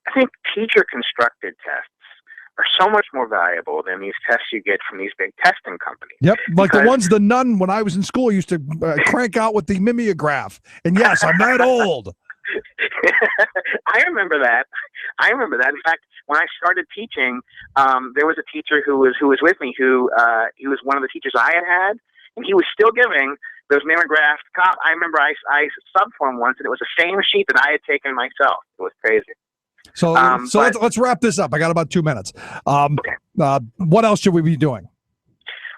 I think teacher constructed tests are so much more valuable than these tests you get from these big testing companies. Yep, like the ones the nun when I was in school used to crank out with the mimeograph. And yes, I'm that old. I remember that. In fact, when I started teaching, there was a teacher who was with me who he was one of the teachers I had, and he was still giving those mimeographs. I remember I subbed for him once, and it was the same sheet that I had taken myself. It was crazy. So let's wrap this up. I got about 2 minutes. Okay. What else should we be doing?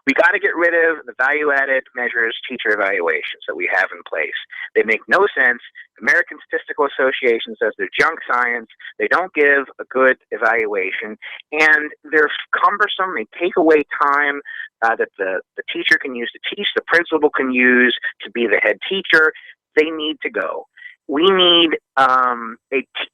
We got to get rid of the value-added measures, teacher evaluations that we have in place. They make no sense. American Statistical Association says they're junk science. They don't give a good evaluation, and they're cumbersome. They take away time that the teacher can use to teach, the principal can use to be the head teacher. They need to go. We need an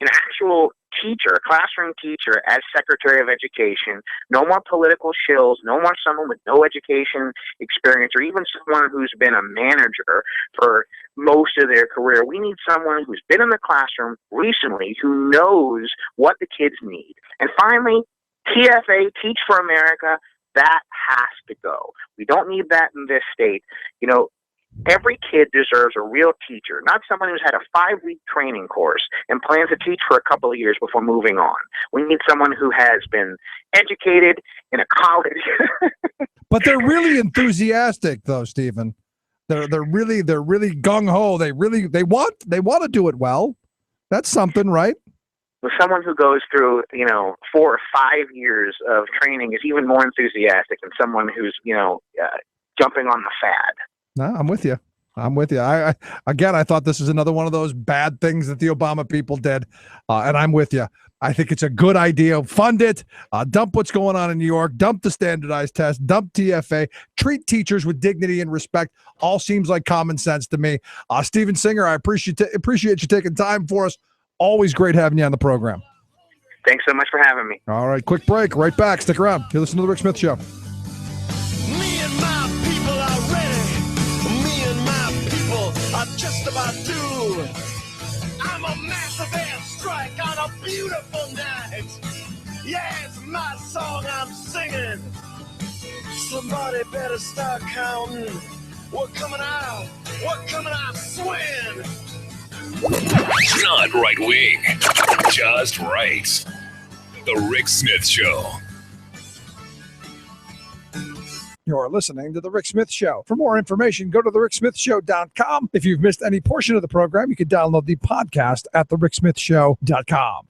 actual teacher, a classroom teacher as Secretary of Education. No more political shills. No more someone with no education experience or even someone who's been a manager for most of their career. We need someone who's been in the classroom recently, who knows what the kids need. And finally, TFA, Teach for America, that has to go. We don't need that in this state. You know, every kid deserves a real teacher, not someone who's had a 5-week training course and plans to teach for a couple of years before moving on. We need someone who has been educated in a college. But they're really enthusiastic, though, Stephen. They're really gung ho. They want to do it well. That's something, right? Well, someone who goes through 4 or 5 years of training is even more enthusiastic than someone who's jumping on the fad. No, I'm with you. I thought this is another one of those bad things that the Obama people did, and I'm with you. I think it's a good idea. Fund it. Dump what's going on in New York. Dump the standardized test. Dump TFA. Treat teachers with dignity and respect. All seems like common sense to me. Steven Singer, I appreciate you taking time for us. Always great having you on the program. Thanks so much for having me. All right, quick break. Right back. Stick around. You listen to The Rick Smith Show. Just about due. I'm a massive airstrike on a beautiful night. Yeah, it's my song I'm singing. Somebody better start counting. We're coming out swinging. Not right wing, just right. The Rick Smith Show. You're listening to The Rick Smith Show. For more information, go to thericksmithshow.com. If you've missed any portion of the program, you can download the podcast at thericksmithshow.com.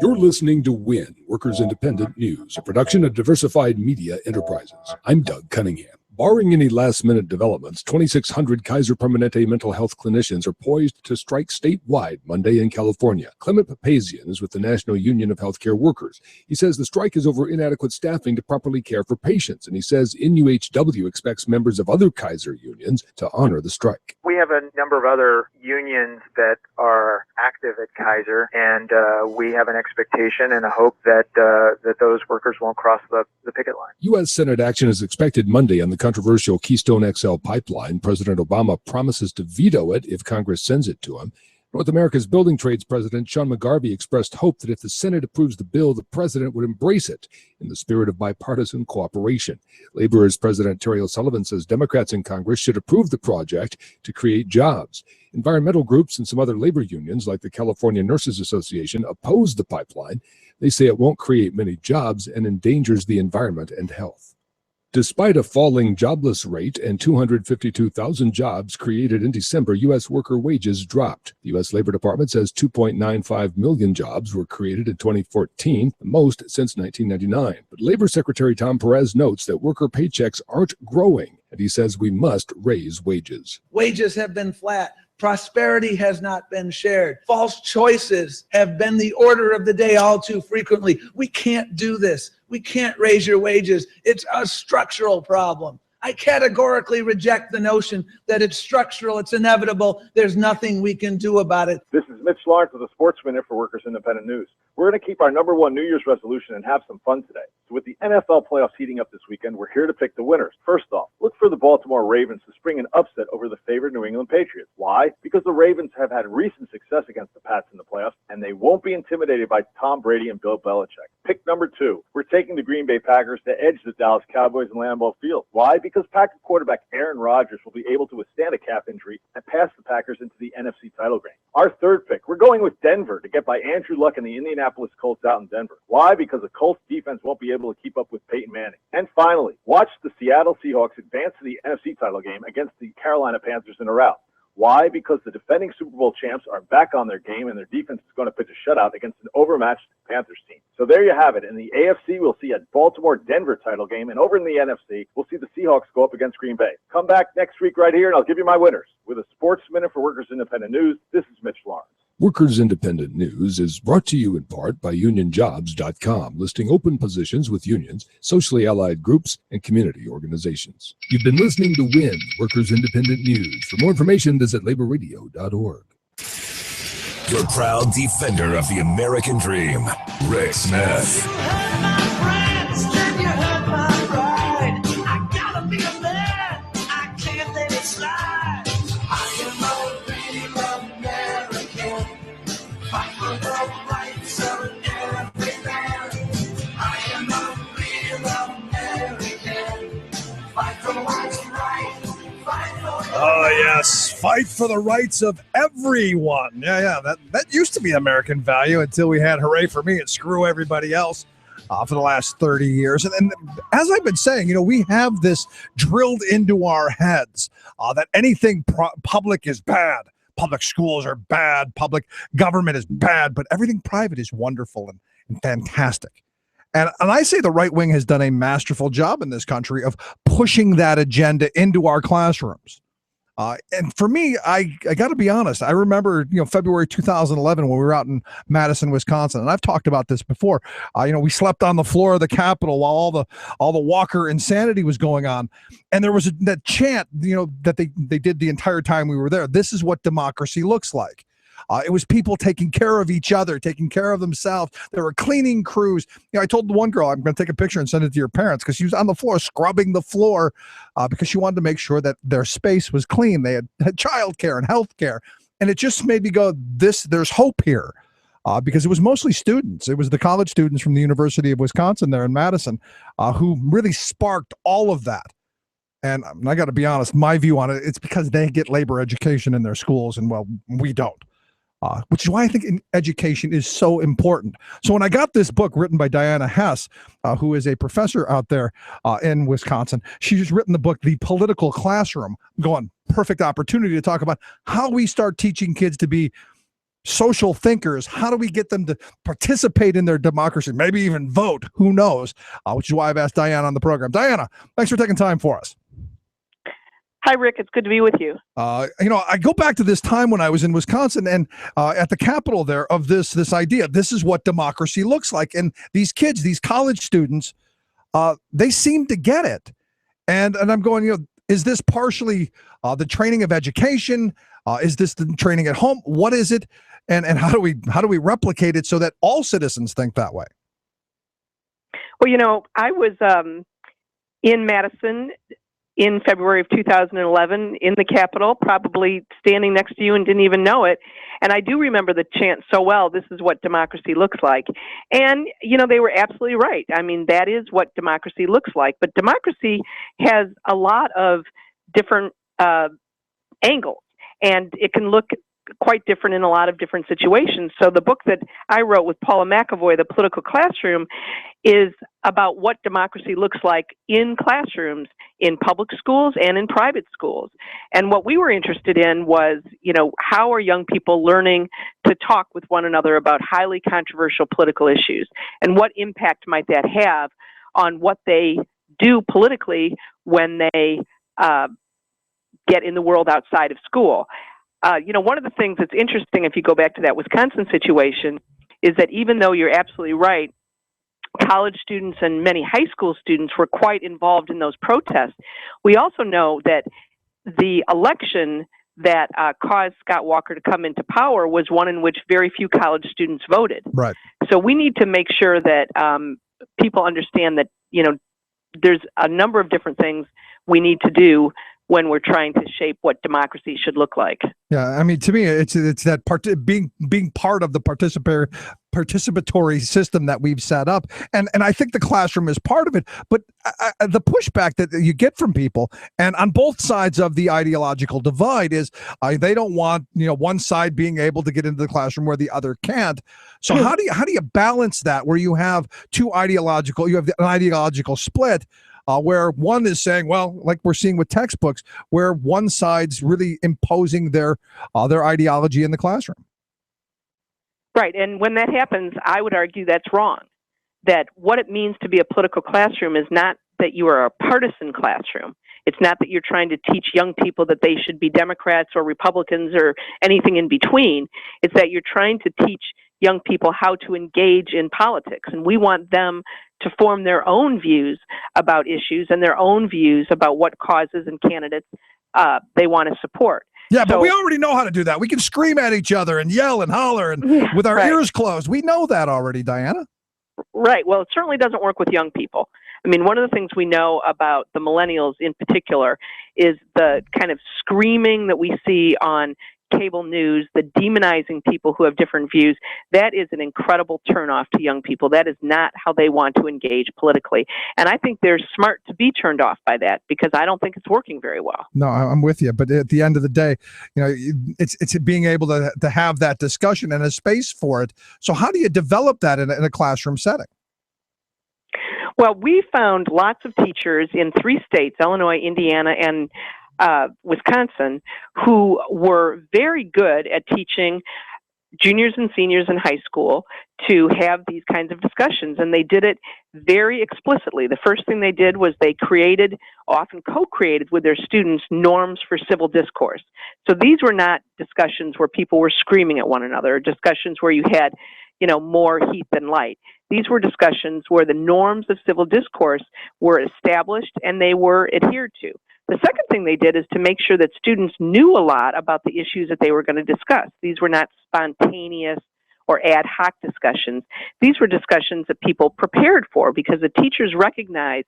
You're listening to WIN, Workers Independent News, a production of Diversified Media Enterprises. I'm Doug Cunningham. Barring any last-minute developments, 2,600 Kaiser Permanente mental health clinicians are poised to strike statewide Monday in California. Clement Papazian is with the National Union of Healthcare Workers. He says the strike is over inadequate staffing to properly care for patients, and he says NUHW expects members of other Kaiser unions to honor the strike. We have a number of other unions that are active at Kaiser, and we have an expectation and a hope that those workers won't cross the picket line. U.S. Senate action is expected Monday on the controversial Keystone XL pipeline. President Obama promises to veto it if Congress sends it to him. North America's building trades president, Sean McGarvey, expressed hope that if the Senate approves the bill, the president would embrace it in the spirit of bipartisan cooperation. Labor's President Terry O'Sullivan says Democrats in Congress should approve the project to create jobs. Environmental groups and some other labor unions, like the California Nurses Association, oppose the pipeline. They say it won't create many jobs and endangers the environment and health. Despite a falling jobless rate and 252,000 jobs created in December, U.S. worker wages dropped. The U.S. Labor Department says 2.95 million jobs were created in 2014, the most since 1999. But Labor Secretary Tom Perez notes that worker paychecks aren't growing, and he says we must raise wages. Wages have been flat. Prosperity has not been shared. False choices have been the order of the day all too frequently. We can't do this. We can't raise your wages. It's a structural problem. I categorically reject the notion that it's structural, it's inevitable, there's nothing we can do about it. This is Mitch Lawrence with the Sports Minute for Workers Independent News. We're going to keep our #1 New Year's resolution and have some fun today. So with the NFL playoffs heating up this weekend, we're here to pick the winners. First off, look for the Baltimore Ravens to spring an upset over the favored New England Patriots. Why? Because the Ravens have had recent success against the Pats in the playoffs, and they won't be intimidated by Tom Brady and Bill Belichick. Pick #2, we're taking the Green Bay Packers to edge the Dallas Cowboys in Lambeau Field. Why? Because Packer quarterback Aaron Rodgers will be able to withstand a calf injury and pass the Packers into the NFC title game. Our third pick, we're going with Denver to get by Andrew Luck and the Indianapolis Colts out in Denver. Why? Because the Colts defense won't be able to keep up with Peyton Manning. And finally, watch the Seattle Seahawks advance to the NFC title game against the Carolina Panthers in a rout. Why? Because the defending Super Bowl champs are back on their game, and their defense is going to pitch a shutout against an overmatched Panthers team. So there you have it. In the AFC, we'll see a Baltimore-Denver title game, and over in the NFC, we'll see the Seahawks go up against Green Bay. Come back next week right here, and I'll give you my winners. With a Sports Minute for Workers Independent News, this is Mitch Lawrence. Workers Independent News is brought to you in part by UnionJobs.com, listing open positions with unions, socially allied groups, and community organizations. You've been listening to WIN, Workers Independent News. For more information, visit laborradio.org. Your proud defender of the American dream, Rick Smith. Oh, yes. Fight for the rights of everyone. Yeah. That used to be American value until we had hooray for me and screw everybody else for the last 30 years. And as I've been saying, we have this drilled into our heads that anything public is bad. Public schools are bad. Public government is bad. But everything private is wonderful and fantastic. And I say the right wing has done a masterful job in this country of pushing that agenda into our classrooms. And for me, I got to be honest. I remember, February 2011 when we were out in Madison, Wisconsin, and I've talked about this before. We slept on the floor of the Capitol while all the Walker insanity was going on, and there was that chant, that they did the entire time we were there. This is what democracy looks like. It was people taking care of each other, taking care of themselves. There were cleaning crews. I told the one girl, I'm going to take a picture and send it to your parents, because she was on the floor scrubbing the floor because she wanted to make sure that their space was clean. They had childcare and health care. And it just made me go, there's hope here, because it was mostly students. It was the college students from the University of Wisconsin there in Madison who really sparked all of that. And I got to be honest, my view on it, it's because they get labor education in their schools, and well, we don't. Which is why I think education is so important. So when I got this book written by Diana Hess, who is a professor out there in Wisconsin, she's written the book, The Political Classroom. I'm going, perfect opportunity to talk about how we start teaching kids to be social thinkers. How do we get them to participate in their democracy, maybe even vote? Who knows? Which is why I've asked Diana on the program. Diana, thanks for taking time for us. Hi, Rick. It's good to be with you. I go back to this time when I was in Wisconsin and at the Capitol there of this idea. This is what democracy looks like. And these kids, these college students, they seem to get it. And I'm going, is this partially the training of education? Is this the training at home? What is it? And how do we replicate it so that all citizens think that way? Well, I was in Madison in February of 2011 in the Capitol, probably standing next to you and didn't even know it. And I do remember the chant so well, this is what democracy looks like. And, they were absolutely right. I mean, that is what democracy looks like. But democracy has a lot of different angles, and it can look quite different in a lot of different situations. So the book that I wrote with Paula McAvoy, The Political Classroom, is about what democracy looks like in classrooms, in public schools and in private schools. And what we were interested in was, how are young people learning to talk with one another about highly controversial political issues? And what impact might that have on what they do politically when they get in the world outside of school? One of the things that's interesting, if you go back to that Wisconsin situation, is that even though you're absolutely right, college students and many high school students were quite involved in those protests. We also know that the election that caused Scott Walker to come into power was one in which very few college students voted. Right. So we need to make sure that people understand that, there's a number of different things we need to do when we're trying to shape what democracy should look like. Yeah, I mean, to me, it's that being part of the participatory system that we've set up, and I think the classroom is part of it. But the pushback that you get from people, and on both sides of the ideological divide, is they don't want one side being able to get into the classroom where the other can't. So how do you balance that where you have an ideological split? where one is saying, well, like we're seeing with textbooks, where one side's really imposing their ideology in the classroom. Right, and when that happens, I would argue that's wrong. That what it means to be a political classroom is not that you are a partisan classroom. It's not that you're trying to teach young people that they should be Democrats or Republicans or anything in between. It's that you're trying to teach young people how to engage in politics. And we want them to form their own views about issues and their own views about what causes and candidates they want to support. Yeah, but we already know how to do that. We can scream at each other and yell and holler and with our ears closed. We know that already, Diana. Right. Well, it certainly doesn't work with young people. I mean, one of the things we know about the millennials in particular is the kind of screaming that we see on cable news, the demonizing people who have different views. That is an incredible turnoff to young people. That is not how they want to engage politically. And I think they're smart to be turned off by that because I don't think it's working very well. No, I'm with you. But at the end of the day, it's being able to have that discussion and a space for it. So how do you develop that in a classroom setting? Well, we found lots of teachers in 3 states, Illinois, Indiana, and Wisconsin, who were very good at teaching juniors and seniors in high school to have these kinds of discussions. And they did it very explicitly. The first thing they did was they created, often co-created with their students, norms for civil discourse. So these were not discussions where people were screaming at one another, or discussions where you had, more heat than light. These were discussions where the norms of civil discourse were established and they were adhered to. The second thing they did is to make sure that students knew a lot about the issues that they were going to discuss. These were not spontaneous or ad hoc discussions. These were discussions that people prepared for because the teachers recognized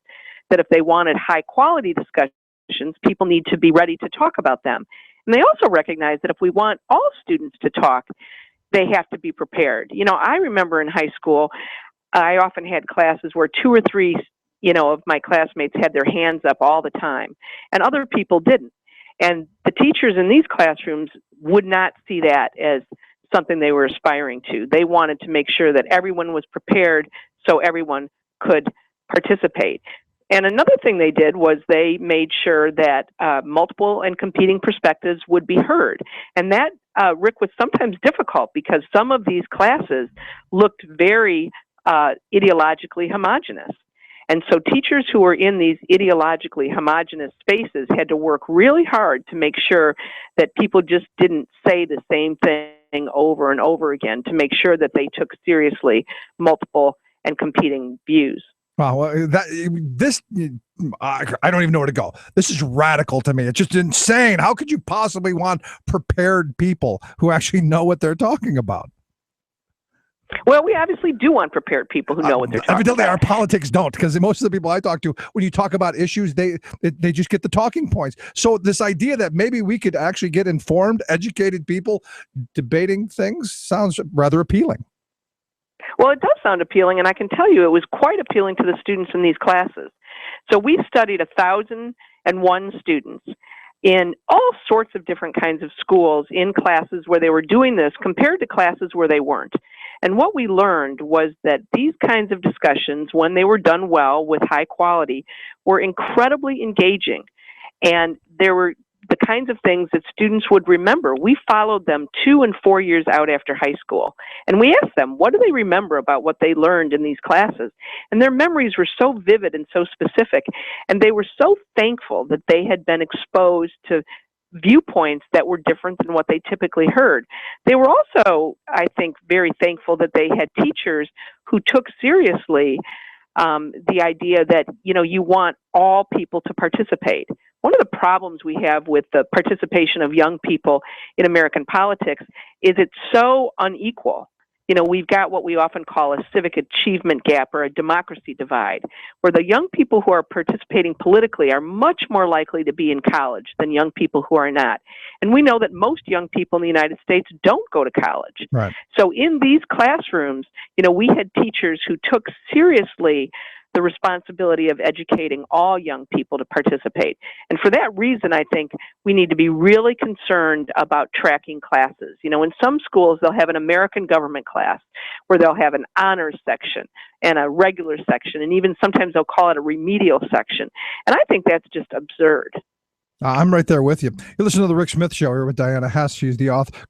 that if they wanted high quality discussions, people need to be ready to talk about them. And they also recognized that if we want all students to talk, they have to be prepared. I remember in high school, I often had classes where 2 or 3 of my classmates had their hands up all the time, and other people didn't. And the teachers in these classrooms would not see that as something they were aspiring to. They wanted to make sure that everyone was prepared so everyone could participate. And another thing they did was they made sure that multiple and competing perspectives would be heard. And that, Rick, was sometimes difficult because some of these classes looked very ideologically homogenous. And so teachers who were in these ideologically homogenous spaces had to work really hard to make sure that people just didn't say the same thing over and over again, to make sure that they took seriously multiple and competing views. Wow, I don't even know where to go. This is radical to me. It's just insane. How could you possibly want prepared people who actually know what they're talking about? Well, we obviously do want prepared people who know what they're talking evidently about. Our politics don't, because most of the people I talk to, when you talk about issues, they just get the talking points. So this idea that maybe we could actually get informed, educated people debating things sounds rather appealing. Well, it does sound appealing, and I can tell you it was quite appealing to the students in these classes. So we studied 1,001 students in all sorts of different kinds of schools in classes where they were doing this compared to classes where they weren't. And what we learned was that these kinds of discussions, when they were done well with high quality, were incredibly engaging. And there were the kinds of things that students would remember. We followed them 2 and 4 years out after high school. And we asked them, what do they remember about what they learned in these classes? And their memories were so vivid and so specific. And they were so thankful that they had been exposed to viewpoints that were different than what they typically heard. They were also, I think, very thankful that they had teachers who took seriously the idea that, you want all people to participate. One of the problems we have with the participation of young people in American politics is it's so unequal. We've got what we often call a civic achievement gap or a democracy divide, where the young people who are participating politically are much more likely to be in college than young people who are not. And we know that most young people in the United States don't go to college. Right. So in these classrooms, we had teachers who took seriously the responsibility of educating all young people to participate. And for that reason, I think we need to be really concerned about tracking classes. You know, in some schools, they'll have an American government class where they'll have an honors section and a regular section, and even sometimes they'll call it a remedial section. And I think that's just absurd. I'm right there with you. You listen to the Rick Smith Show here with Diana Hess. She's the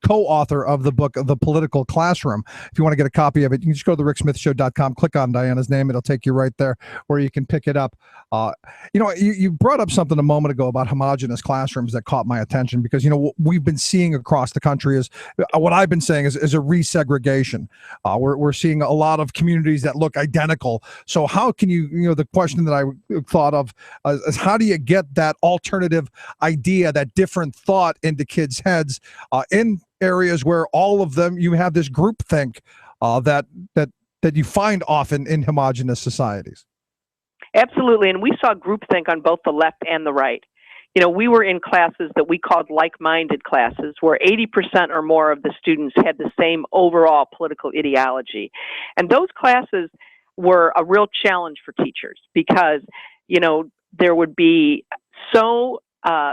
co-author of the book, The Political Classroom. If you want to get a copy of it, you can just go to thericksmithshow.com, click on Diana's name. It'll take you right there where you can pick it up. You brought up something a moment ago about homogenous classrooms that caught my attention because, what we've been seeing across the country is what I've been saying is a resegregation. We're seeing a lot of communities that look identical. So how can the question that I thought of is how do you get that alternative idea, that different thought into kids' heads in areas where all of them, you have this groupthink that you find often in homogenous societies? Absolutely, and we saw groupthink on both the left and the right. We were in classes that we called like-minded classes, where 80% or more of the students had the same overall political ideology. And those classes were a real challenge for teachers because, there would be so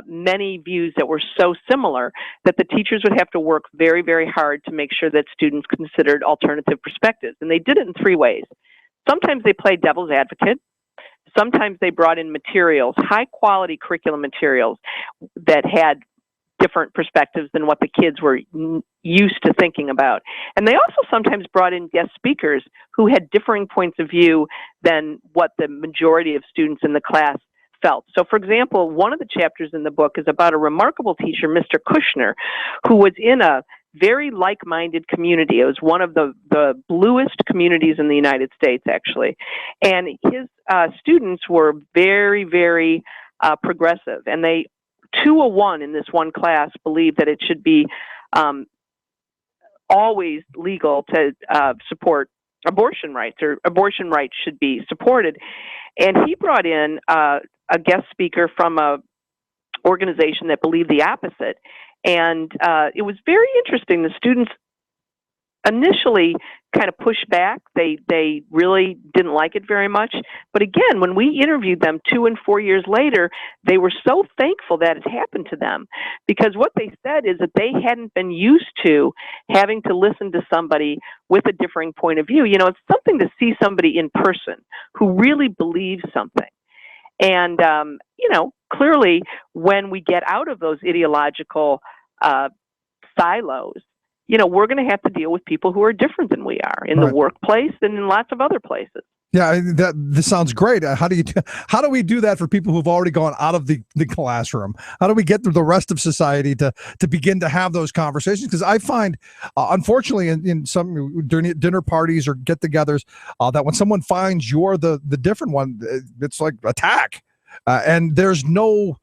many views that were so similar that the teachers would have to work very, very hard to make sure that students considered alternative perspectives. And they did it in three ways. Sometimes they played devil's advocate. Sometimes they brought in materials, high-quality curriculum materials that had different perspectives than what the kids were used to thinking about. And they also sometimes brought in guest speakers who had differing points of view than what the majority of students in the class felt. So, for example, one of the chapters in the book is about a remarkable teacher, Mr. Kushner, who was in a very like-minded community. It was one of the bluest communities in the United States, actually. And his students were very, very progressive. And they, 2-1 in this one class, believed that it should be always legal to support abortion rights, or abortion rights should be supported. And he brought in a guest speaker from a organization that believed the opposite. And it was very interesting. The students initially kind of pushed back. They really didn't like it very much. But again, when we interviewed them 2 and 4 years later, they were so thankful that it happened to them, because what they said is that they hadn't been used to having to listen to somebody with a differing point of view. It's something to see somebody in person who really believes something. And, clearly when we get out of those ideological silos, we're going to have to deal with people who are different than we are in the workplace and in lots of other places. Yeah, this sounds great. How do we do that for people who've already gone out of the classroom? How do we get through the rest of society to begin to have those conversations? Because I find, unfortunately, in some dinner parties or get-togethers, that when someone finds you're the different one, it's like attack, and there's no.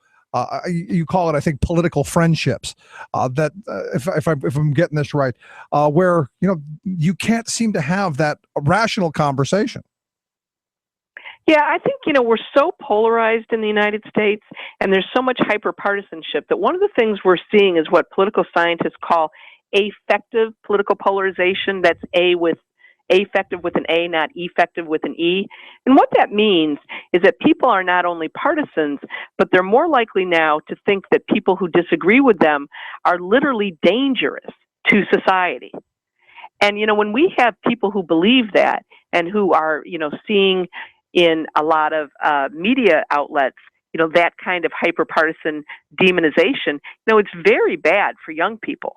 You call it, I think, political friendships. That if I'm getting this right, where you can't seem to have that rational conversation. Yeah, I think, we're so polarized in the United States, and there's so much hyperpartisanship that one of the things we're seeing is what political scientists call affective political polarization. That's affective with an A, not effective with an E. And what that means is that people are not only partisans, but they're more likely now to think that people who disagree with them are literally dangerous to society. And, when we have people who believe that and who are, seeing in a lot of media outlets, that kind of hyperpartisan demonization, it's very bad for young people.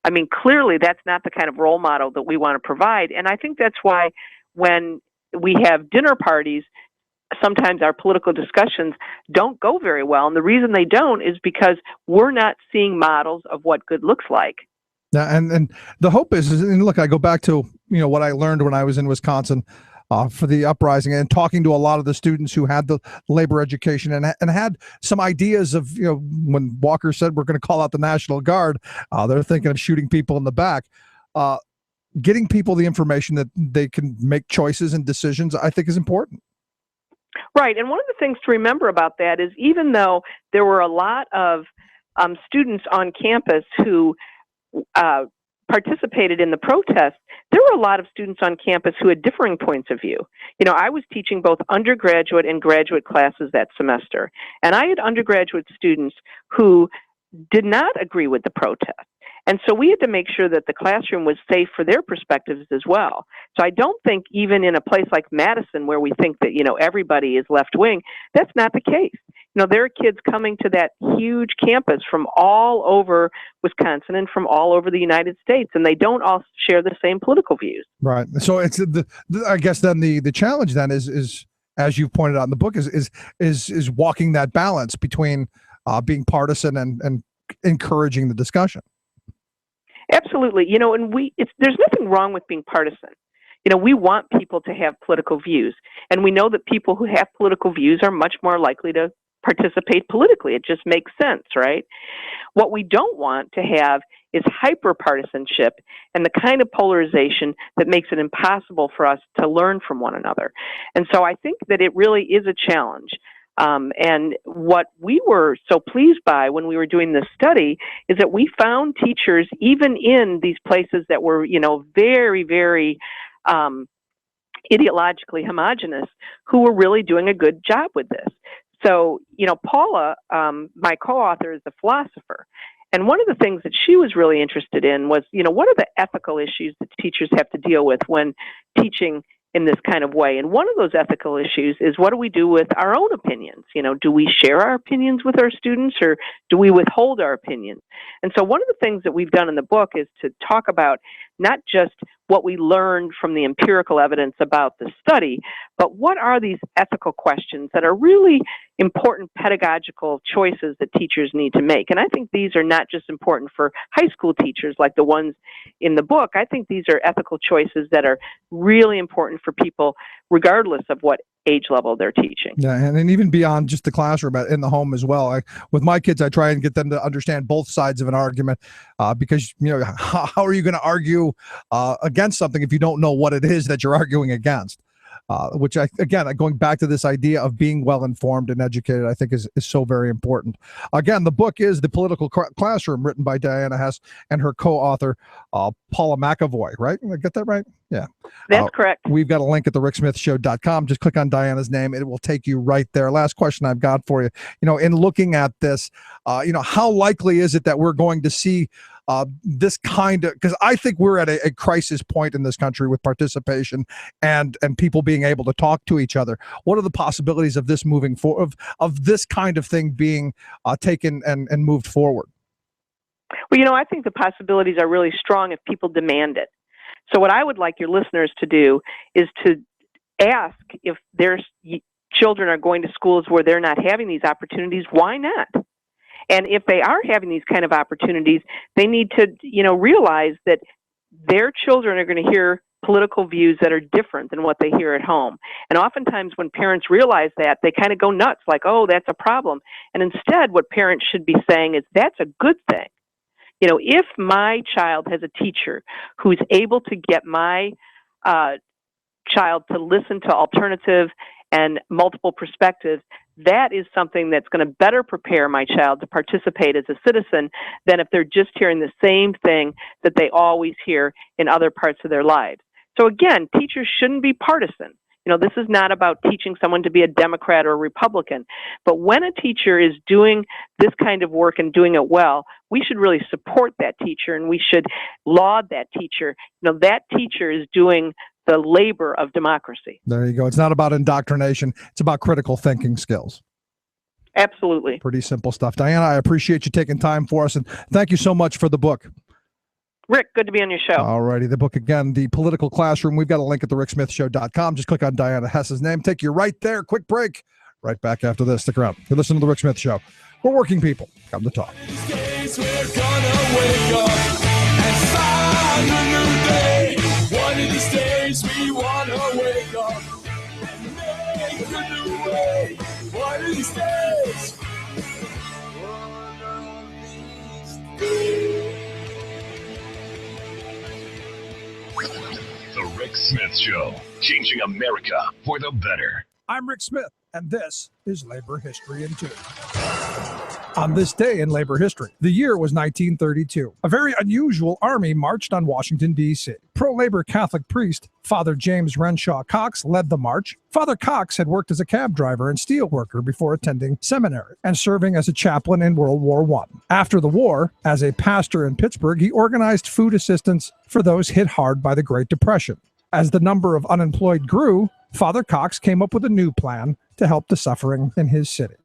I mean, clearly that's not the kind of role model that we want to provide. And I think that's why when we have dinner parties, sometimes our political discussions don't go very well. And the reason they don't is because we're not seeing models of what good looks like. Yeah, and the hope is, and look, I go back to what I learned when I was in Wisconsin for the uprising, and talking to a lot of the students who had the labor education and had some ideas of, when Walker said we're going to call out the National Guard, they're thinking of shooting people in the back. Getting people the information that they can make choices and decisions, I think, is important. Right, and one of the things to remember about that is, even though there were a lot of students on campus who participated in the protests, there were a lot of students on campus who had differing points of view. You know, I was teaching both undergraduate and graduate classes that semester, and I had undergraduate students who did not agree with the protest. And so we had to make sure that the classroom was safe for their perspectives as well. So I don't think even in a place like Madison, where we think that, you know, everybody is left wing, that's not the case. You know, there are kids coming to that huge campus from all over Wisconsin and from all over the United States, and they don't all share the same political views. Right. So it's I guess then the challenge then is as you pointed out in the book is walking that balance between being partisan and encouraging the discussion. Absolutely. You know, and there's nothing wrong with being partisan. You know, we want people to have political views, and we know that people who have political views are much more likely to participate politically. It just makes sense, right? What we don't want to have is hyper-partisanship and the kind of polarization that makes it impossible for us to learn from one another. And so I think that it really is a challenge. And what we were so pleased by when we were doing this study is that we found teachers, even in these places that were, you know, very, very ideologically homogenous, who were really doing a good job with this. So, you know, Paula, my co-author, is a philosopher. And one of the things that she was really interested in was, you know, what are the ethical issues that teachers have to deal with when teaching in this kind of way? And one of those ethical issues is, what do we do with our own opinions? You know, do we share our opinions with our students, or do we withhold our opinions? And so one of the things that we've done in the book is to talk about not just what we learned from the empirical evidence about the study, but what are these ethical questions that are really important pedagogical choices that teachers need to make. And I think these are not just important for high school teachers like the ones in the book. I think these are ethical choices that are really important for people regardless of what age level they're teaching. Yeah, and then even beyond just the classroom, in the home as well. With my kids, I try and get them to understand both sides of an argument, because, you know, how are you going to argue against something if you don't know what it is that you're arguing against? Which, going back to this idea of being well-informed and educated, I think is so very important. Again, the book is The Political Classroom, written by Diana Hess and her co-author, Paula McAvoy, right? Did I get that right? Yeah. That's correct. We've got a link at thericksmithshow.com. Just click on Diana's name. It will take you right there. Last question I've got for you. You know, in looking at this, you know, how likely is it that we're going to see this kind of, because I think we're at a crisis point in this country with participation and people being able to talk to each other. What are the possibilities of this moving forward, of this kind of thing being taken and moved forward? Well, you know, I think the possibilities are really strong if people demand it. So what I would like your listeners to do is to ask, if their children are going to schools where they're not having these opportunities, why not? And if they are having these kind of opportunities, they need to, you know, realize that their children are going to hear political views that are different than what they hear at home. And oftentimes when parents realize that, they kind of go nuts, like, oh, that's a problem. And instead, what parents should be saying is, that's a good thing. You know, if my child has a teacher who's able to get my child to listen to alternative and multiple perspectives, that is something that's going to better prepare my child to participate as a citizen than if they're just hearing the same thing that they always hear in other parts of their lives. So again, teachers shouldn't be partisan. You know, this is not about teaching someone to be a Democrat or a Republican. But when a teacher is doing this kind of work and doing it well, we should really support that teacher, and we should laud that teacher. You know, that teacher is doing the labor of democracy. There you go. It's not about indoctrination. It's about critical thinking skills. Absolutely. Pretty simple stuff. Diana, I appreciate you taking time for us, and thank you so much for the book. Rick, good to be on your show. All righty. The book, again, The Political Classroom. We've got a link at thericksmithshow.com. Just click on Diana Hess's name. Take you right there. Quick break. Right back after this. Stick around. You're listening to The Rick Smith Show. We're working people. Come to talk. One of these days we wanna wake up and make a new way. One of these days. One of these days. The Rick Smith Show, changing America for the better. I'm Rick Smith, and this is Labor History in 2. On this day in labor history, the year was 1932. A very unusual army marched on Washington, D.C. Pro-labor Catholic priest Father James Renshaw Cox led the march. Father Cox had worked as a cab driver and steel worker before attending seminary and serving as a chaplain in World War I. After the war, as a pastor in Pittsburgh, he organized food assistance for those hit hard by the Great Depression. As the number of unemployed grew, Father Cox came up with a new plan to help the suffering in his city.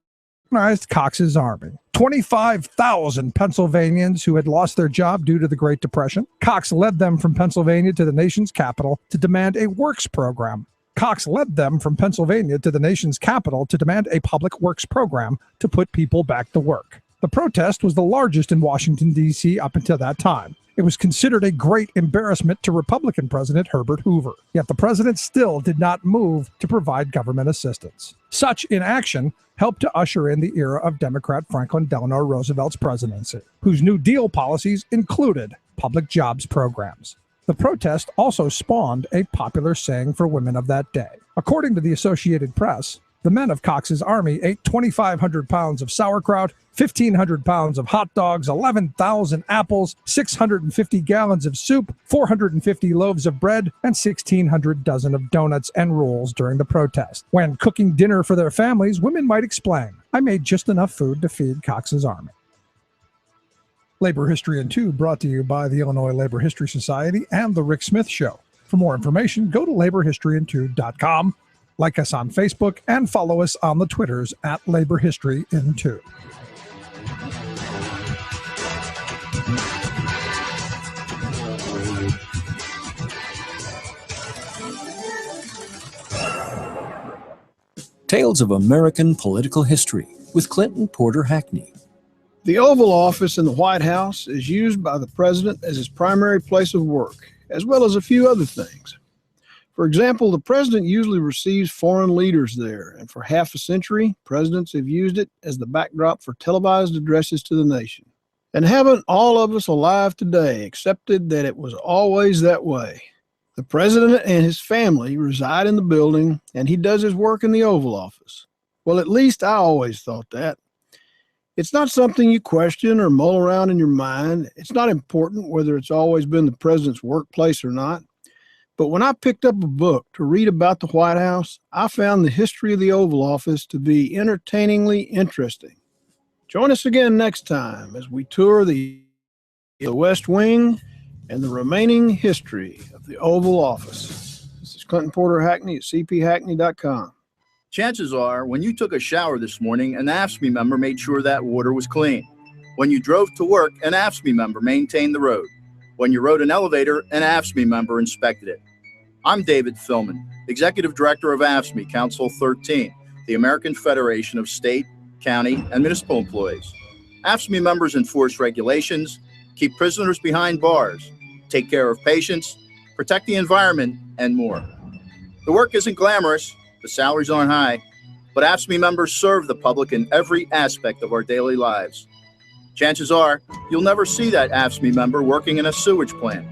Organized Cox's Army. 25,000 Pennsylvanians who had lost their job due to the Great Depression. Cox led them from Pennsylvania to the nation's capital to demand a works program. Cox led them from Pennsylvania to the nation's capital to demand a public works program to put people back to work. The protest was the largest in Washington, D.C. up until that time. It was considered a great embarrassment to Republican President Herbert Hoover, yet the president still did not move to provide government assistance. Such inaction helped to usher in the era of Democrat Franklin Delano Roosevelt's presidency, whose New Deal policies included public jobs programs. The protest also spawned a popular saying for women of that day. According to the Associated Press, the men of Cox's Army ate 2,500 pounds of sauerkraut, 1,500 pounds of hot dogs, 11,000 apples, 650 gallons of soup, 450 loaves of bread, and 1,600 dozen of donuts and rolls during the protest. When cooking dinner for their families, women might explain, "I made just enough food to feed Cox's Army." Labor History in 2 brought to you by the Illinois Labor History Society and The Rick Smith Show. For more information, go to laborhistoryin2.com. Like us on Facebook and follow us on the Twitters at Labor History in 2. Tales of American Political History with Clinton Porter Hackney. The Oval Office in the White House is used by the president as his primary place of work, as well as a few other things. For example, the president usually receives foreign leaders there, and for half a century, presidents have used it as the backdrop for televised addresses to the nation. And haven't all of us alive today accepted that it was always that way? The president and his family reside in the building, and he does his work in the Oval Office. Well, at least I always thought that. It's not something you question or mull around in your mind. It's not important whether it's always been the president's workplace or not. But when I picked up a book to read about the White House, I found the history of the Oval Office to be entertainingly interesting. Join us again next time as we tour the West Wing and the remaining history of the Oval Office. This is Clinton Porter Hackney at cphackney.com. Chances are, when you took a shower this morning, an AFSCME member made sure that water was clean. When you drove to work, an AFSCME member maintained the road. When you rode an elevator, an AFSCME member inspected it. I'm David Philman, Executive Director of AFSCME Council 13, the American Federation of State, County, and Municipal Employees. AFSCME members enforce regulations, keep prisoners behind bars, take care of patients, protect the environment, and more. The work isn't glamorous, the salaries aren't high, but AFSCME members serve the public in every aspect of our daily lives. Chances are, you'll never see that AFSCME member working in a sewage plant,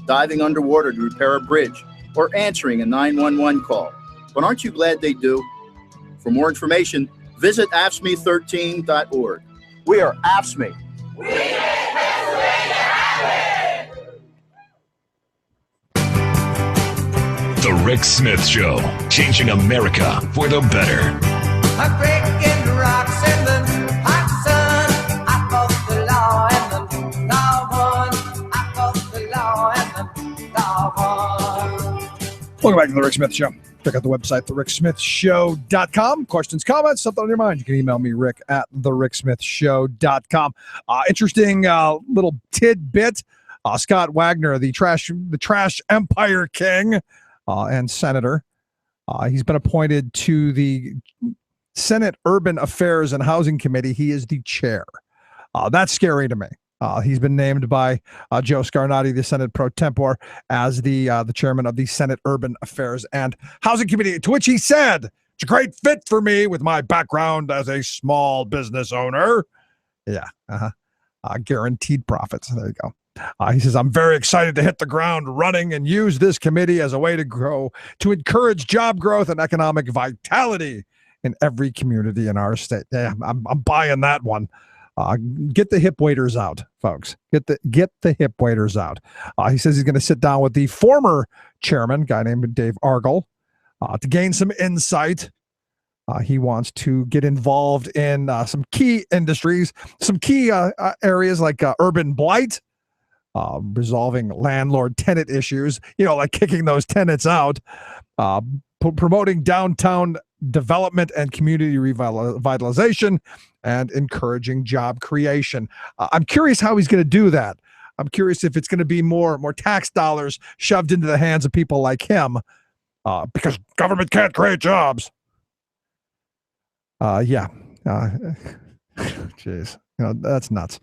diving underwater to repair a bridge, or answering a 911 call. But aren't you glad they do? For more information, visit AFSCME13.org. We are AFSCME. We make Pennsylvania happen! The Rick Smith Show, changing America for the better. I'm breaking rocks in the hot sun. I fought the law and the law won. I fought the law and the law won. Welcome back to The Rick Smith Show. Check out the website, thericksmithshow.com. Questions, comments, something on your mind, you can email me, Rick, at thericksmithshow.com. Interesting little tidbit. Scott Wagner, the trash empire king and senator, he's been appointed to the Senate Urban Affairs and Housing Committee. He is the chair. That's scary to me. He's been named by Joe Scarnati, the Senate pro tempore, as the chairman of the Senate Urban Affairs and Housing Committee, to which he said, "It's a great fit for me with my background as a small business owner." Yeah, guaranteed profits. There you go. He says, "I'm very excited to hit the ground running and use this committee as a way to grow, to encourage job growth and economic vitality in every community in our state." Yeah, I'm buying that one. Get the hip waders out, folks. Get the hip waders out. He says he's going to sit down with the former chairman, a guy named Dave Argel, to gain some insight. He wants to get involved in some key industries, some key areas like urban blight, resolving landlord-tenant issues, like kicking those tenants out, promoting downtown development and community revitalization, and encouraging job creation. I'm curious how he's going to do that. I'm curious if it's going to be more tax dollars shoved into the hands of people like him, because government can't create jobs. Jeez, that's nuts.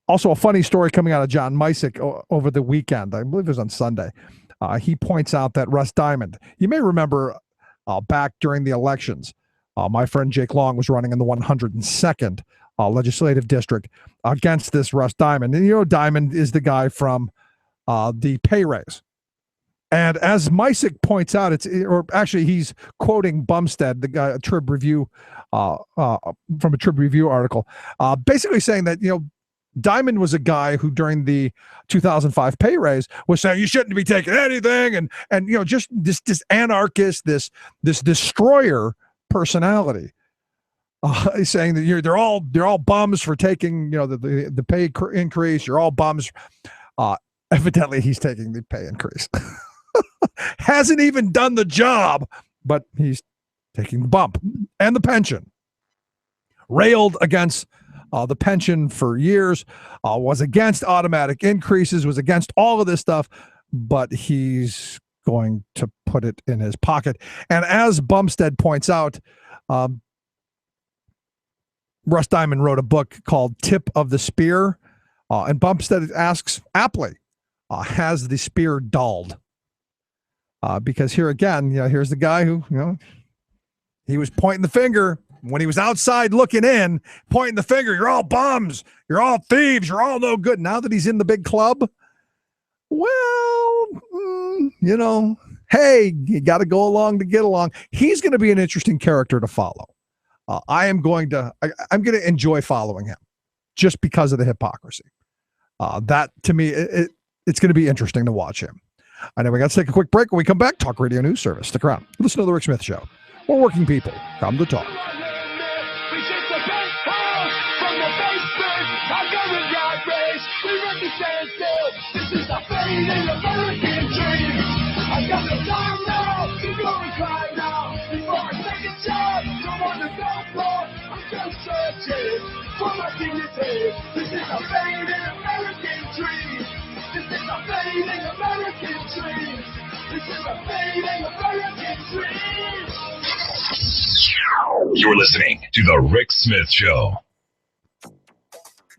Also, a funny story coming out of John Misick over the weekend. I believe it was on Sunday. He points out that Russ Diamond, you may remember back during the elections, my friend Jake Long was running in the 102nd legislative district against this Russ Diamond. And Diamond is the guy from the pay raise. And as Misick points out, he's quoting Bumstead, the guy, Trib Review, from a Trib Review article, basically saying that, Diamond was a guy who during the 2005 pay raise was saying you shouldn't be taking anything, and just this anarchist, this destroyer personality. He's saying that they're all bums for taking the pay increase. You're all bums. Evidently, he's taking the pay increase. Hasn't even done the job, but he's taking the bump and the pension. Railed against the pension for years, was against automatic increases, was against all of this stuff, but he's going to put it in his pocket. And as Bumstead points out, Russ Diamond wrote a book called Tip of the Spear, and Bumstead asks aptly, has the spear dulled? Because here again, here's the guy who, he was pointing the finger when he was outside looking in, pointing the finger. You're all bums. You're all thieves. You're all no good. Now that he's in the big club, well, hey, you got to go along to get along. He's going to be an interesting character to follow. I'm going to enjoy following him just because of the hypocrisy. That to me, it's going to be interesting to watch him. I know we got to take a quick break. When we come back, Talk Radio News Service. Stick around. Listen to The Rick Smith Show. Where working people come to talk. You're listening to The Rick Smith Show.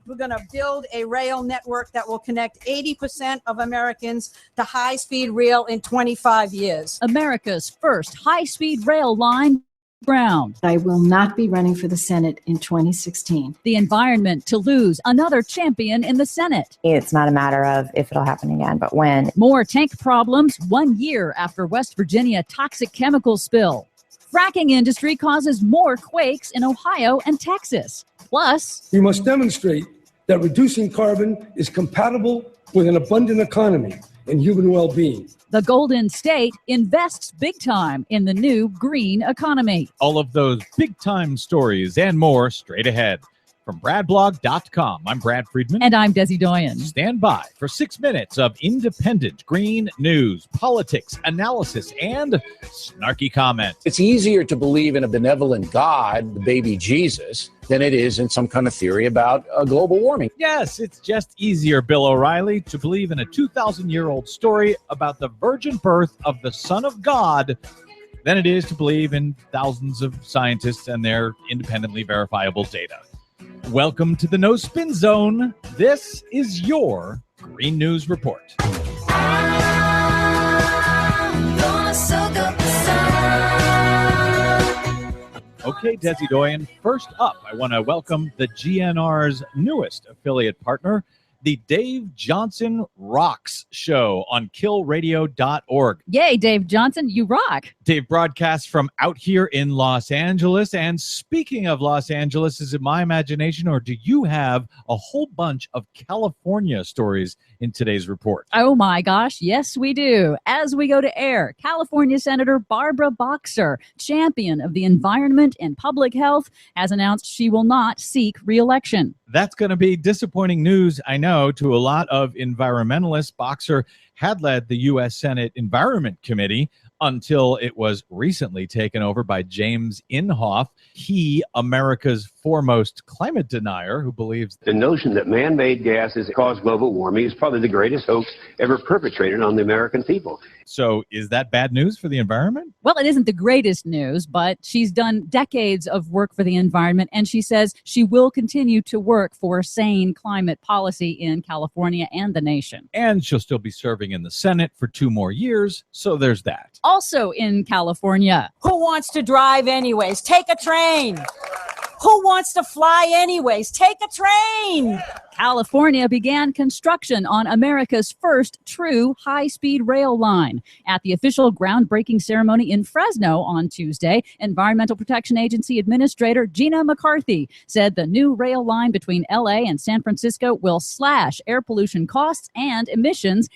We're going to build a rail network that will connect 80% of Americans to high-speed rail in 25 years. America's first high-speed rail line ground. I will not be running for the Senate in 2016. The environment to lose another champion in the Senate. It's not a matter of if it'll happen again, but when. More tank problems 1 year after West Virginia toxic chemical spill. Fracking industry causes more quakes in Ohio and Texas. Plus, we must demonstrate that reducing carbon is compatible with an abundant economy and human well-being. The Golden State invests big time in the new green economy. All of those big-time stories and more straight ahead. From BradBlog.com, I'm Brad Friedman. And I'm Desi Doyen. Stand by for 6 minutes of independent green news, politics, analysis, and snarky comment. It's easier to believe in a benevolent God, the baby Jesus, than it is in some kind of theory about global warming. Yes, it's just easier, Bill O'Reilly, to believe in a 2,000-year-old story about the virgin birth of the Son of God than it is to believe in thousands of scientists and their independently verifiable data. Welcome to the No Spin Zone. This is your Green News Report. Okay, Desi Doyen, first up, I want to welcome the GNR's newest affiliate partner, the Dave Johnson Rocks Show on killradio.org. Yay, Dave Johnson, you rock. Dave broadcasts from out here in Los Angeles. And speaking of Los Angeles, is it my imagination, or do you have a whole bunch of California stories in today's report? Oh my gosh, yes we do. As we go to air, California Senator Barbara Boxer, champion of the environment and public health, has announced she will not seek re-election. That's going to be disappointing news, I know, to a lot of environmentalists. Boxer had led the U.S. Senate Environment Committee until it was recently taken over by James Inhofe. He, America's foremost climate denier, who believes the notion that man-made gases cause global warming is probably the greatest hoax ever perpetrated on the American people. So is that bad news for the environment? Well, it isn't the greatest news, but she's done decades of work for the environment, and she says she will continue to work for sane climate policy in California and the nation. And she'll still be serving in the Senate for 2 more years, so there's that. Also in California, Who wants to drive anyways? Take a train. Who wants to fly anyways? Take a train. California began construction on America's first true high-speed rail line. At the official groundbreaking ceremony in Fresno on Tuesday, Environmental Protection Agency Administrator Gina McCarthy said the new rail line between LA and San Francisco will slash air pollution costs and emissions.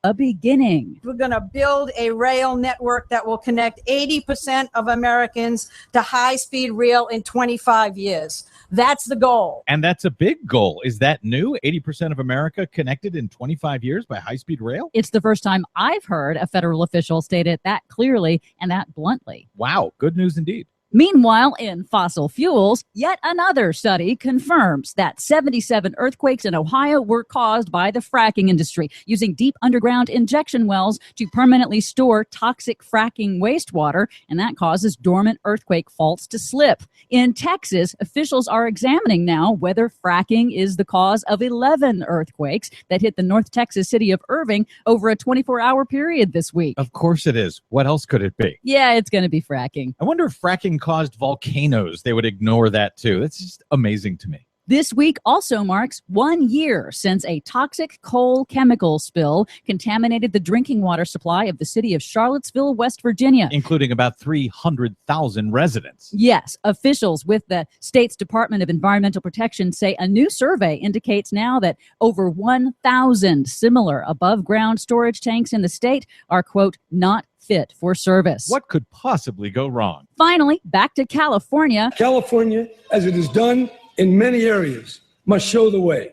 A beginning. We're going to build a rail network that will connect 80% of Americans to high-speed rail in 25 years. That's the goal. And that's a big goal. Is that new? 80% of America connected in 25 years by high-speed rail? It's the first time I've heard a federal official state it that clearly and that bluntly. Wow, good news indeed. Meanwhile, in fossil fuels, yet another study confirms that 77 earthquakes in Ohio were caused by the fracking industry, using deep underground injection wells to permanently store toxic fracking wastewater, and that causes dormant earthquake faults to slip. In Texas, officials are examining now whether fracking is the cause of 11 earthquakes that hit the North Texas city of Irving over a 24-hour period this week. Of course it is. What else could it be? Yeah, it's going to be fracking. I wonder if fracking caused volcanoes. They would ignore that too. That's just amazing to me. This week also marks 1 year since a toxic coal chemical spill contaminated the drinking water supply of the city of Charlottesville, West Virginia, including about 300,000 residents. Yes, officials with the state's Department of Environmental Protection say a new survey indicates now that over 1,000 similar above-ground storage tanks in the state are, quote, not fit for service. What could possibly go wrong? Finally, back to California. California, as it is done in many areas, must show the way.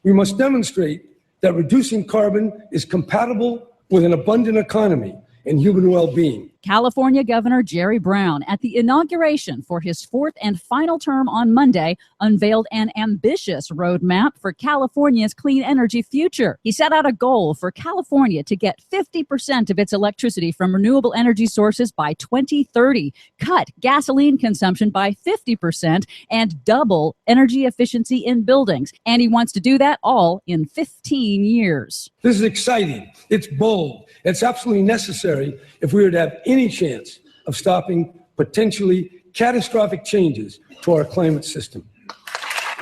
We must demonstrate that reducing carbon is compatible with an abundant economy and human well-being. California Governor Jerry Brown, at the inauguration for his 4th and final term on Monday, unveiled an ambitious roadmap for California's clean energy future. He set out a goal for California to get 50% of its electricity from renewable energy sources by 2030, cut gasoline consumption by 50%, and double energy efficiency in buildings. And he wants to do that all in 15 years. This is exciting. It's bold. It's absolutely necessary if we are to have any chance of stopping potentially catastrophic changes to our climate system.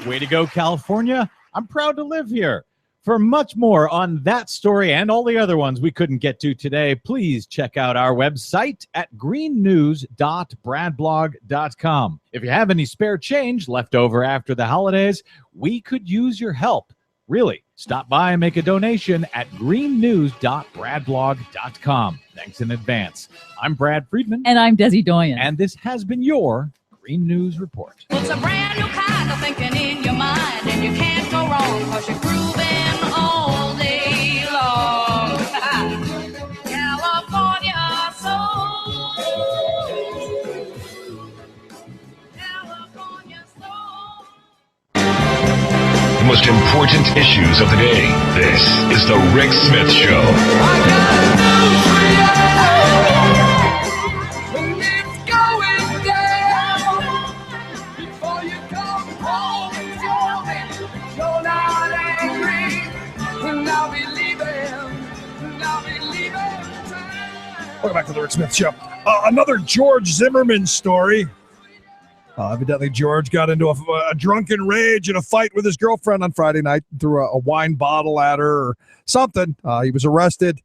Way to go, California. I'm proud to live here. For much more on that story and all the other ones we couldn't get to today, please check out our website at greennews.bradblog.com. If you have any spare change left over after the holidays, we could use your help. Really, stop by and make a donation at greennews.bradblog.com. Thanks in advance. I'm Brad Friedman. And I'm Desi Doyen. And this has been your Green News Report. It's a brand new kind of thinking in your mind, and you can't go wrong because you're grooving all day long. California soul. California soul. The most important issues of the day. This is the Rick Smith Show. I got a news for you. And it's going down. Before you come home and tell me you're not angry, and I'll be leaving. Town. Welcome back to the Rick Smith Show. Another George Zimmerman story. Evidently, George got into a drunken rage and a fight with his girlfriend on Friday night, threw a wine bottle at her or something. He was arrested,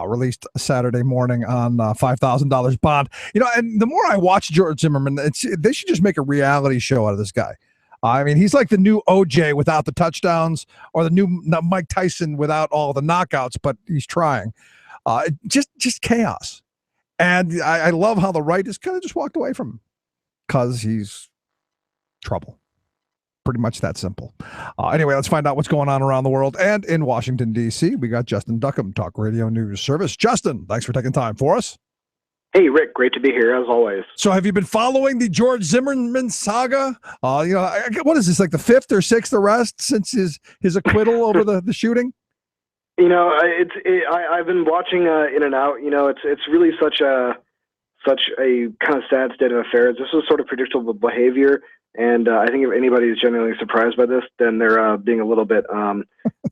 released Saturday morning on $5,000 bond. And the more I watch George Zimmerman, they should just make a reality show out of this guy. I mean, he's like the new OJ without the touchdowns, or the new Mike Tyson without all the knockouts, but he's trying. Just chaos. And I love how the right has kind of just walked away from him because he's trouble. Pretty much that simple. Anyway, let's find out what's going on around the world. And in Washington, D.C., we got Justin Duckham, Talk Radio News Service. Justin, thanks for taking time for us. Hey, Rick, great to be here, as always. So have you been following the George Zimmerman saga? What is this, like the fifth or sixth arrest since his acquittal over the shooting? I've been watching in and out. It's really such a kind of sad state of affairs. This was sort of predictable behavior, and I think if anybody is genuinely surprised by this, then they're being a little bit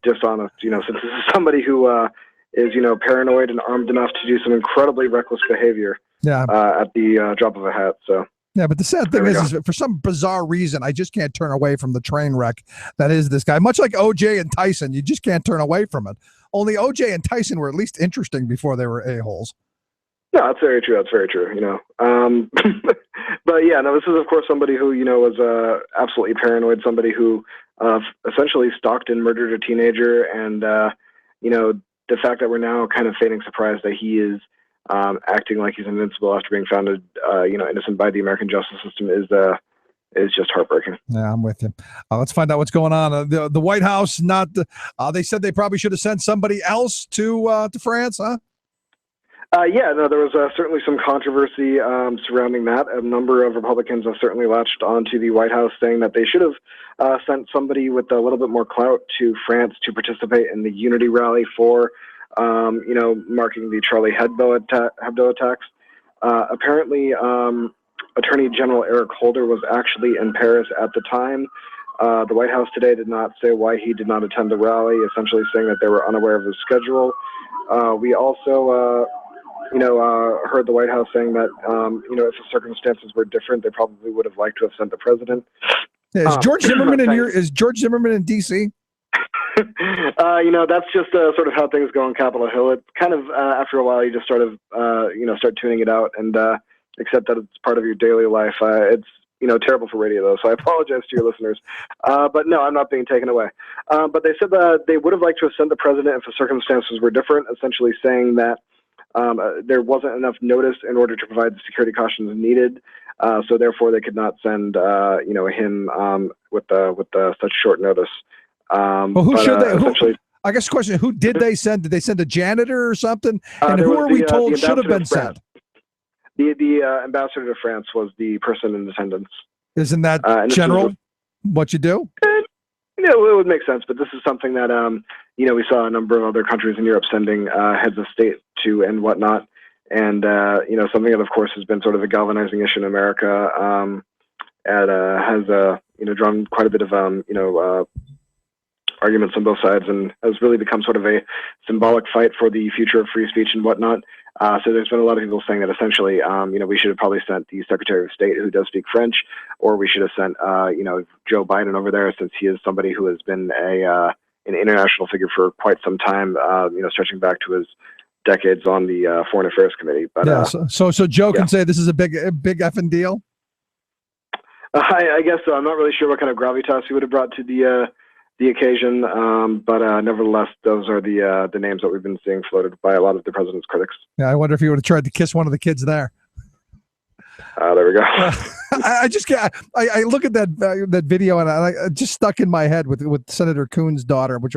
dishonest. Since this is somebody who is paranoid and armed enough to do some incredibly reckless behavior. Yeah. At the drop of a hat. So. Yeah, but the sad thing is for some bizarre reason, I just can't turn away from the train wreck that is this guy. Much like OJ and Tyson, you just can't turn away from it. Only OJ and Tyson were at least interesting before they were a-holes. No, that's very true. That's very true. But yeah, no, this is of course somebody who was absolutely paranoid. Somebody who essentially stalked and murdered a teenager, and the fact that we're now kind of feigning surprise that he is acting like he's invincible after being found innocent by the American justice system is just heartbreaking. Yeah, I'm with you. Let's find out what's going on. The White House, they said they probably should have sent somebody else to France, huh? There was certainly some controversy surrounding that. A number of Republicans have certainly latched onto the White House, saying that they should have sent somebody with a little bit more clout to France to participate in the unity rally for, marking the Charlie Hebdo attacks. Apparently, Attorney General Eric Holder was actually in Paris at the time. The White House today did not say why he did not attend the rally, essentially saying that they were unaware of his schedule. We also, heard the White House saying that, if the circumstances were different, they probably would have liked to have sent the president. Yeah, is George Zimmerman in D.C.? That's just sort of how things go on Capitol Hill. It kind of, after a while, you just start tuning it out and accept that it's part of your daily life. It's, terrible for radio, though, so I apologize to your listeners. But no, I'm not being taken away. But they said that they would have liked to have sent the president if the circumstances were different, essentially saying that there wasn't enough notice in order to provide the security cautions needed. So therefore, they could not send, him with such short notice. I guess the question: who did they send? Did they send a janitor or something? And who are we told should have been sent? The ambassador to France was the person in attendance. Isn't that general? What you do? It would make sense, but this is something that we saw a number of other countries in Europe sending heads of state to and whatnot, and something that of course has been sort of a galvanizing issue in America. Has drawn quite a bit of arguments on both sides, and has really become sort of a symbolic fight for the future of free speech and whatnot. So there's been a lot of people saying that essentially, we should have probably sent the Secretary of State who does speak French, or we should have sent, Joe Biden over there, since he is somebody who has been an international figure for quite some time, stretching back to his decades on the Foreign Affairs Committee. But so Joe can say this is a big effing deal. I guess so. I'm not really sure what kind of gravitas he would have brought to the occasion, but nevertheless, those are the names that we've been seeing floated by a lot of the president's critics. Yeah, I wonder if he would have tried to kiss one of the kids there. There we go. I just can't. I look at that video and I just stuck in my head with Senator Coons' daughter, which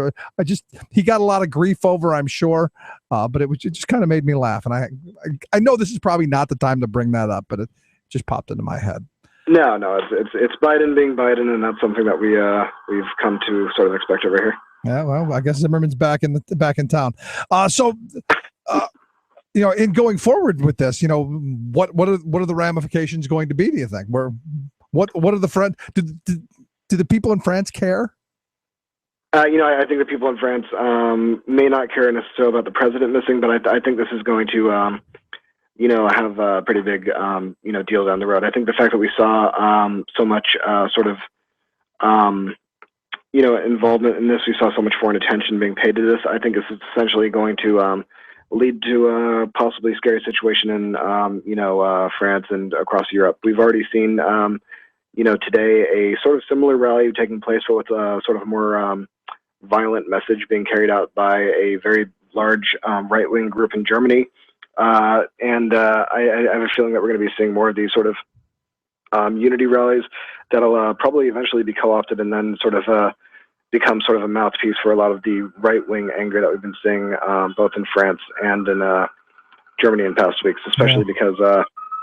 he got a lot of grief over, I'm sure, but it just kind of made me laugh. And I know this is probably not the time to bring that up, but it just popped into my head. No, it's Biden being Biden, and that's something that we've come to sort of expect over here. Yeah, well, I guess Zimmerman's back in town. In going forward with this, what are the ramifications going to be? Do you think? What are the do the people in France care? I think the people in France may not care necessarily about the president missing, but I think this is going to have pretty big, deal down the road. I think the fact that we saw so much involvement in this, we saw so much foreign attention being paid to this. I think this is essentially going to lead to a possibly scary situation in, France and across Europe. We've already seen, today a sort of similar rally taking place, but with a sort of more violent message being carried out by a very large right-wing group in Germany. I have a feeling that we're going to be seeing more of these sort of unity rallies that'll probably eventually be co-opted and then sort of become sort of a mouthpiece for a lot of the right-wing anger that we've been seeing both in France and in Germany in past weeks, especially because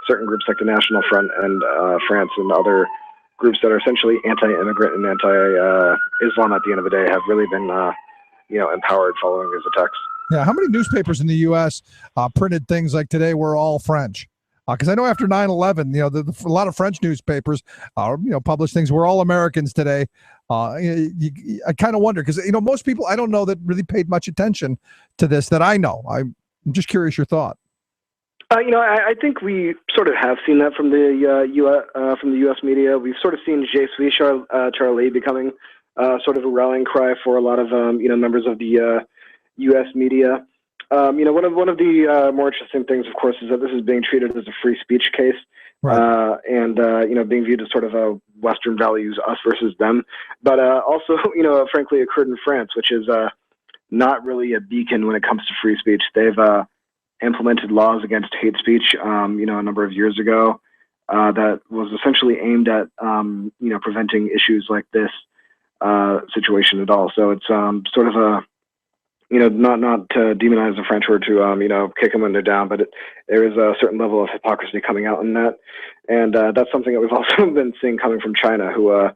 certain groups like the National Front and France and other groups that are essentially anti-immigrant and anti-Islam at the end of the day have really been, empowered following these attacks. Yeah, how many newspapers in the U.S. Printed things like today we're all French? Because I know after 9/11, a lot of French newspapers, published things. We're all Americans today. I kind of wonder because most people I don't know that really paid much attention to this that I know. I'm just curious your thought. I think we sort of have seen that from the U.S. media. We've sort of seen Je suis Charlie becoming sort of a rallying cry for a lot of members of the U.S. media. One of the more interesting things, of course, is that this is being treated as a free speech case, and being viewed as sort of a Western values, us versus them. But also, frankly, occurred in France, which is not really a beacon when it comes to free speech. They've implemented laws against hate speech, a number of years ago, that was essentially aimed at, preventing issues like this situation at all. So it's sort of a not to demonize the French or to, kick them when they're down, but there is a certain level of hypocrisy coming out in that. And that's something that we've also been seeing coming from China, who,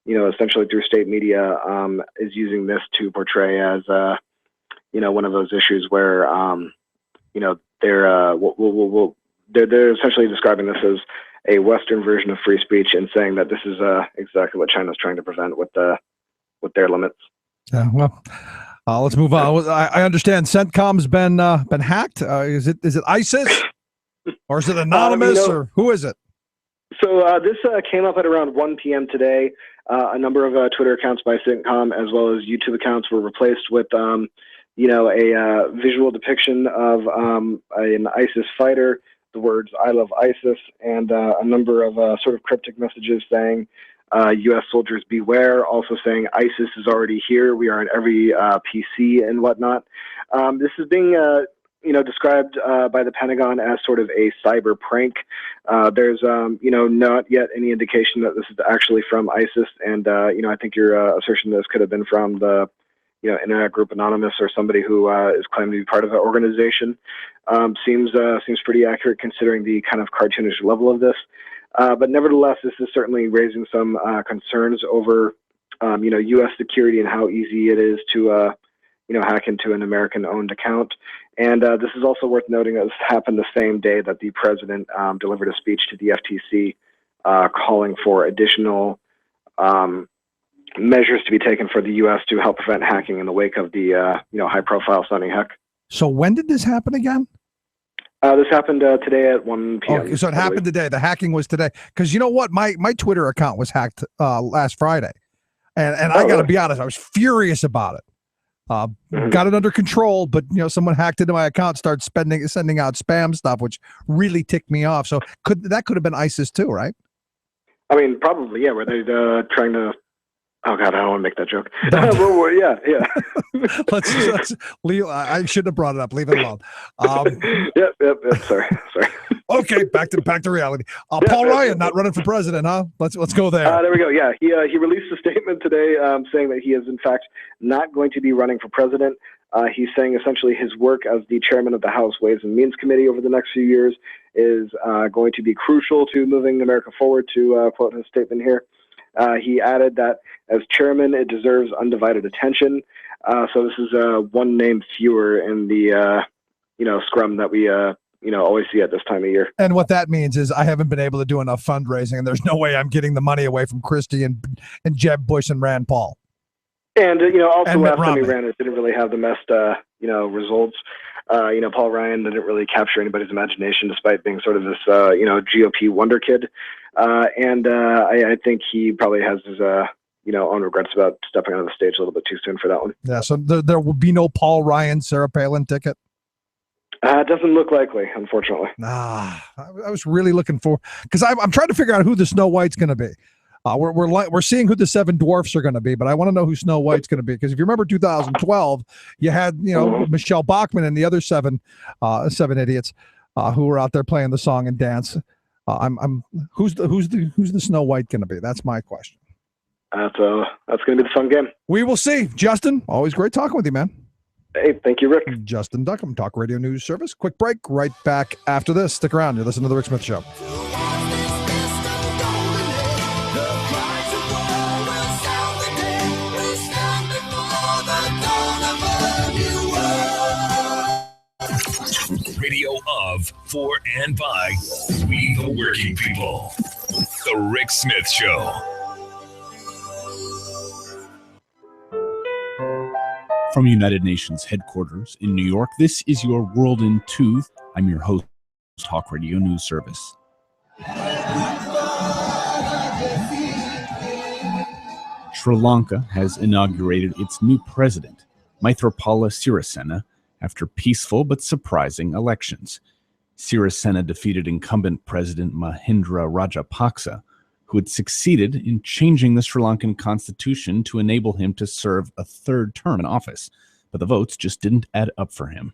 essentially through state media, is using this to portray as, one of those issues where, they're essentially describing this as a Western version of free speech and saying that this is exactly what China's trying to prevent with their limits. Yeah, well. Let's move on. I understand CENTCOM's been hacked. Is it ISIS or is it anonymous or who is it? So this came up at around 1 p.m. today. A number of Twitter accounts by CENTCOM as well as YouTube accounts were replaced with a visual depiction of an ISIS fighter, the words "I love ISIS," and a number of sort of cryptic messages saying, U.S. soldiers beware, also saying ISIS is already here. We are in every PC and whatnot. This is being, described by the Pentagon as sort of a cyber prank. There's, not yet any indication that this is actually from ISIS. And, I think your assertion that this could have been from the, Internet Group Anonymous or somebody who is claiming to be part of that organization seems pretty accurate considering the kind of cartoonish level of this. But nevertheless, this is certainly raising some concerns over, U.S. security and how easy it is to, hack into an American-owned account. And this is also worth noting that this happened the same day that the president delivered a speech to the FTC calling for additional measures to be taken for the U.S. to help prevent hacking in the wake of the, high-profile Sunny hack. So when did this happen again? This happened today at 1 p.m. Okay, so it happened today. The hacking was today. Because you know what? My Twitter account was hacked last Friday. And I got to be honest, I was furious about it. Got it under control, but someone hacked into my account, started sending out spam stuff, which really ticked me off. So that could have been ISIS too, right? I mean, probably, yeah. Were they trying to... Oh God, I don't want to make that joke. Well, yeah. let's leave. I shouldn't have brought it up. Leave it alone. Yep. Sorry. Okay, back to reality. Paul Ryan not running for president, huh? Let's go there. There we go. Yeah, he released a statement today saying that he is in fact not going to be running for president. He's saying essentially his work as the chairman of the House Ways and Means Committee over the next few years is going to be crucial to moving America forward. To quote his statement here. He added that as chairman, it deserves undivided attention. So this is one name fewer in the scrum that we always see at this time of year. And what that means is I haven't been able to do enough fundraising, and there's no way I'm getting the money away from Christie and Jeb Bush and Rand Paul. And also and last time he ran, it didn't really have the best results. Paul Ryan didn't really capture anybody's imagination despite being sort of this, GOP wonder kid. I think he probably has his, own regrets about stepping on the stage a little bit too soon for that one. Yeah, so there will be no Paul Ryan, Sarah Palin ticket? It doesn't look likely, unfortunately. I was really looking for, because I'm trying to figure out who the Snow White's going to be. We're seeing who the seven dwarfs are going to be, but I want to know who Snow White's going to be, because if you remember 2012, you had Michelle Bachmann and the other seven idiots who were out there playing the song and dance. Who's the Snow White going to be? That's my question. That's going to be the fun game. We will see. Justin, always great talking with you, man. Hey, thank you, Rick. Justin Duckham, Talk Radio News Service. Quick break, right back after this. Stick around. You're listening to The Rick Smith Show. Radio of, for, and by we the working people. The Rick Smith Show. From United Nations headquarters in New York, this is your World in Two. I'm your host, Talk Radio News Service. Sri Lanka has inaugurated its new president, Maithripala Sirisena, after peaceful but surprising elections. Sirisena defeated incumbent President Mahinda Rajapaksa, who had succeeded in changing the Sri Lankan constitution to enable him to serve a third term in office, but the votes just didn't add up for him.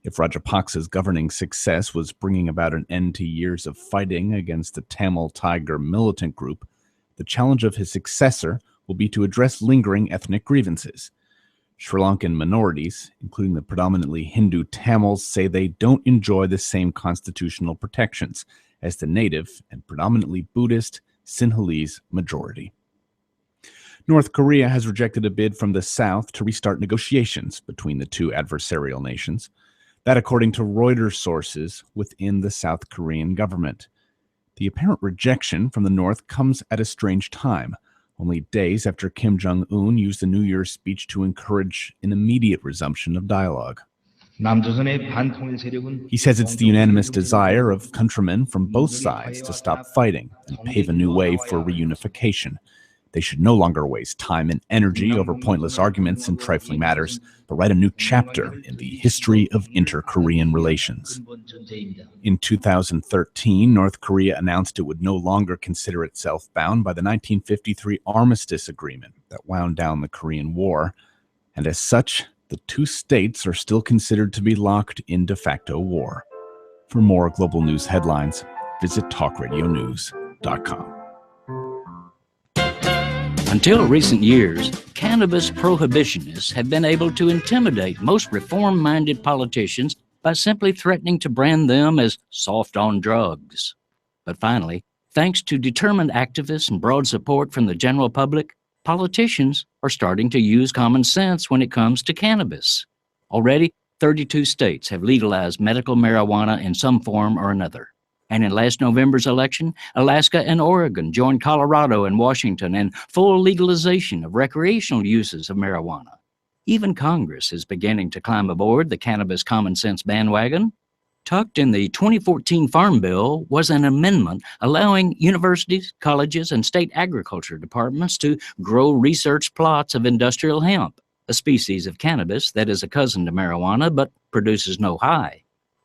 If Rajapaksa's governing success was bringing about an end to years of fighting against the Tamil Tiger militant group, the challenge of his successor will be to address lingering ethnic grievances. Sri Lankan minorities, including the predominantly Hindu Tamils, say they don't enjoy the same constitutional protections as the native and predominantly Buddhist Sinhalese majority. North Korea has rejected a bid from the South to restart negotiations between the two adversarial nations. That according to Reuters sources within the South Korean government. The apparent rejection from the North comes at a strange time, only days after Kim Jong-un used the New Year's speech to encourage an immediate resumption of dialogue. He says it's the unanimous desire of countrymen from both sides to stop fighting and pave a new way for reunification. They should no longer waste time and energy over pointless arguments and trifling matters, but write a new chapter in the history of inter-Korean relations. In 2013, North Korea announced it would no longer consider itself bound by the 1953 Armistice Agreement that wound down the Korean War, and as such, the two states are still considered to be locked in de facto war. For more global news headlines, visit talkradionews.com. Until recent years, cannabis prohibitionists have been able to intimidate most reform-minded politicians by simply threatening to brand them as soft on drugs. But finally, thanks to determined activists and broad support from the general public, politicians are starting to use common sense when it comes to cannabis. Already, 32 states have legalized medical marijuana in some form or another. And in last November's election, Alaska and Oregon joined Colorado and Washington in full legalization of recreational uses of marijuana. Even Congress is beginning to climb aboard the cannabis common sense bandwagon. Tucked in the 2014 Farm Bill was an amendment allowing universities, colleges, and state agriculture departments to grow research plots of industrial hemp, a species of cannabis that is a cousin to marijuana but produces no high.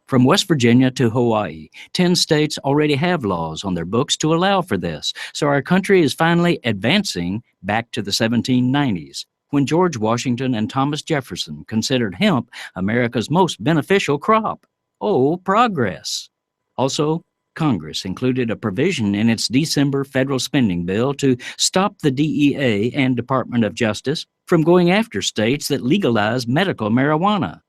From West Virginia to Hawaii, 10 states already have laws on their books to allow for this, so our country is finally advancing back to the 1790s, when George Washington and Thomas Jefferson considered hemp America's most beneficial crop. Oh, progress. Also, Congress included a provision in its December federal spending bill to stop the DEA and Department of Justice from going after states that legalize medical marijuana.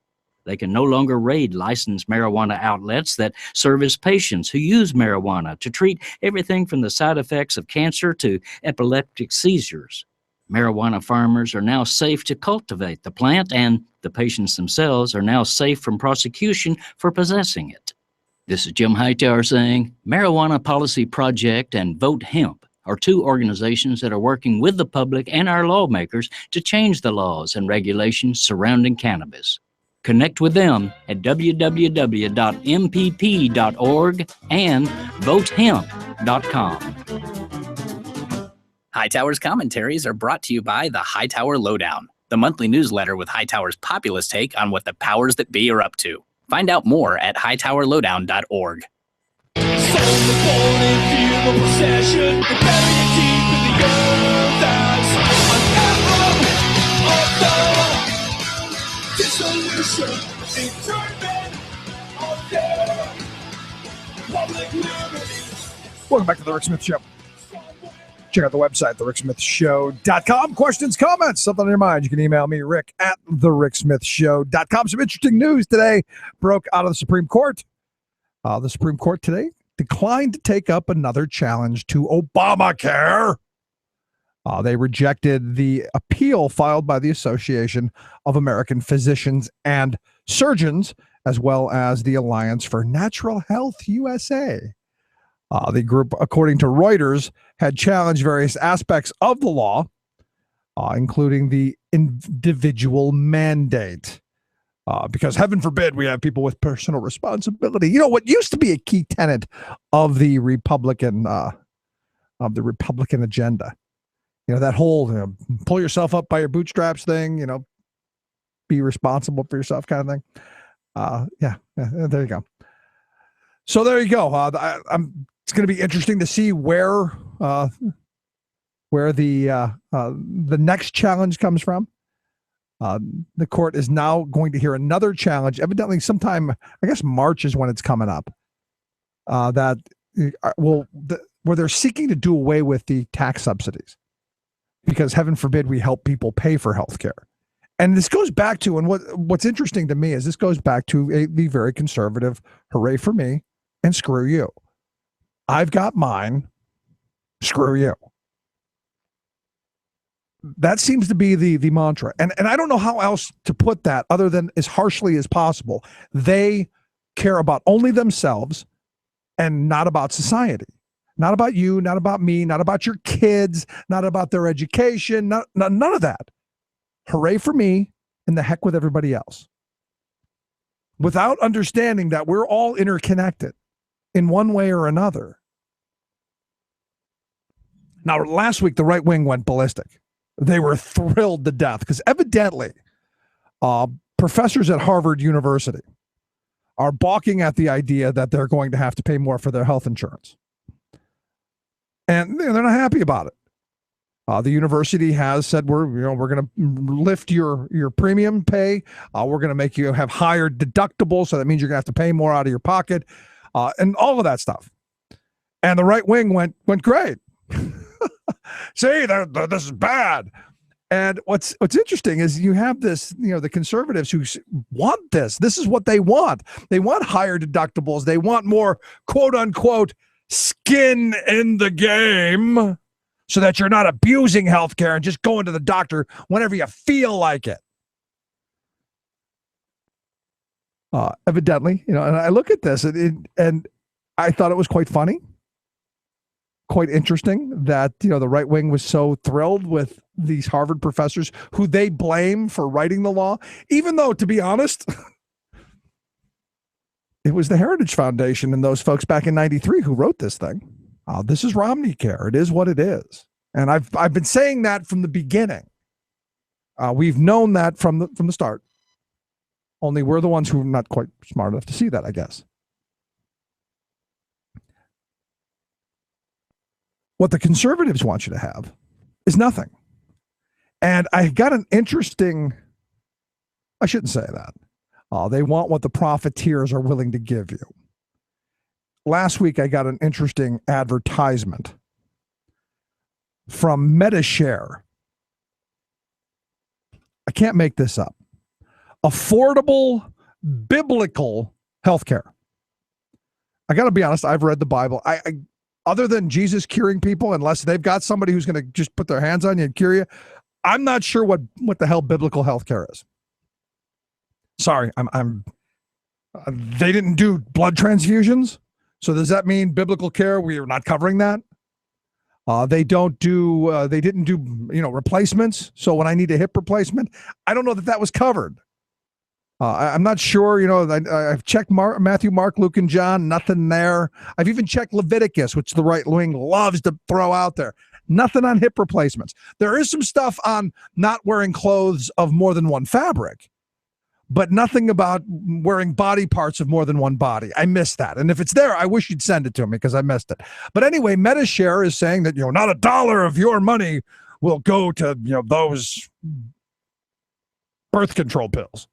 They can no longer raid licensed marijuana outlets that service patients who use marijuana to treat everything from the side effects of cancer to epileptic seizures. Marijuana farmers are now safe to cultivate the plant, and the patients themselves are now safe from prosecution for possessing it. This is Jim Hightower saying, Marijuana Policy Project and Vote Hemp are two organizations that are working with the public and our lawmakers to change the laws and regulations surrounding cannabis. Connect with them at www.mpp.org and votehemp.com. Hightower's commentaries are brought to you by the Hightower Lowdown, the monthly newsletter with Hightower's populist take on what the powers that be are up to. Find out more at hightowerlowdown.org. Welcome back to the Rick Smith Show. Check out the website, thericksmithshow.com. Questions, comments, something on your mind, you can email me, Rick at thericksmithshow.com. Some interesting news today broke out of the Supreme Court. The Supreme Court today declined to take up another challenge to Obamacare. They rejected the appeal filed by the Association of American Physicians and Surgeons, as well as the Alliance for Natural Health USA. The group, according to Reuters, had challenged various aspects of the law, including the individual mandate. Because heaven forbid we have people with personal responsibility. You know, what used to be a key tenet of the Republican agenda. You know, that whole pull yourself up by your bootstraps thing, you know, be responsible for yourself kind of thing. Yeah, there you go. So there you go. It's going to be interesting to see where the next challenge comes from. The court is now going to hear another challenge, evidently sometime, I guess March is when it's coming up, where they're seeking to do away with the tax subsidies, because heaven forbid we help people pay for health care. And this goes back to, and what's interesting to me is this goes back to the very conservative, hooray for me and screw you. I've got mine, screw you. That seems to be the mantra. And I don't know how else to put that other than as harshly as possible. They care about only themselves and not about society. Not about you, not about me, not about your kids, not about their education, none of that. Hooray for me and the heck with everybody else. Without understanding that we're all interconnected in one way or another. Now, last week, the right wing went ballistic. They were thrilled to death because evidently professors at Harvard University are balking at the idea that they're going to have to pay more for their health insurance. And they're not happy about it. The university has said we're going to lift your premium pay. We're going to make you have higher deductibles, so that means you're going to have to pay more out of your pocket, and all of that stuff. And the right wing went great. See, this is bad. And what's interesting is you have this, the conservatives who want this. This is what they want. They want higher deductibles. They want more, quote unquote, skin in the game, so that you're not abusing healthcare and just going to the doctor whenever you feel like it. Evidently, and I look at this and I thought it was quite funny, quite interesting that, the right wing was so thrilled with these Harvard professors who they blame for writing the law, even though, to be honest, it was the Heritage Foundation and those folks back in '93 who wrote this thing. This is Romney care. It is what it is. And I've been saying that from the beginning. We've known that from the start. Only we're the ones who are not quite smart enough to see that, I guess. What the conservatives want you to have is nothing. And I got an interesting, I shouldn't say that. They want what the profiteers are willing to give you. Last week, I got an interesting advertisement from MetaShare. I can't make this up. Affordable biblical healthcare. I got to be honest, I've read the Bible. I other than Jesus curing people, unless they've got somebody who's going to just put their hands on you and cure you, I'm not sure what the hell biblical healthcare is. Sorry, they didn't do blood transfusions. So does that mean biblical care? We are not covering that. They didn't do replacements. So when I need a hip replacement, I don't know that was covered. I'm not sure. I've checked Matthew, Mark, Luke, and John. Nothing there. I've even checked Leviticus, which the right wing loves to throw out there. Nothing on hip replacements. There is some stuff on not wearing clothes of more than one fabric, but nothing about wearing body parts of more than one body. I missed that. And if it's there, I wish you'd send it to me because I missed it. But anyway, MetaShare is saying that, not a dollar of your money will go to, those birth control pills.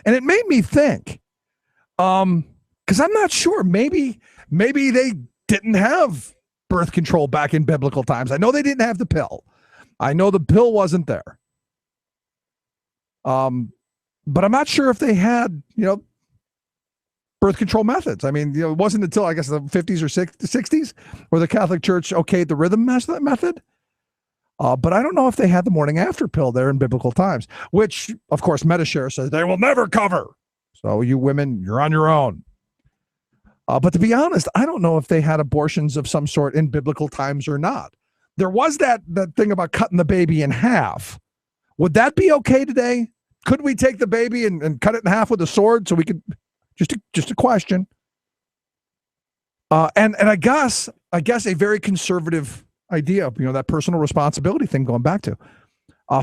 And it made me think, because I'm not sure, maybe they didn't have birth control back in biblical times. I know they didn't have the pill. I know the pill wasn't there. But I'm not sure if they had, birth control methods. I mean, it wasn't until, I guess, the 50s or 60s where the Catholic Church okayed the rhythm method. But I don't know if they had the morning after pill there in biblical times, which, of course, MetaShare says they will never cover. So you women, you're on your own. But to be honest, I don't know if they had abortions of some sort in biblical times or not. There was that thing about cutting the baby in half. Would that be okay today? Could we take the baby and cut it in half with a sword so we could, just a question. And I guess a very conservative idea, that personal responsibility thing going back to.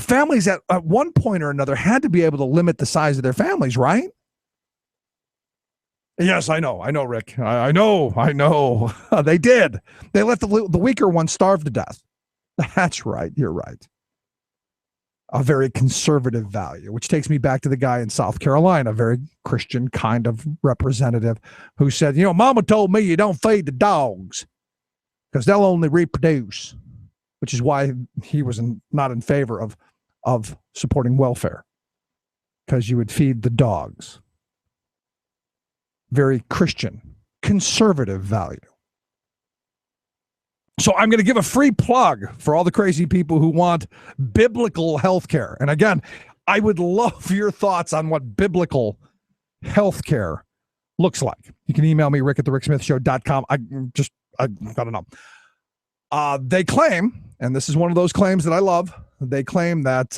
Families at one point or another had to be able to limit the size of their families, right? Yes, I know, Rick. I know. They did. They let the weaker ones starve to death. That's right. You're right. A very conservative value, which takes me back to the guy in South Carolina, a very Christian kind of representative who said, Mama told me you don't feed the dogs because they'll only reproduce, which is why he was not in favor of supporting welfare, because you would feed the dogs. Very Christian, conservative value. So I'm going to give a free plug for all the crazy people who want biblical healthcare. And again, I would love your thoughts on what biblical healthcare looks like. You can email me, rick@thericksmithshow.com. I don't know. They claim, and this is one of those claims that I love, they claim that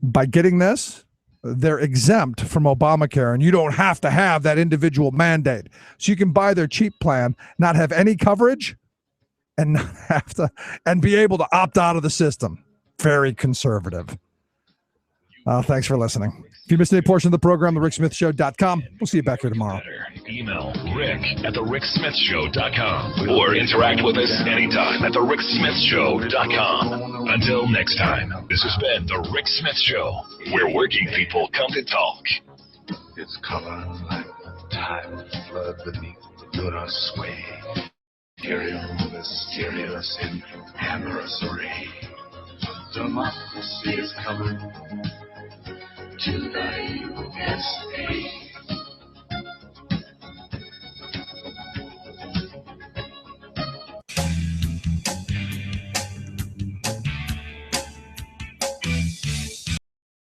by getting this, they're exempt from Obamacare, and you don't have to have that individual mandate. So you can buy their cheap plan, not have any coverage, and not have to, and be able to opt out of the system. Very conservative. Thanks for listening. If you missed any portion of the program, thericksmithshow.com. We'll see you back here tomorrow. Email rick@thericksmithshow.com or interact with us anytime at thericksmithshow.com. Until next time, this has been The Rick Smith Show, where working people come to talk. Its color like time flood beneath the lunar sway. Imperial, mysterious, in amorous array. Democracy is coming to the USA.